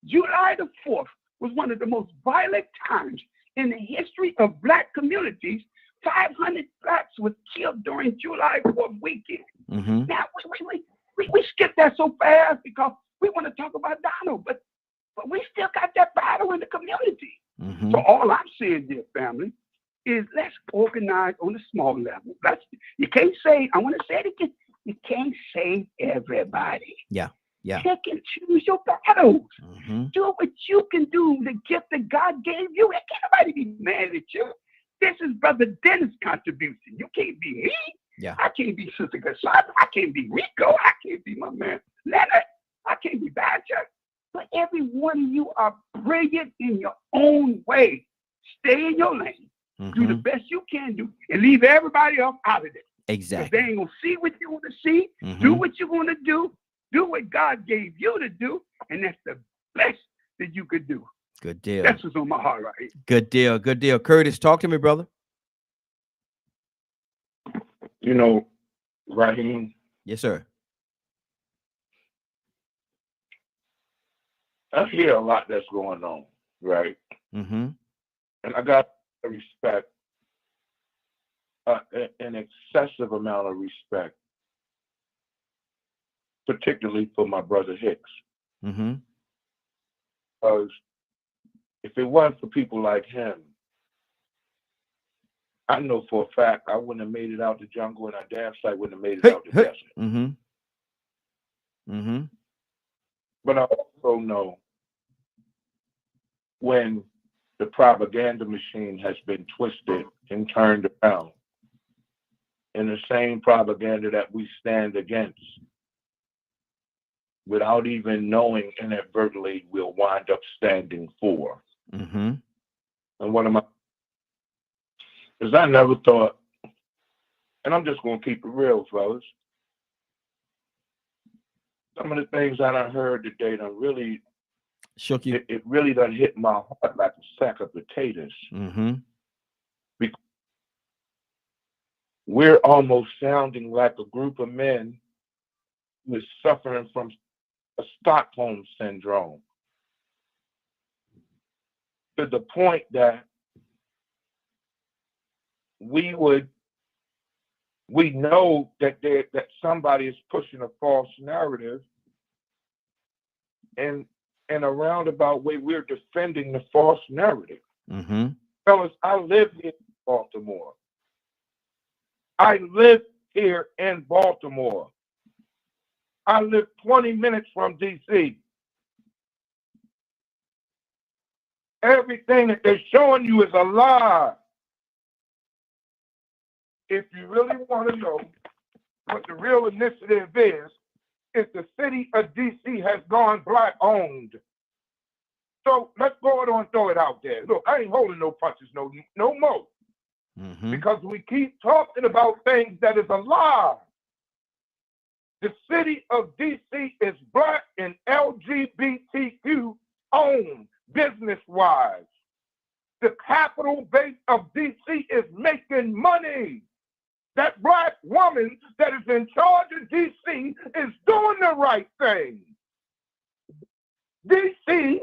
July the 4th was one of the most violent times in the history of black communities. 500 blacks were killed during July 4th weekend. Mm-hmm. Now, we skipped that so fast because we want to talk about Donald, but we still got that battle in the community. Mm-hmm. So all I'm saying, dear family, is let's organize on a small level. You can't say, I want to say it again, you can't save everybody. Yeah. Pick and choose your battles. Mm-hmm. Do what you can do, the gift that God gave you. And can't nobody be mad at you. This is Brother Dennis' contribution. You can't be me. Yeah. I can't be Sister Cassandra. I can't be Rico. I can't be my man Leonard. I can't be Badger. But every one of you are brilliant in your own way. Stay in your lane. Mm-hmm. Do the best you can do and leave everybody else out of it. Exactly. They ain't gonna see what you want to see. Mm-hmm. Do what you want to do. Do what God gave you to do, and that's the best that you could do. Good deal. That's what's on my heart right here. Good deal. Good deal. Curtis, talk to me, brother. You know, Raheem. Yes, sir. I hear a lot that's going on, right? Mm-hmm. And I got to respect, an excessive amount of respect, particularly for my brother Hicks. Mm-hmm. Because if it wasn't for people like him, I know for a fact I wouldn't have made it out the jungle, and I damn sight wouldn't have made it out the desert. Mm-hmm. Mm-hmm. But I also know when the propaganda machine has been twisted and turned around, and the same propaganda that we stand against, without even knowing inadvertently, we'll wind up standing for. Mm-hmm. And what am I? Because I never thought, and I'm just going to keep it real, fellas. Some of the things that I heard today done really Shook you. It really done hit my heart like a sack of potatoes. Mm-hmm. We're almost sounding like a group of men who is suffering from a Stockholm syndrome, to the point that we know that somebody is pushing a false narrative, and in a roundabout way, we're defending the false narrative. Mm-hmm. Fellas, I live here in Baltimore. I live here in Baltimore. I live 20 minutes from D.C. Everything that they're showing you is a lie. If you really want to know what the real initiative is the city of D.C. has gone black-owned. So let's go ahead and throw it out there. Look, I ain't holding no punches no more. Mm-hmm. Because we keep talking about things that is a lie. The city of D.C. is black and LGBTQ owned business-wise. The capital base of D.C. is making money. That black woman that is in charge of D.C. is doing the right thing. D.C.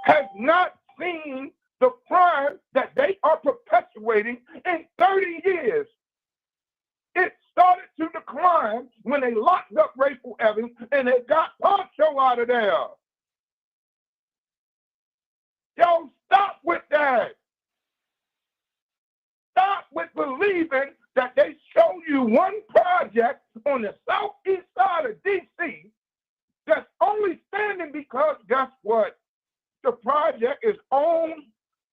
has not seen the crime that they are perpetuating in 30 years. It started to decline when they locked up Rachel Evans and they got Poncho out of there. Yo, stop with that. Stop with believing that they show you one project on the southeast side of D.C. that's only standing because, guess what? The project is owned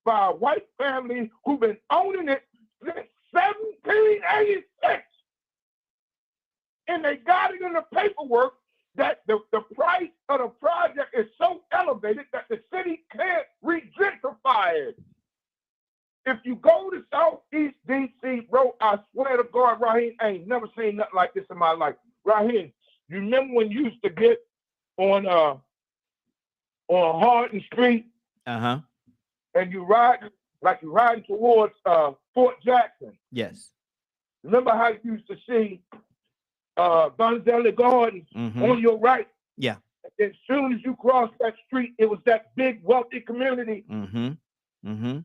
by a white family who've been owning it since 1786. And they got it in the paperwork that the price of the project is so elevated that the city can't re-gentrify it. If you go to Southeast D.C., bro, I swear to God, Raheem, I ain't never seen nothing like this in my life. Raheem, you remember when you used to get on Hardin Street? Uh-huh. And you ride, like you're riding towards Fort Jackson. Yes. Remember how you used to see Gonzalez Gardens on your right? Yeah. And as soon as you cross that street, it was that big, wealthy community. Mm-hmm. Mm-hmm.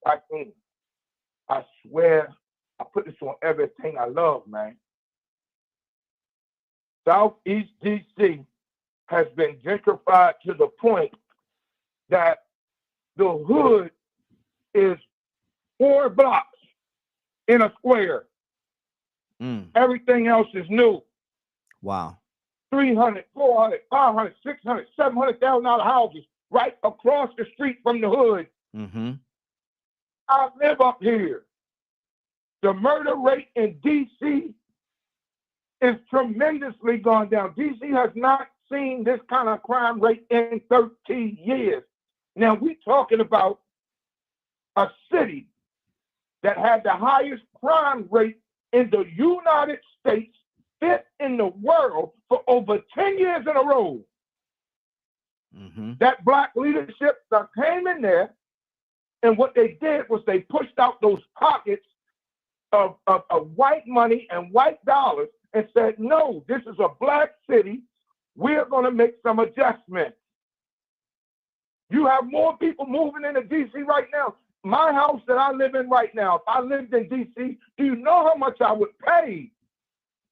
I swear, I put this on everything I love, man. Southeast D.C. has been gentrified to the point that the hood is 4 blocks in a square. Everything else is new. Wow. 300, 400, 500, 600, $700,000 houses right across the street from the hood. Mm-hmm. I live up here. The murder rate in D.C. is tremendously gone down. D.C. has not seen this kind of crime rate in 13 years. Now, we're talking about a city that had the highest crime rate in the United States, 5th in the world for over 10 years in a row. Mm-hmm. That black leadership that came in there, and what they did was they pushed out those pockets of white money and white dollars and said, no, this is a black city. We're going to make some adjustments. You have more people moving into D.C. right now. My house that I live in right now, if I lived in D.C., do you know how much I would pay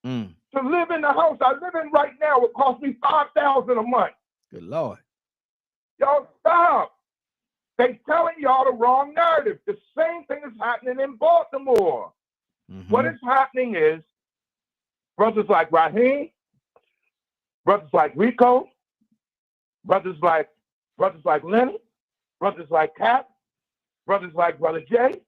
to live in the house I live in right now? It cost me $5,000 a month. Good Lord. Y'all stop. They telling y'all the wrong narrative. The same thing is happening in Baltimore. Mm-hmm. What is happening is brothers like Raheem, brothers like Rico, brothers like Lenny, brothers like Cap, brothers like Brother Jay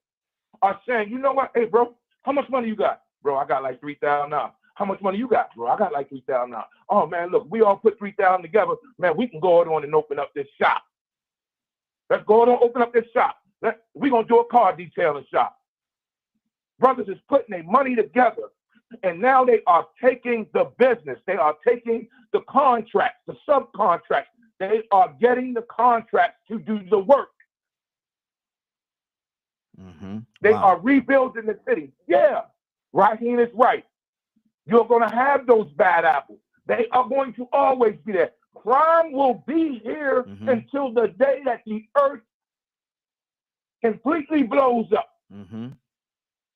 are saying, you know what? Hey, bro, how much money you got? Bro, I got like $3,000 now. How much money you got? Bro, I got like $3,000 now. Oh, man, look, we all put $3,000 together. Man, we can go on and open up this shop. Let's go on and open up this shop. We're going to do a car detailing shop. Brothers is putting their money together, and now they are taking the business. They are taking the contracts, the subcontracts. They are getting the contract to do the work. They are rebuilding the city. Yeah, Raheem is right. You're going to have those bad apples. They are going to always be there. Crime will be here until the day that the earth completely blows up.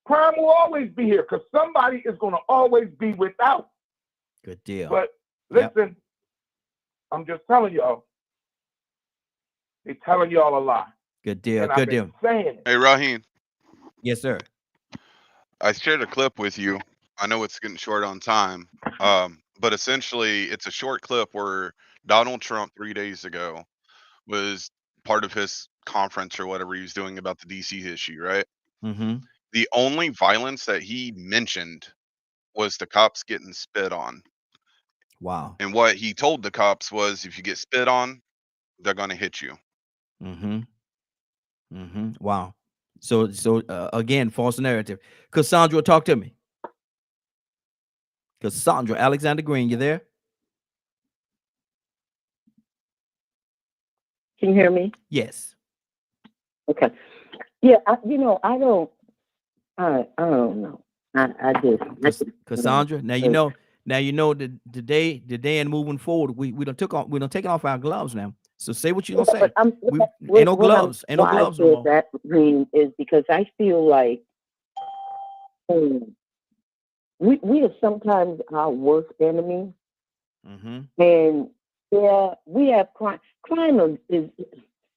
Crime will always be here because somebody is going to always be without. Good deal. But listen, I'm just telling y'all. They're telling y'all a lie. Good deal. And Good I've been deal. saying it. Hey, Raheem, Yes, sir. I shared a clip with you. I know it's getting short on time, but essentially it's a short clip where Donald Trump 3 days ago was part of his conference or whatever he was doing about the DC issue, right? The only violence that he mentioned was the cops getting spit on. Wow. And what he told the cops was, if you get spit on, they're going to hit you. Wow. So again, false narrative. Cassandra, talk to me. Cassandra, Alexander Green, you there? Can you hear me? Yes. Okay. Yeah, I don't know. I just Cassandra, now you know the day and moving forward, we don't take off our gloves now. So say what you gonna say. Ain't no gloves. Ain't no gloves no more. That Green is because I feel like we are sometimes our worst enemy. And yeah, we have crime. Crime is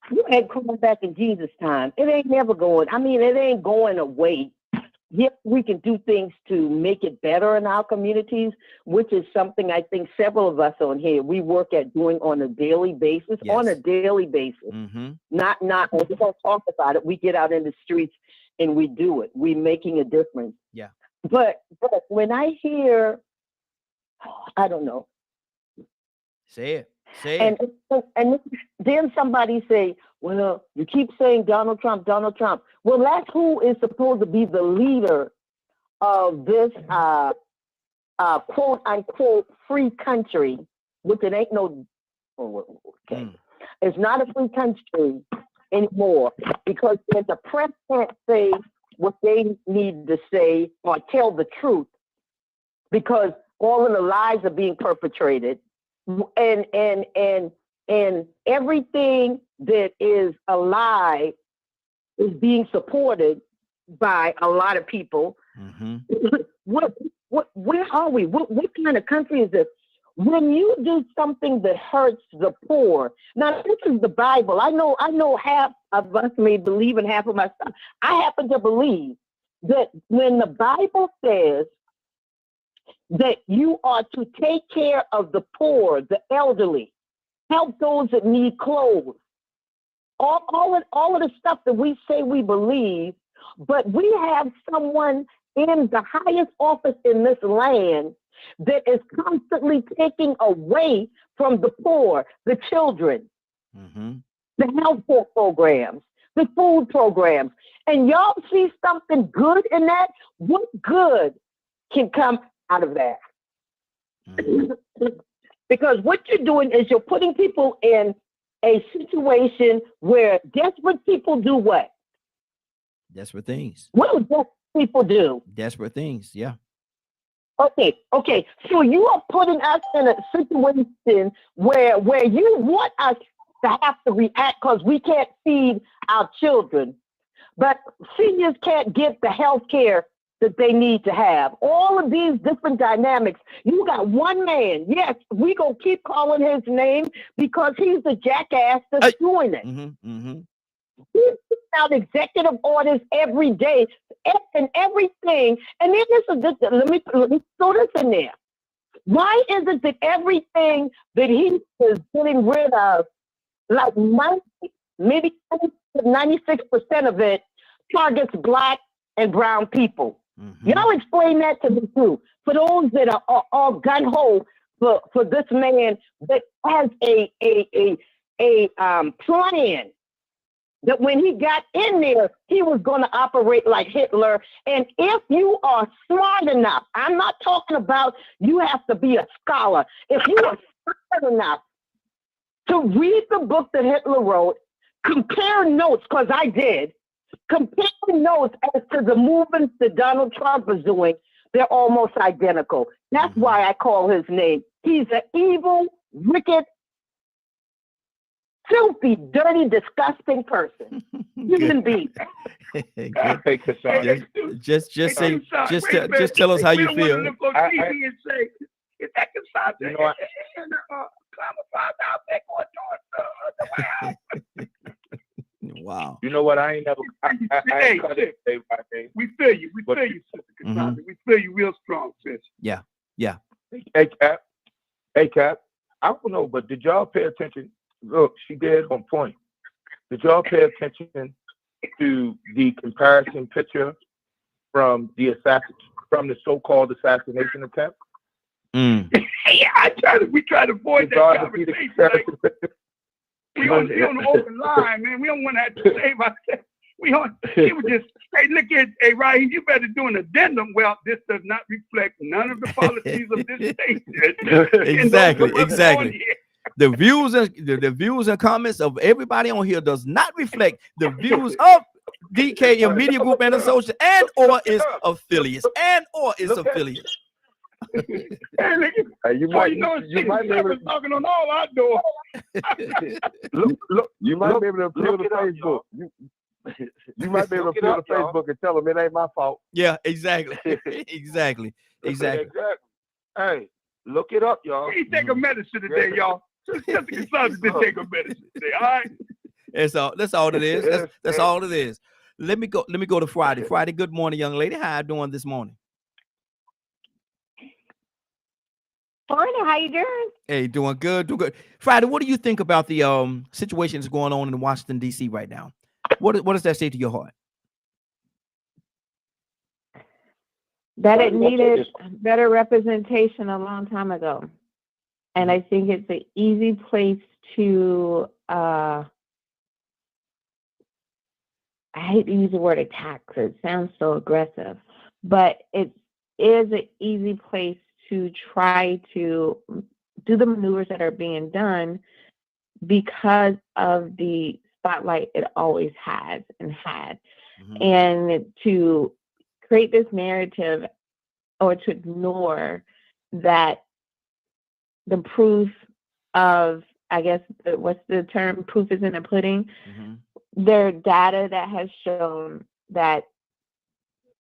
you had crime back in Jesus' time. It ain't never going. I mean, it ain't going away. Yes, we can do things to make it better in our communities, which is something I think several of us on here, we work at doing on a daily basis, Not we don't talk about it. We get out in the streets and we do it. We're making a difference. Yeah. But when I hear, I don't know. Say it. And then somebody say, well, you keep saying Donald Trump. Well, that's who is supposed to be the leader of this quote unquote free country, which it ain't no. It's not a free country anymore because the press can't say what they need to say or tell the truth because all of the lies are being perpetrated. And everything that is a lie is being supported by a lot of people. Where are we? What kind of country is this? When you do something that hurts the poor, now this is the Bible. I know half of us may believe in half of my stuff. I happen to believe that when the Bible says that you are to take care of the poor, the elderly, help those that need clothes, all of the stuff that we say we believe, but we have someone in the highest office in this land that is constantly taking away from the poor, the children, the health care programs, the food programs. And y'all see something good in that? What good can come out of that? Because what you're doing is you're putting people in a situation where desperate people do what? Desperate things. What do desperate people do? Desperate things, yeah. Okay. So you are putting us in a situation where you want us to have to react because we can't feed our children, but seniors can't get the health care that they need to have. All of these different dynamics. You got one man. Yes, we gonna keep calling his name because he's the jackass that's doing it. He's putting out executive orders every day and everything. And then let me throw this in there. Why is it that everything that he is getting rid of, like maybe 96% of it, targets Black and brown people? Y'all explain that to me too. For those that are all gun-ho for this man that has a plan that when he got in there, he was going to operate like Hitler. And if you are smart enough, I'm not talking about you have to be a scholar. If you are smart enough to read the book that Hitler wrote, compare notes, because I did, compare notes as to the movements that Donald Trump is doing. They're almost identical. That's why I call his name. He's an evil, wicked, filthy, dirty, disgusting person. Human being. Just tell us how you feel. You know what? Wow. You know what? I ain't never. We feel you. We feel you, Sister Cassandra. We feel you real strong, sis. Yeah. Yeah. Hey, Cap. I don't know, but did y'all pay attention? Look, she did on point. Did y'all pay attention to the comparison picture from the so-called assassination attempt? Yeah, we try to avoid that conversation. We on the open line, man. We don't want to have to save ourselves. He would just say, look at, hey, Raheem, you better do an addendum. Well, this does not reflect none of the policies of this state. Exactly. The views and comments of everybody on here does not reflect the views of DK Media Group and Associates and or its affiliates. You might be able to knocking on all our doors. Look, you might be able to appeal to Facebook. You might be able to appeal to Facebook and tell them it ain't my fault. Yeah, exactly. Exactly. Hey, look it up, y'all. He take a medicine today, y'all. Just take a medicine today, all right? That's all it is. That's all it is. Let me go to Friday. Friday, good morning, young lady. How you doing this morning? Morning, how you doing? Hey, doing good. Friday, what do you think about the situation that's going on in Washington, D.C. right now? What does that say to your heart? That it needed better representation a long time ago. And I think it's an easy place to, I hate to use the word attack because it sounds so aggressive, but it is an easy place to try to do the maneuvers that are being done because of the spotlight it always has and had. And to create this narrative or to ignore that the proof of, I guess, what's the term? Proof is in the pudding. There data that has shown that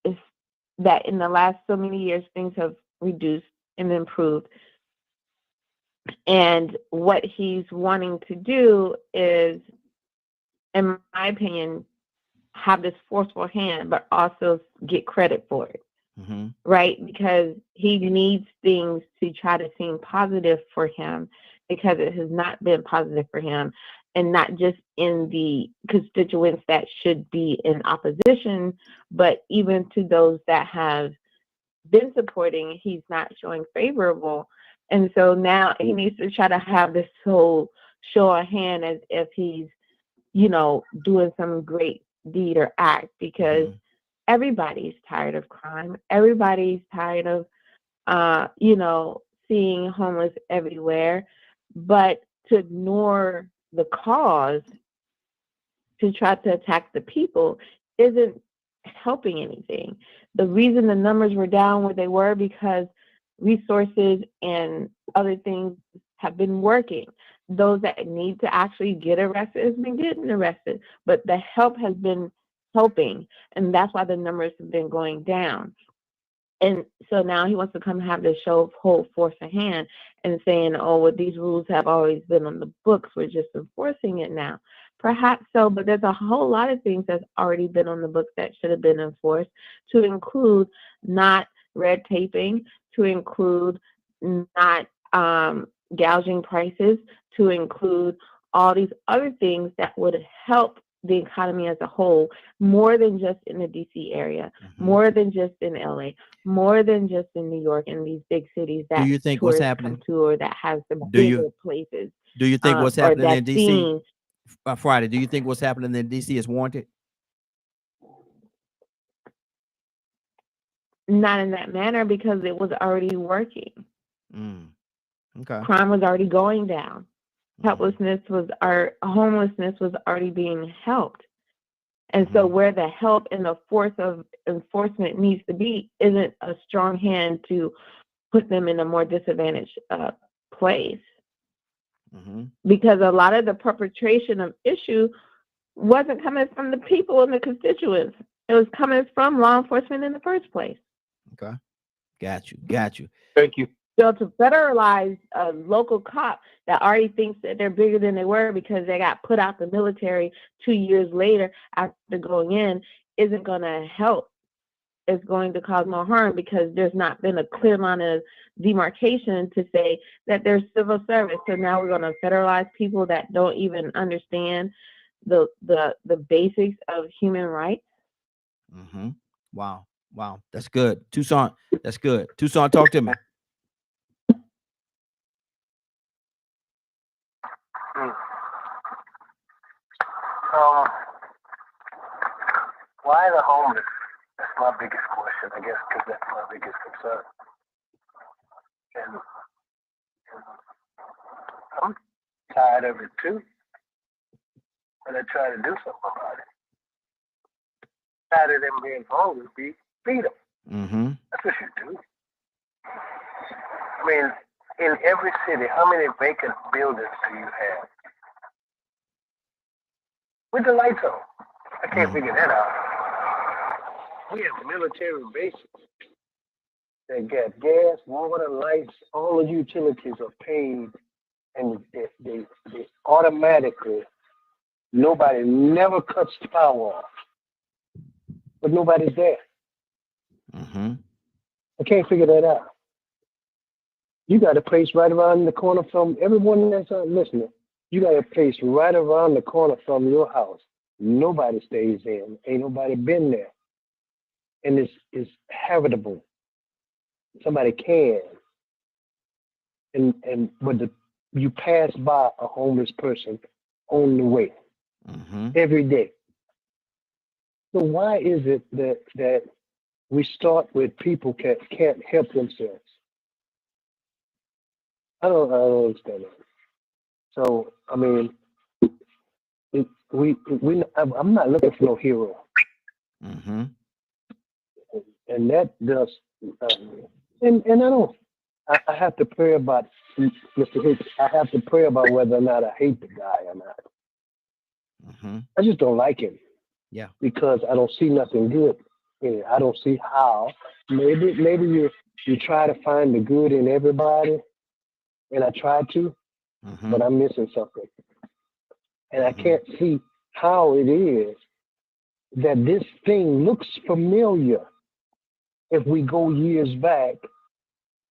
in the last so many years, things have reduced and improved. And what he's wanting to do is, in my opinion, have this forceful hand, but also get credit for it. Right? Because he needs things to try to seem positive for him, because it has not been positive for him, and not just in the constituents that should be in opposition, but even to those that have been supporting, he's not showing favorable. And so now he needs to try to have this whole show of hand as if he's, doing some great deed or act, because everybody's tired of crime. Everybody's tired of, seeing homeless everywhere. But to ignore the cause, to try to attack the people, isn't helping anything. The reason the numbers were down where they were because resources and other things have been working. Those that need to actually get arrested has been getting arrested, but the help has been helping, and that's why the numbers have been going down. And so now he wants to come have this show of whole force of hand and saying, oh, well, these rules have always been on the books, we're just enforcing it now. Perhaps so, but there's a whole lot of things that's already been on the books that should have been enforced, to include not red taping, to include not gouging prices, to include all these other things that would help the economy as a whole, more than just in the DC area, more than just in LA, more than just in New York and these big cities that do you think what's happening to, or that has the bigger places. Do you think what's happening in DC? Seen, Friday, do you think what's happening in DC is warranted? Not in that manner, because it was already working. Okay. Crime was already going down. homelessness was already being helped. And so where the help and the force of enforcement needs to be isn't a strong hand to put them in a more disadvantaged place. Because a lot of the perpetration of issue wasn't coming from the people and the constituents. It was coming from law enforcement in the first place. Okay. Got you. Thank you. So to federalize a local cop that already thinks that they're bigger than they were because they got put out the military 2 years later after going in isn't going to help. It's going to cause more harm because there's not been a clear line of demarcation to say that there's civil service. So now we're going to federalize people that don't even understand the basics of human rights. Wow. That's good. Tucson, that's good. Tucson, talk to me. Why the homeless? That's my biggest question, I guess, because that's my biggest concern. And I'm tired of it too. And I try to do something about it. Tired of them being homeless, feed them. That's what you do. I mean, in every city, how many vacant buildings do you have? With the lights on. I can't figure that out. We have military bases that get gas, water, lights, all the utilities are paid, and they automatically, nobody never cuts the power off. But nobody's there. I can't figure that out. You got a place right around the corner from everyone that's listening. You got a place right around the corner from your house. Nobody stays in. Ain't nobody been there. And it's habitable. Somebody can. But you pass by a homeless person on the way every day. So why is it that we start with people can't help themselves? I don't understand that. So I mean, I'm not looking for no hero. And that does, and I don't. I have to pray about Mr. Hicks. I have to pray about whether or not I hate the guy or not. I just don't like him. Yeah. Because I don't see nothing good in it. I don't see how. Maybe you try to find the good in everybody, and I try to, but I'm missing something. And I can't see how it is that this thing looks familiar if we go years back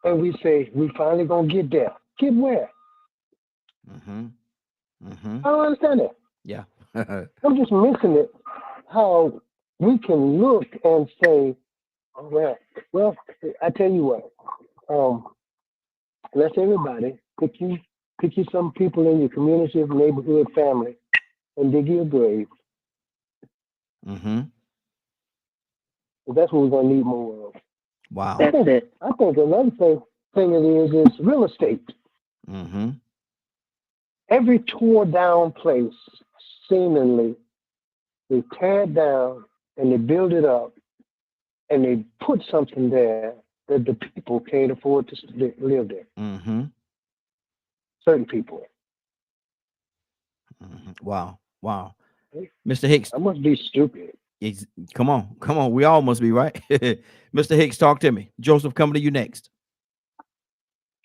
and we say, we finally gonna get there. Get where? I don't understand it. Yeah. I'm just missing it. How we can look and say, oh, well, I tell you what, let's everybody pick you some people in your community, neighborhood, family, and dig you a grave. That's what we're gonna need more of. Wow. I think another thing it is real estate. Every tore down place, seemingly, they tear it down and they build it up and they put something there that the people can't afford to live there. Certain people. Wow. Mr. Hicks. I must be stupid. Come on. We all must be, right? Mr. Hicks, talk to me. Joseph, coming to you next.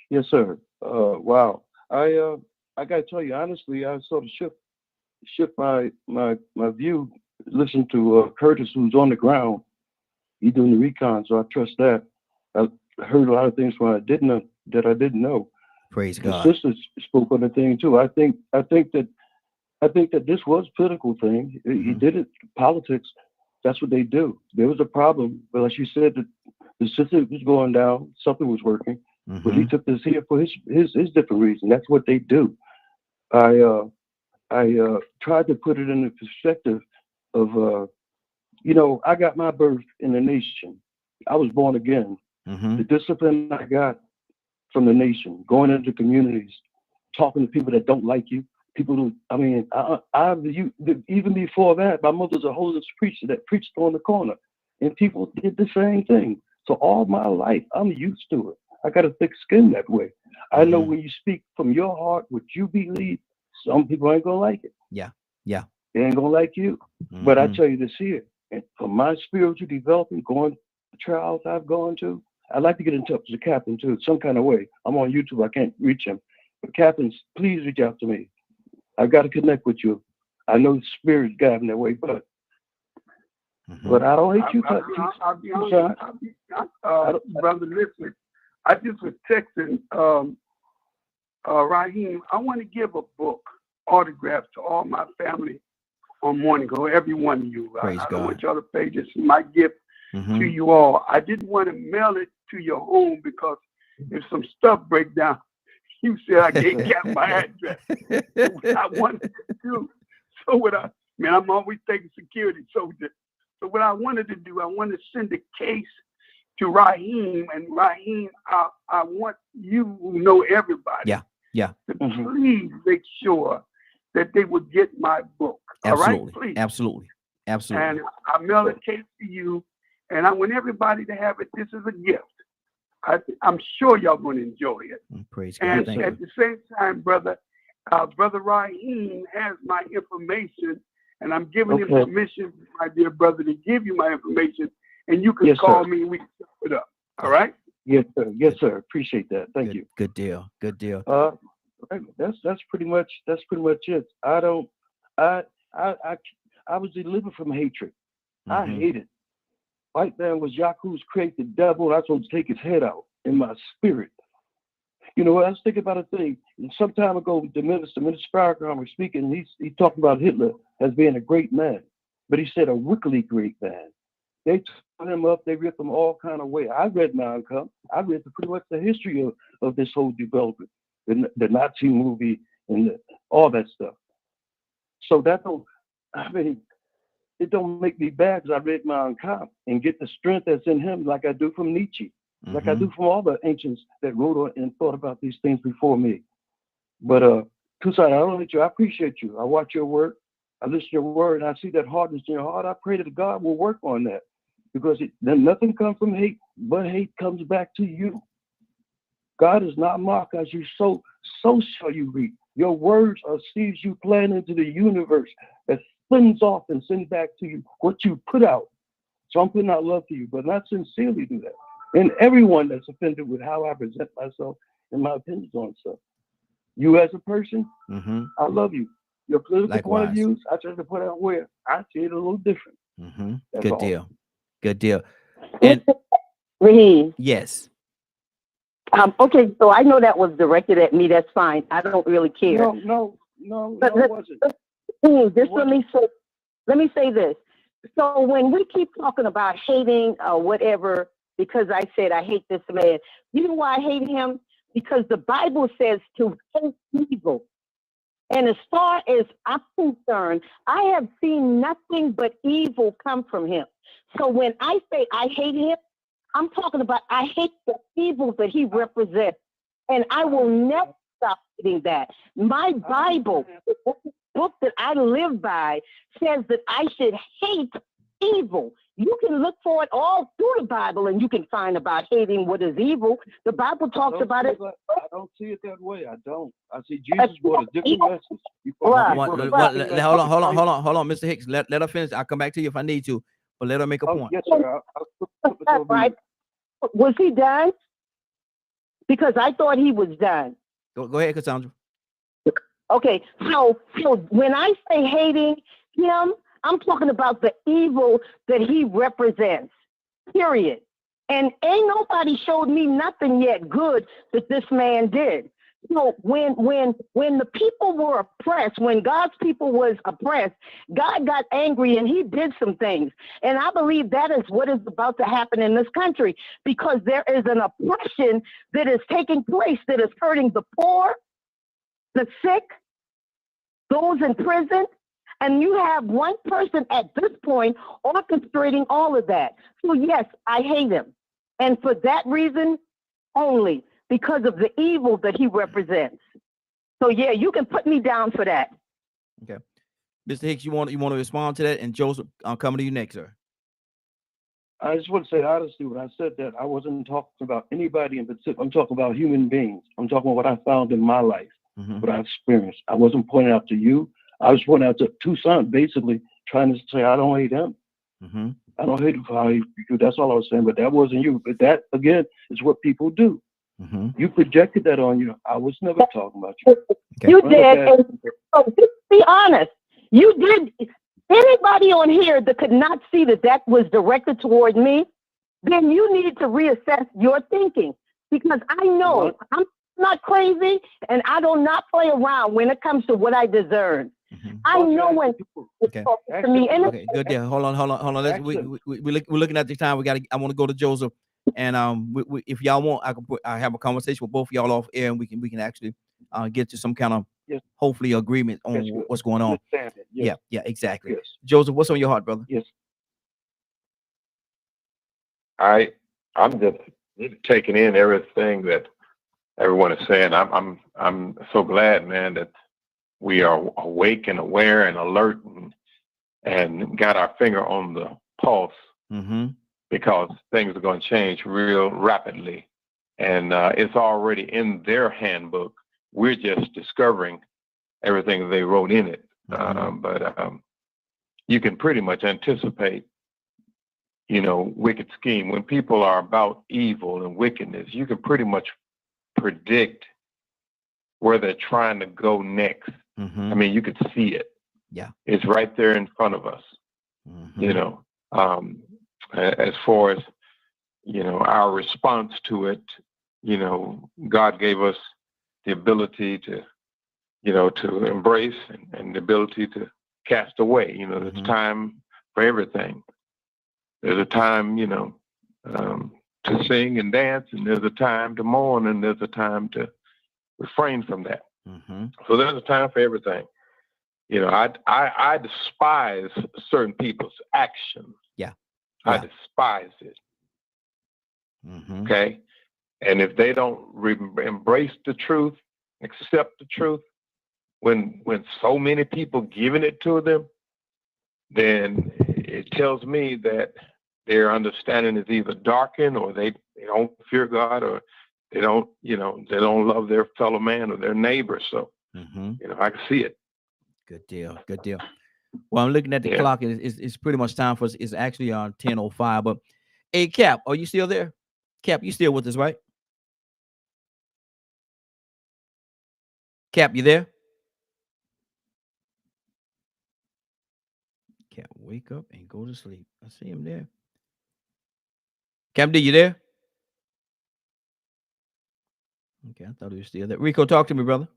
Yes, sir. Wow. I gotta tell you honestly, I sort of shift my view. Listen to Curtis, who's on the ground. He's doing the recon, so I trust that. I heard a lot of things I didn't know. Praise God. The sisters spoke on the thing too. I think that this was a political thing. He did it politics. That's what they do. There was a problem, but like you said, the system was going down. Something was working, but he took this here for his different reason. That's what they do. I tried to put it in the perspective of, I got my birth in the nation. I was born again. The discipline I got from the nation, going into communities, talking to people that don't like you. People who, I mean, even before that, my mother's a holiness preacher that preached on the corner, and people did the same thing. So all my life, I'm used to it. I got a thick skin that way. I know when you speak from your heart, what you believe, some people ain't gonna like it. Yeah. They ain't gonna like you. But I tell you this here, and for my spiritual development, going to trials I've gone to, I'd like to get in touch with the captain too, some kind of way. I'm on YouTube, I can't reach him. But captains, please reach out to me. I got to connect with you. I know the spirit got in that way, but I don't hate you. I'll be honest, brother, listen. I just was texting Raheem. I want to give a book autograph to all my family on Morning Glow, every one of you. I don't want y'all to pay. This is my gift to you all. I didn't want to mail it to your home because if some stuff break down, you said I can't get my address. I wanted to do. So I'm always taking security. So what I wanted to do, I wanted to send a case to Raheem, and Raheem, I want you who know everybody. Yeah. To please make sure that they would get my book. Absolutely. All right, please. Absolutely. And I mail a case to you, and I want everybody to have it. This is a gift. I'm sure y'all going to enjoy it. Praise God. And Thank at the same time, brother Raheem has my information, and I'm giving him permission, my dear brother, to give you my information, and you can call me and we can set it up. All right? Yes, sir. Yes, sir. Appreciate that. Thank you. Good deal. That's pretty much it. I was delivered from hatred. I hated. White man was Yahuwah's create the devil, and I was supposed to take his head out in my spirit. You know, I was thinking about a thing. Some time ago, Minister Farrakhan was speaking. He talked about Hitler as being a great man, but he said a wickedly great man. They tore him up. They ripped him all kind of way. I read Mein Kampf. I read pretty much the history of this whole development, the Nazi movie and all that stuff. So it don't make me bad because I read Mein Kampf and get the strength that's in him like I do from Nietzsche, like I do from all the ancients that wrote on and thought about these things before me. But Tucson, I don't hate you. I appreciate you. I watch your work. I listen to your word, and I see that hardness in your heart. I pray that God will work on that because then nothing comes from hate, but hate comes back to you. God is not mocked. As you sow, so shall you reap. Your words are seeds you plant into the universe that spins off and sends back to you what you put out. So I'm putting out love to you, but not sincerely do that. And everyone that's offended with how I present myself and my opinions on stuff. You as a person, I love you. Your political point of views, I try to put out where I see it a little different. Good deal. And Raheem. Yes. Okay, so I know that was directed at me. That's fine. I don't really care. No, it wasn't. Let me say this. So when we keep talking about hating or whatever, because I said I hate this man, you know why I hate him? Because the Bible says to hate evil. And as far as I'm concerned, I have seen nothing but evil come from him. So when I say I hate him, I'm talking about I hate the evil that he represents. And I will never stop hating that. My Bible, the book that I live by, says that I should hate evil. You can look for it all through the Bible and you can find about hating what is evil. The Bible talks about it. I don't see it that way. I don't. I see Jesus brought a different message. Hold on, Mr. Hicks. Let her finish. I'll come back to you if I need to, but let her make a point. Yes, sir. Right. Was he done? Because I thought he was done. Go ahead, Cassandra. Okay, so when I say hating him, I'm talking about the evil that he represents, period. And ain't nobody showed me nothing yet good that this man did. So when the people were oppressed, when God's people was oppressed, God got angry and he did some things. And I believe that is what is about to happen in this country, because there is an oppression that is taking place that is hurting the poor, the sick, those in prison. And you have one person at this point orchestrating all of that. So yes, I hate him. And for that reason only, because of the evil that he represents. So yeah, you can put me down for that. Okay. Mr. Hicks, you want to respond to that? And Joseph, I'm coming to you next, sir. I just want to say honestly, when I said that, I wasn't talking about anybody in particular. I'm talking about human beings. I'm talking about what I found in my life, what I experienced. I wasn't pointing out to you. I was pointing out to Tucson, basically trying to say I don't hate him. I don't hate him for how he do. That's all I was saying. But that wasn't you. But that again is what people do. You projected that on you. I was never talking about you. You did. And so just be honest. You did. Anybody on here that could not see that was directed toward me, then you need to reassess your thinking, because I know I'm not crazy and I do not play around when it comes to what I discern. I know when people talking to me. And Okay, good deal. Hold on. We're looking at the time. I want to go to Joseph, and if y'all want, I have a conversation with both of y'all off air, and we can actually get to some kind of hopefully agreement on what's going on. Yeah, exactly. Joseph, what's on your heart, brother? Yes. I'm just taking in everything that everyone is saying. I'm so glad, man, that we are awake and aware and alert and got our finger on the pulse, because things are going to change real rapidly, and it's already in their handbook. We're just discovering everything they wrote in it. But you can pretty much anticipate, wicked scheme. When people are about evil and wickedness, you can pretty much predict where they're trying to go next. I mean, you could see it. Yeah. It's right there in front of us. As far as, our response to it, God gave us the ability to, to embrace and the ability to cast away. There's time for everything. There's a time, to sing and dance, and there's a time to mourn, and there's a time to refrain from that. So there's a time for everything. I despise certain people's actions. I despise it. Okay. And if they don't embrace the truth, accept the truth, when so many people giving it to them, then it tells me that their understanding is either darkened, or they don't fear God, or they don't love their fellow man or their neighbor. So, I can see it. Good deal. Well, I'm looking at the clock. It's pretty much time for us. It's actually on 10:05. But hey, Cap, are you still there? Cap, you still with us, right? Cap, you there? Cap, wake up and go to sleep. I see him there. Cap D, you there? Okay, I thought he was still there. Rico, talk to me, brother.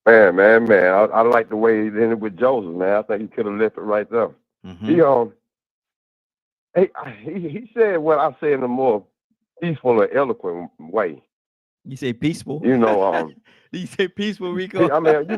Man. I like the way he ended with Joseph, man. I think he could have left it right there. He said what I said in a more peaceful and eloquent way. You say peaceful? You say peaceful, Rico? I mean,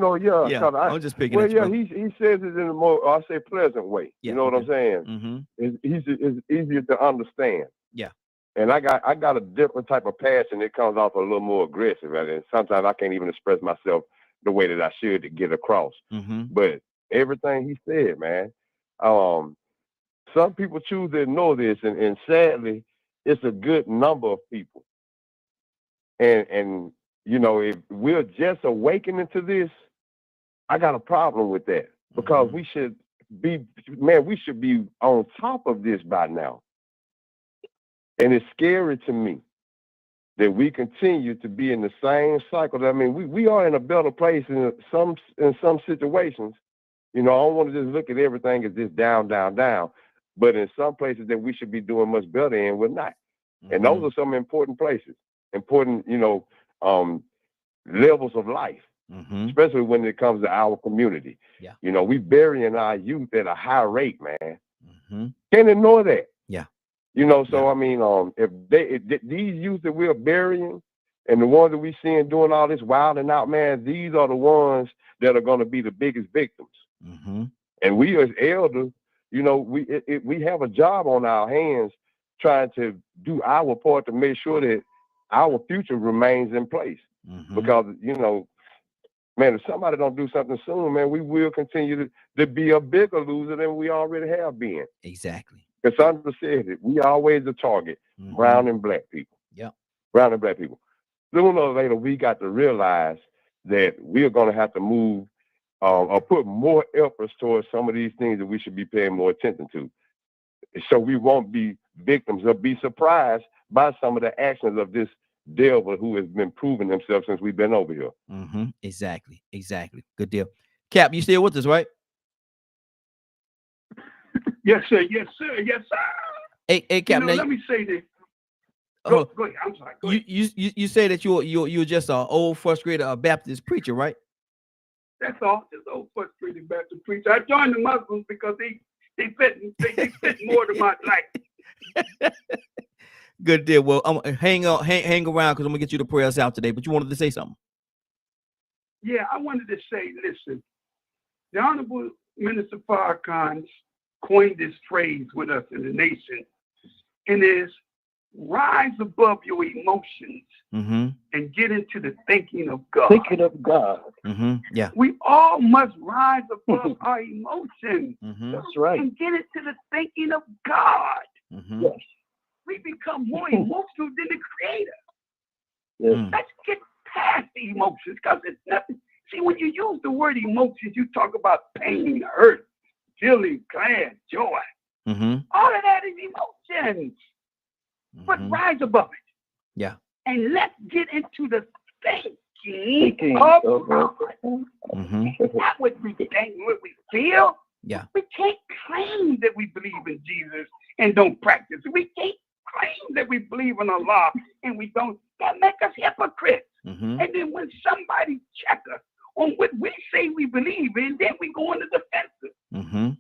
yeah. I'm just picking. Well, he says it in a more, I say, pleasant way. Yeah, you know what I'm saying? It's easier to understand. Yeah. And I got a different type of passion that comes off a little more aggressive, and sometimes I can't even express myself the way that I should to get across. But everything he said, man, some people choose to ignore this, and sadly, it's a good number of people. And if we're just awakening to this, I got a problem with that, because we should be on top of this by now. And it's scary to me that we continue to be in the same cycle. I mean, we are in a better place in some situations. I don't want to just look at everything as just down. But in some places that we should be doing much better in, we're not. And those are some important places, important, levels of life, especially when it comes to our community. Yeah. We burying our youth at a high rate, man. Can't ignore that. Yeah. So I mean, if these youth that we're burying and the ones that we seeing doing all this wilding out, man, these are the ones that are going to be the biggest victims. And we as elders, we have a job on our hands trying to do our part to make sure that our future remains in place. because man, if somebody don't do something soon, man, we will continue to be a bigger loser than we already have been. Exactly. Cassandra said it. We always the target, brown and black people. Yep. Brown and black people. Sooner or later, we got to realize that we're going to have to move or put more efforts towards some of these things that we should be paying more attention to. So we won't be victims or be surprised by some of the actions of this devil who has been proving himself since we've been over here. Exactly. Good deal. Cap, you still with us, right? Yes, sir. Yes, sir. Yes, sir. Hey, Cap. Now, let me say this. Go ahead. I'm sorry. Go ahead. You say that you're just an old frustrated Baptist preacher, right? That's all. Just old frustrated Baptist preacher. I joined the Muslims because they fit more to my life. Good deal. Well, hang around because I'm gonna get you the prayers out today. But you wanted to say something? Yeah, I wanted to say, listen, the Honorable Minister Farrakhan coined this phrase with us in the nation, and is rise above your emotions and get into the thinking of God. Thinking of God. Yeah. We all must rise above our emotions. That's right. And get into the thinking of God. Yes. We become more emotional than the Creator. Yes. Let's get past the emotions, because it's nothing. See, when you use the word emotions, you talk about pain, hurt, feeling, glad, joy. All of that is emotions. But rise above it. Yeah. And let's get into the thinking of God. Not what we think, what we feel. Yeah. We can't claim that we believe in Jesus and don't practice it. We can't claim that we believe in Allah and we don't. That make us hypocrites. And then when somebody check us on what we say we believe in, then we go on the defensive. You can't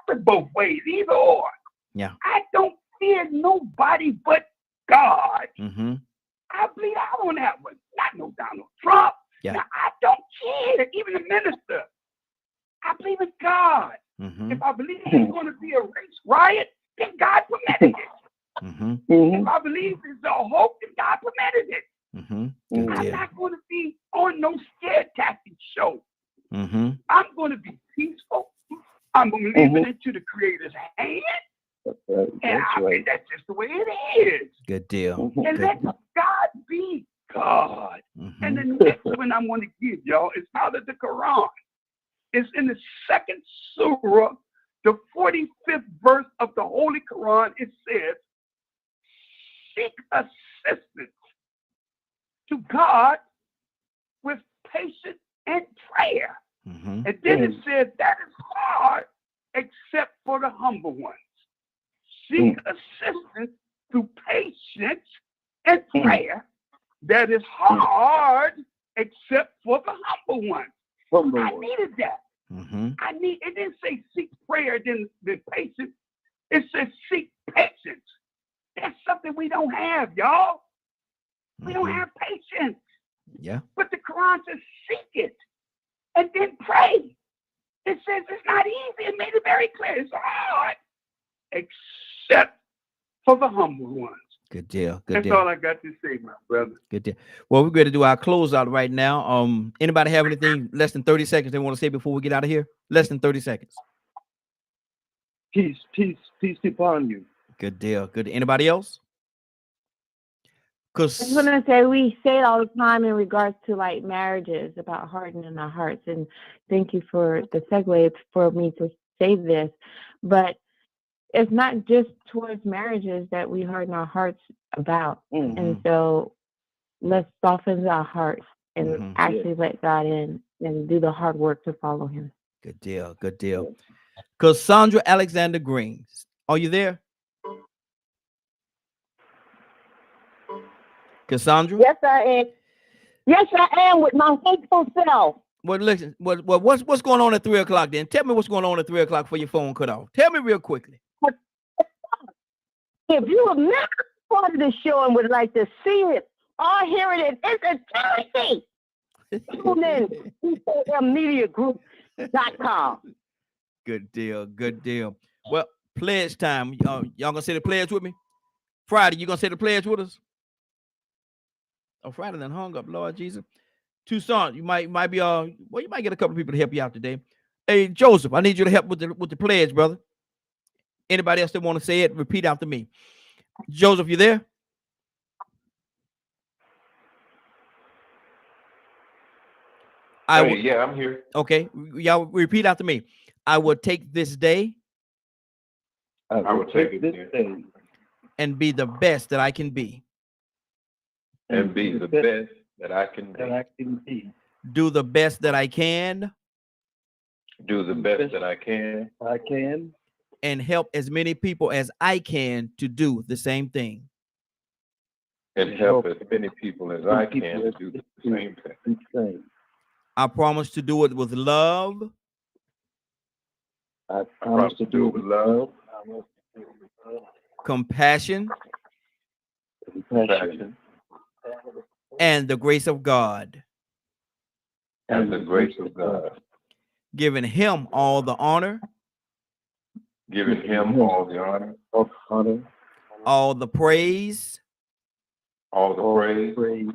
have it both ways, either or. Yeah. I don't fear nobody but God. I bleed out on that one. Not no Donald Trump. Yeah. Now, I don't care, even the minister. I believe in God. If I believe there's going to be a race riot, then God permitted it. If I believe there's a hope, then God permitted it. I'm not going to be on no scare tactic show. I'm going to be peaceful. I'm going to leave it into the Creator's hand. That's just the way it is. Good deal. And let God be God. And the next one I'm going to give y'all is out of the Quran. It's in the second surah, the 45th verse of the Holy Quran. It says, seek assistance to God with patience and prayer. And then it says that is hard except for the humble ones. Seek assistance through patience and prayer. That is hard except for the humble ones. I needed that. It didn't say seek prayer, then patience. It says seek patience. That's something we don't have, y'all. We don't have patience. Yeah. But the Quran says seek it and then pray. It says it's not easy. It made it very clear. It's hard except for the humble ones. Good deal. That's all I got to say, my brother. Good deal. Well, we're going to do our closeout right now. Anybody have anything less than 30 seconds they want to say before we get out of here? Less than 30 seconds. Peace upon you. Good deal. Good. Anybody else? I was gonna say, we say it all the time in regards to like marriages, about hardening our hearts, and thank you for the segue for me to say this, but it's not just towards marriages that we harden our hearts about. And so let's soften our hearts and actually let God in and do the hard work to follow him. Good deal. Good deal. Cassandra Alexander Green, are you there? Cassandra? Yes, I am. Yes, I am, with my faithful self. Well, listen. What's going on at 3 o'clock? Then tell me what's going on at 3 o'clock before your phone cut off. Tell me real quickly. If you have never part of the show and would like to see it or hear it in its entirety, tune in ECMMediaGroup.com. Good deal. Good deal. Well, pledge time. Y'all gonna say the pledge with me? Friday, you gonna say the pledge with us? Oh, Friday then hung up, Lord Jesus. Tucson, you might be well, you might get a couple people to help you out today. Hey, Joseph, I need you to help with the pledge, brother. Anybody else that want to say it, repeat after me. Joseph, you there? Yeah, I'm here. Okay, y'all repeat after me. I will take this day. I will take this day and be the best that I can be. And be the best that I can be. Do the best that I can. Do the best that I can. And help as many people as I can to do the same thing. And help as many people as I can to do the same thing. I promise to do it with love. I promise to do it with love. Compassion. And the grace of God. And the grace of God. Giving him all the honor. Giving him all the honor. All the praise. All the praise.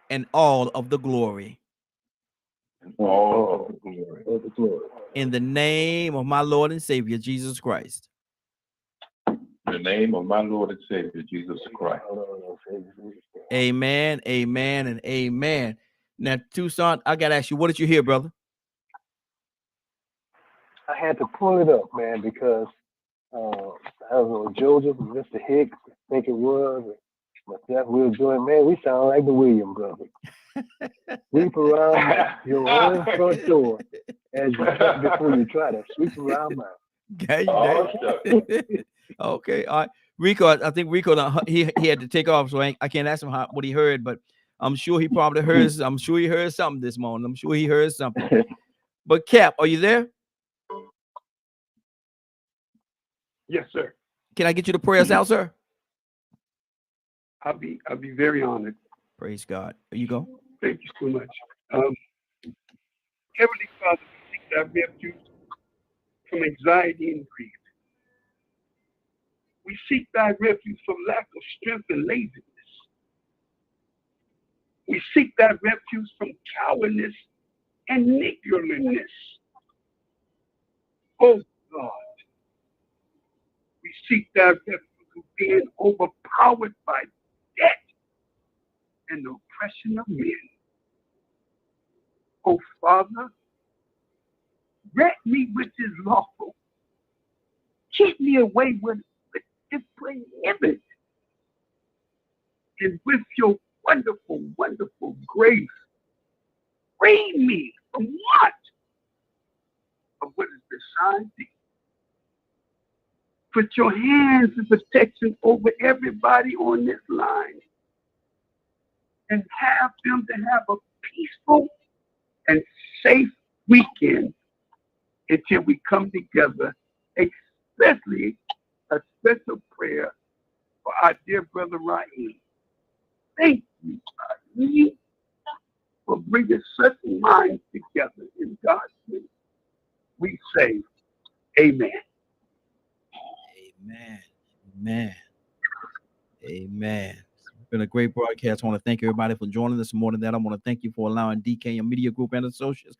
And all of the glory. And all of the glory. In the name of my Lord and Savior, Jesus Christ. In the name of my Lord and Savior, Jesus Christ. Amen, amen, and amen. Now, Tucson, I got to ask you, what did you hear, brother? I had to pull it up, man, because I don't know, Joseph, Mr. Hicks, I think it was, myself, we were doing, man, we sound like the Williams brothers. Sweep around your own front door as you before you try to sweep around mine. Okay, all right. Rico, I think Rico, he had to take off, so I can't ask him what he heard, but I'm sure he probably heard. I'm sure he heard something this morning. I'm sure he heard something. But Cap, are you there? Yes, sir. Can I get you to pray us out, sir? I'll be very honored. Praise God. There you go. Thank you so much. Heavenly Father, we seek thy refuge from anxiety and grief. We seek thy refuge from lack of strength and laziness. We seek thy refuge from cowardice and niggardliness. Oh God, we seek thy refuge from being overpowered by debt and the oppression of men. Oh Father, grant me which is lawful. Keep me away with is prohibited. And with your wonderful, wonderful grace, free me from what? Of what is beside thee. Put your hands of protection over everybody on this line and have them to have a peaceful and safe weekend until we come together, especially a special prayer for our dear brother Raheem. Thank you, Raheem, for bringing such minds together in God's name. We say, amen. Amen. Amen. Amen. It's been a great broadcast. I want to thank everybody for joining this morning. I want to thank you for allowing DK and Media Group and Associates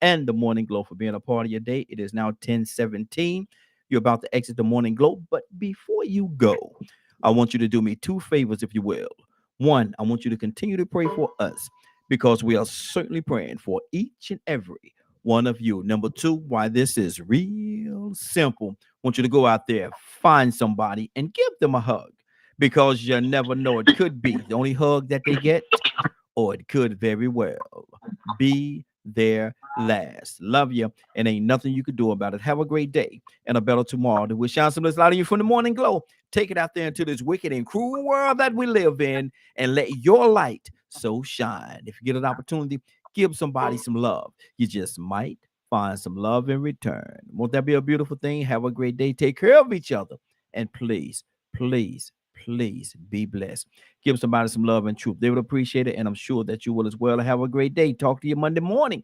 and the Morning Glow for being a part of your day. It is now 10:17. You're about to exit the Morning Glow, but before you go, I want you to do me two favors, if you will. One, I want you to continue to pray for us because we are certainly praying for each and every one of you. Number two, why this is real simple. I want you to go out there, find somebody, and give them a hug because you never know. It could be the only hug that they get, or it could very well be their last. Love you, and ain't nothing you could do about it. Have a great day and a better tomorrow. We'll shine some light on you from the Morning Glow. Take it out there into this wicked and cruel world that we live in and let your light so shine. If you get an opportunity, give somebody some love. You just might find some love in return. Won't that be a beautiful thing? Have a great day. Take care of each other. And please, please, please be blessed. Give somebody some love and truth. They would appreciate it, and I'm sure that you will as well. Have a great day. Talk to you Monday morning,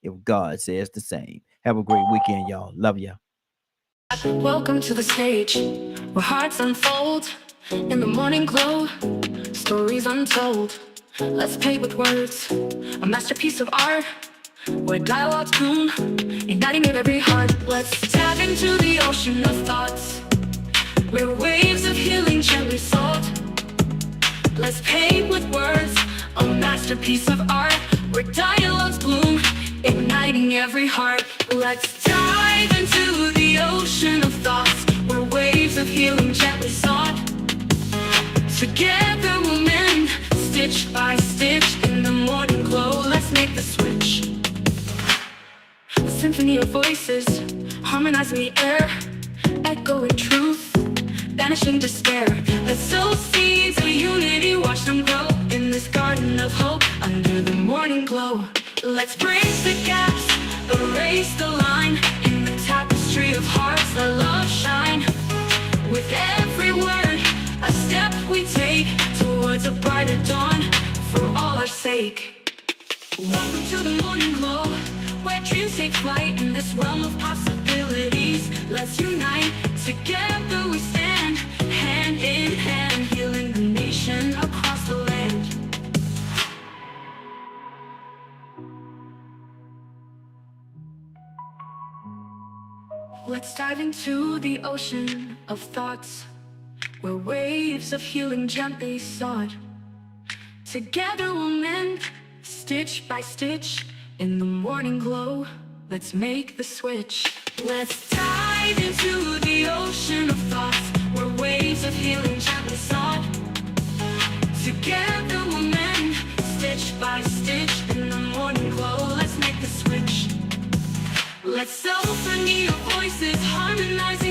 if God says the same. Have a great weekend, y'all. Love you. Welcome to the stage where hearts unfold In the morning glow, stories untold. Let's paint with words, a masterpiece of art, where dialogues bloom, igniting in every heart. Let's dive into the ocean of thoughts, where waves of healing gently salt. Let's paint with words, a masterpiece of art, where dialogues bloom, igniting every heart. Let's dive into the ocean of thoughts, where waves of healing gently sought. Together we'll mend, stitch by stitch, in the morning glow. Let's make the switch. A symphony of voices, harmonizing the air, echoing truth, banishing despair. Let's sow seeds of unity, watch them grow in this garden of hope under the morning glow. Let's bridge the gaps, erase the line, in the tapestry of hearts let love shine. With every word, a step we take towards a brighter dawn for all our sake. Welcome to the morning glow, where dreams take flight in this realm of possibilities. Let's unite, together we stand, hand in hand, healing the nation across the land. Let's dive into the ocean of thoughts, where waves of healing gently sought. Together we'll mend, stitch by stitch, in the morning glow. Let's make the switch. Let's dive into the ocean of thoughts, where waves of healing gently sought. Together we'll mend, stitch by stitch, in the morning glow. Let's make the switch. Let's symphony of voices, harmonizing